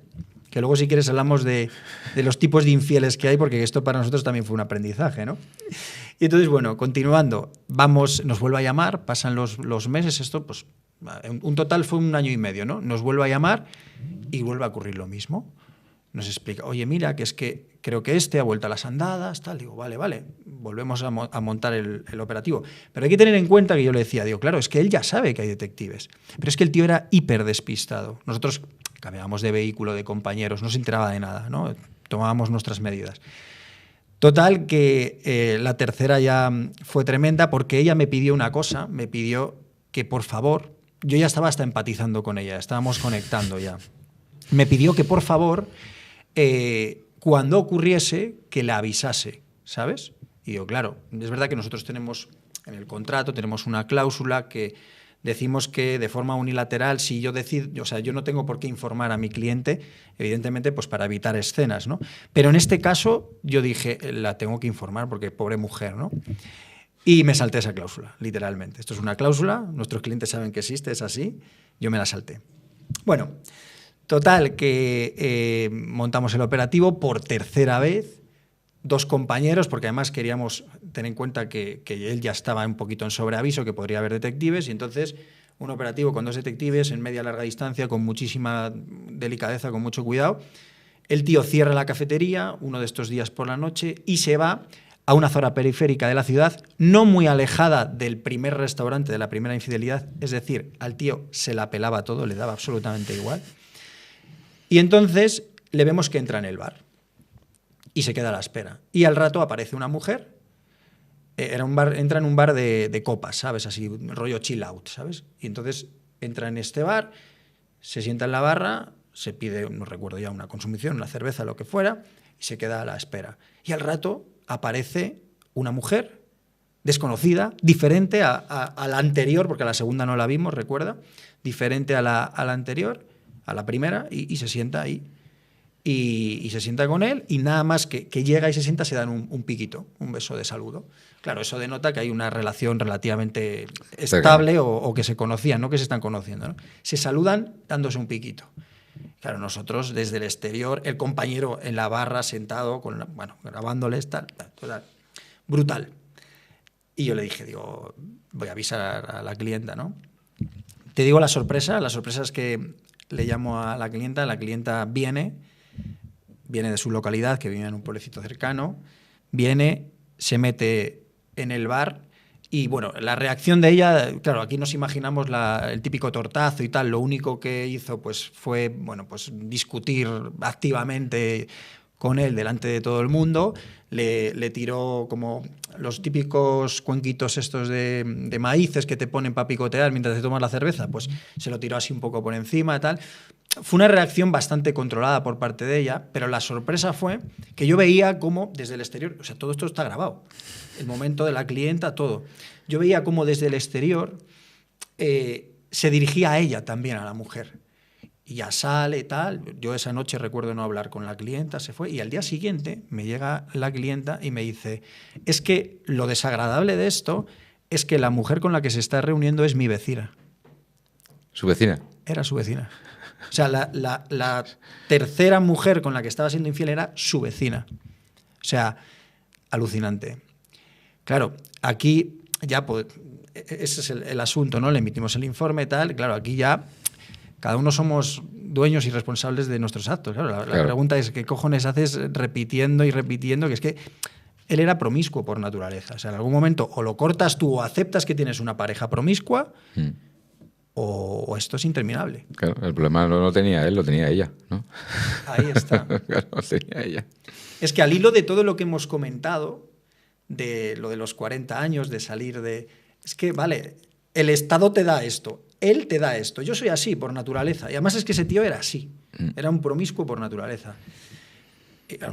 [SPEAKER 2] Que luego si quieres hablamos de los tipos de infieles que hay, porque esto para nosotros también fue un aprendizaje, ¿no? Y entonces, bueno, continuando, nos vuelve a llamar, pasan los meses, esto pues un total fue 1 año y medio, ¿no? Nos vuelve a llamar y vuelve a ocurrir lo mismo. nos explica, oye, mira, que es que creo que ha vuelto a las andadas, tal. Digo, vale, volvemos a montar el operativo. Pero hay que tener en cuenta que yo le decía, digo, claro, es que él ya sabe que hay detectives. Pero es que el tío era hiper despistado. Nosotros cambiábamos de vehículo, de compañeros, no se enteraba de nada, ¿no? Tomábamos nuestras medidas. Total, que la tercera ya fue tremenda porque ella me pidió una cosa, me pidió que por favor, yo ya estaba hasta empatizando con ella, estábamos conectando ya. Me pidió que por favor, cuando ocurriese, que la avisase, ¿sabes? Y yo, claro, es verdad que nosotros tenemos en el contrato, tenemos una cláusula que decimos que de forma unilateral, si yo decido, o sea, yo no tengo por qué informar a mi cliente, evidentemente, pues para evitar escenas, ¿no? Pero en este caso yo dije, la tengo que informar porque pobre mujer, ¿no? Y me salté esa cláusula, literalmente. Esto es una cláusula, nuestros clientes saben que existe, es así, yo me la salté. Bueno, total, que montamos el operativo por tercera vez, 2 compañeros, porque además queríamos tener en cuenta que él ya estaba un poquito en sobreaviso, que podría haber detectives, y entonces un operativo con 2 detectives en media larga distancia, con muchísima delicadeza, con mucho cuidado. El tío cierra la cafetería uno de estos días por la noche y se va a una zona periférica de la ciudad, no muy alejada del primer restaurante de la primera infidelidad, es decir, al tío se la pelaba todo, le daba absolutamente igual. Y entonces le vemos que entra en el bar y se queda a la espera. Y al rato aparece una mujer, entra en un bar de copas, ¿sabes? Así, rollo chill out, ¿sabes? Y entonces entra en este bar, se sienta en la barra, se pide, no recuerdo ya, una consumición, una cerveza, lo que fuera, y se queda a la espera. Y al rato aparece una mujer desconocida, diferente a la anterior, porque a la segunda no la vimos, recuerda, diferente a la anterior, a la primera, y se sienta ahí. Y se sienta con él y nada más que llega y se sienta se dan un piquito, un beso de saludo. Claro, eso denota que hay una relación relativamente estable o que se conocían, no que se están conociendo, ¿no? Se saludan dándose un piquito. Claro, nosotros desde el exterior, el compañero en la barra sentado, grabándoles, tal, brutal. Y yo le dije, digo, voy a avisar a la clienta, ¿no? Te digo la sorpresa es que le llamo a la clienta viene de su localidad, que vive en un pueblecito cercano, viene, se mete en el bar y, bueno, la reacción de ella, claro, aquí nos imaginamos el típico tortazo y tal, lo único que hizo pues fue, bueno, pues discutir activamente con él delante de todo el mundo, le tiró como los típicos cuenquitos estos de maíces que te ponen para picotear mientras te tomas la cerveza, pues se lo tiró así un poco por encima y tal. Fue una reacción bastante controlada por parte de ella, pero la sorpresa fue que yo veía cómo desde el exterior, o sea, todo esto está grabado, el momento de la clienta, todo. Yo veía cómo desde el exterior se dirigía a ella también, a la mujer. Y ya sale y tal. Yo esa noche recuerdo no hablar con la clienta, se fue. Y al día siguiente me llega la clienta y me dice, es que lo desagradable de esto es que la mujer con la que se está reuniendo es mi vecina.
[SPEAKER 1] ¿Su vecina?
[SPEAKER 2] Era su vecina. O sea, la tercera mujer con la que estaba siendo infiel era su vecina. O sea, alucinante. Claro, aquí ya, pues, ese es el asunto, ¿no? Le emitimos el informe y tal. Claro, aquí ya cada uno somos dueños y responsables de nuestros actos. Claro, la pregunta es, ¿qué cojones haces repitiendo y repitiendo? Que es que él era promiscuo por naturaleza. O sea, en algún momento o lo cortas tú o aceptas que tienes una pareja promiscua o esto es interminable.
[SPEAKER 1] Claro, el problema no lo tenía él, lo tenía ella, ¿no?
[SPEAKER 2] Ahí está.
[SPEAKER 1] Claro, lo tenía ella.
[SPEAKER 2] Es que al hilo de todo lo que hemos comentado, de lo de los 40 años, de salir de... Es que, vale, el Estado te da esto, él te da esto. Yo soy así por naturaleza. Y además es que ese tío era así. Era un promiscuo por naturaleza.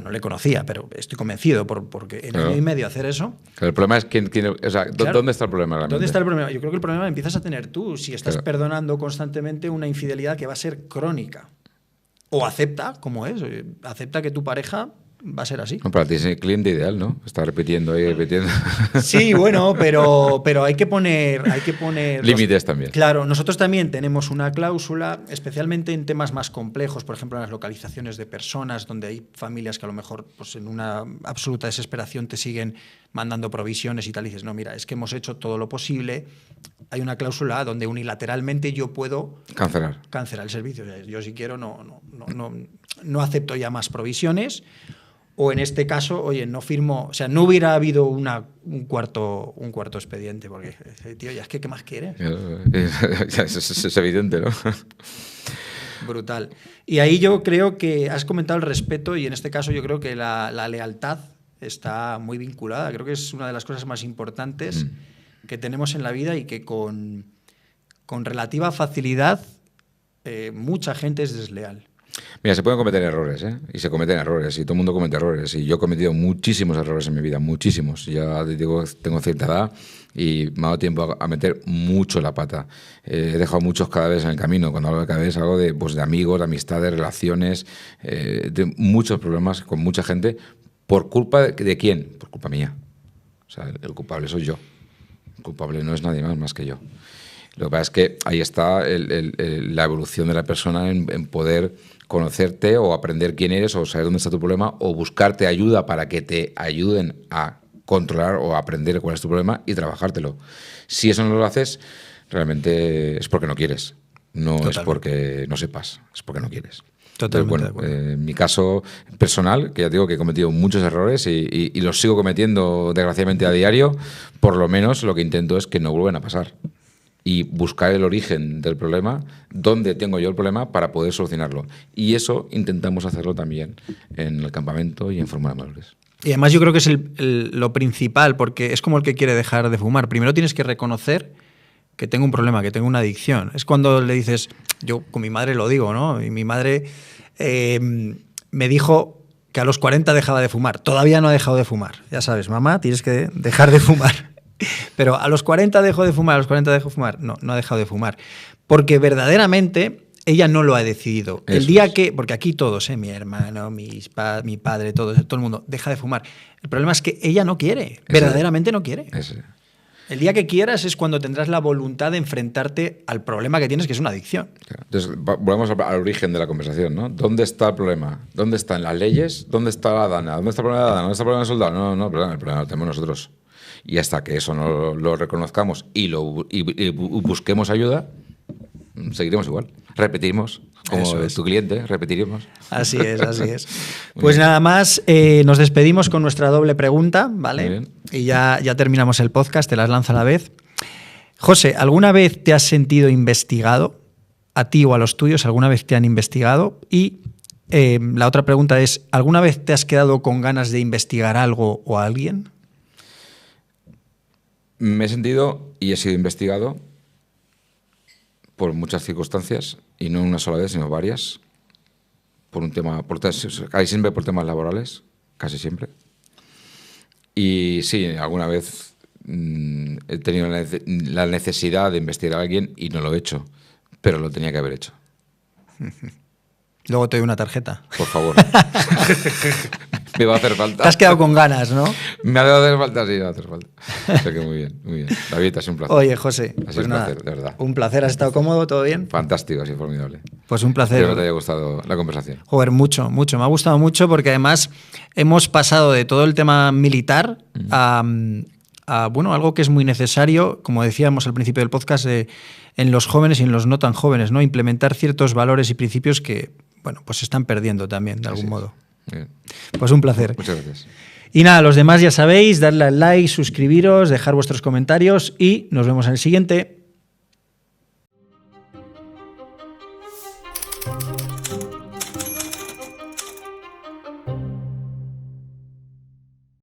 [SPEAKER 2] No le conocía, pero estoy convencido porque en año y medio hacer eso...
[SPEAKER 1] Claro, el problema es quién tiene... O sea,
[SPEAKER 2] claro,
[SPEAKER 1] ¿dónde está el problema realmente?
[SPEAKER 2] ¿Dónde está el problema? Yo creo que el problema lo empiezas a tener tú si estás perdonando constantemente una infidelidad que va a ser crónica. O acepta, como es, acepta que tu pareja va a ser así.
[SPEAKER 1] No, para ti es el cliente ideal, ¿no? Está repitiendo y repitiendo.
[SPEAKER 2] Sí, bueno, pero hay que poner
[SPEAKER 1] límites también.
[SPEAKER 2] Claro, nosotros también tenemos una cláusula, especialmente en temas más complejos, por ejemplo, en las localizaciones de personas, donde hay familias que a lo mejor pues, en una absoluta desesperación te siguen mandando provisiones y tal, y dices, no, mira, es que hemos hecho todo lo posible. Hay una cláusula donde unilateralmente yo puedo
[SPEAKER 1] cancelar
[SPEAKER 2] el servicio. O sea, yo si quiero no no acepto ya más provisiones, o en este caso, oye, no firmo, o sea, no hubiera habido un cuarto expediente, porque, tío, ya es que, ¿qué más quieres?
[SPEAKER 1] Es evidente, ¿no?
[SPEAKER 2] Brutal. Y ahí yo creo que has comentado el respeto, y en este caso yo creo que la lealtad está muy vinculada. Creo que es una de las cosas más importantes que tenemos en la vida, y que con relativa facilidad mucha gente es desleal.
[SPEAKER 1] Mira, se pueden cometer errores, ¿eh? Y se cometen errores, y todo el mundo comete errores. Y yo he cometido muchísimos errores en mi vida, muchísimos. Ya te digo, tengo cierta edad y me ha dado tiempo a meter mucho la pata. He dejado muchos cadáveres en el camino. Cuando hablo de cadáveres, hablo de, pues, de amigos, de amistades, relaciones, de muchos problemas con mucha gente. ¿Por culpa de quién? Por culpa mía. O sea, el culpable soy yo. El culpable no es nadie más que yo. Lo que pasa es que ahí está la evolución de la persona en poder conocerte o aprender quién eres o saber dónde está tu problema o buscarte ayuda para que te ayuden a controlar o a aprender cuál es tu problema y trabajártelo. Si eso no lo haces, realmente es porque no quieres. No Totalmente. Es porque no sepas, es porque no quieres.
[SPEAKER 2] Totalmente.
[SPEAKER 1] Pero bueno, en mi caso personal, que ya digo que he cometido muchos errores y los sigo cometiendo desgraciadamente a diario, por lo menos lo que intento es que no vuelvan a pasar. Y buscar el origen del problema, dónde tengo yo el problema para poder solucionarlo. Y eso intentamos hacerlo también en el campamento y en Fórmula de Valores.
[SPEAKER 2] Y además yo creo que es lo principal, porque es como el que quiere dejar de fumar. Primero tienes que reconocer que tengo un problema, que tengo una adicción. Es cuando le dices, yo con mi madre lo digo, ¿no? Y mi madre me dijo que a los 40 dejaba de fumar. Todavía no ha dejado de fumar. Ya sabes, mamá, tienes que dejar de fumar. Pero a los 40 dejó de fumar, a los 40 dejó de fumar. No, no ha dejado de fumar. Porque verdaderamente ella no lo ha decidido.
[SPEAKER 1] Eso
[SPEAKER 2] el día
[SPEAKER 1] es.
[SPEAKER 2] que, porque aquí todos, mi hermano, mi padre, todo el mundo, deja de fumar. El problema es que ella no quiere, verdaderamente no quiere. El día que quieras es cuando tendrás la voluntad de enfrentarte al problema que tienes, que es una adicción.
[SPEAKER 1] Claro. Entonces, volvemos al origen de la conversación, ¿no? ¿Dónde está el problema? ¿Dónde están las leyes? ¿Dónde está la DANA? ¿Dónde está el problema de la DANA? ¿Dónde está el problema del soldado? No, el problema lo tenemos nosotros. Y hasta que eso no lo reconozcamos y busquemos ayuda, seguiremos igual. Repetimos, como tu cliente, repetiremos.
[SPEAKER 2] Así es, así es. Pues nada más, nos despedimos con nuestra doble pregunta, ¿vale? Y ya terminamos el podcast, te las lanzo a la vez. José, ¿alguna vez te has sentido investigado? ¿A ti o a los tuyos alguna vez te han investigado? Y la otra pregunta es, ¿alguna vez te has quedado con ganas de investigar algo o a alguien?
[SPEAKER 1] Me he sentido y he sido investigado por muchas circunstancias, y no una sola vez, sino varias, por un tema, casi siempre por temas laborales, casi siempre. Y sí, alguna vez he tenido la necesidad de investigar a alguien y no lo he hecho, pero lo tenía que haber hecho.
[SPEAKER 2] Luego te doy una tarjeta.
[SPEAKER 1] Por favor. Me va a hacer falta.
[SPEAKER 2] Te has quedado con ganas, ¿no?
[SPEAKER 1] Me ha dado hacer falta, sí, me va a hacer falta. O sea que muy bien, muy bien. David, ha sido un placer.
[SPEAKER 2] Oye, José,
[SPEAKER 1] ha sido un placer, de verdad.
[SPEAKER 2] Un placer, ¿has estado cómodo? ¿Todo bien?
[SPEAKER 1] Fantástico, ha sido formidable.
[SPEAKER 2] Pues un placer.
[SPEAKER 1] Espero que te haya gustado la conversación.
[SPEAKER 2] Joder, mucho. Me ha gustado mucho porque además hemos pasado de todo el tema militar a bueno, algo que es muy necesario, como decíamos al principio del podcast, en los jóvenes y en los no tan jóvenes, ¿no? Implementar ciertos valores y principios que, bueno, pues se están perdiendo también, de algún modo.
[SPEAKER 1] Bien.
[SPEAKER 2] Pues un placer.
[SPEAKER 1] Muchas gracias.
[SPEAKER 2] Y nada, los demás ya sabéis, darle al like, suscribiros, dejar vuestros comentarios y nos vemos en el siguiente.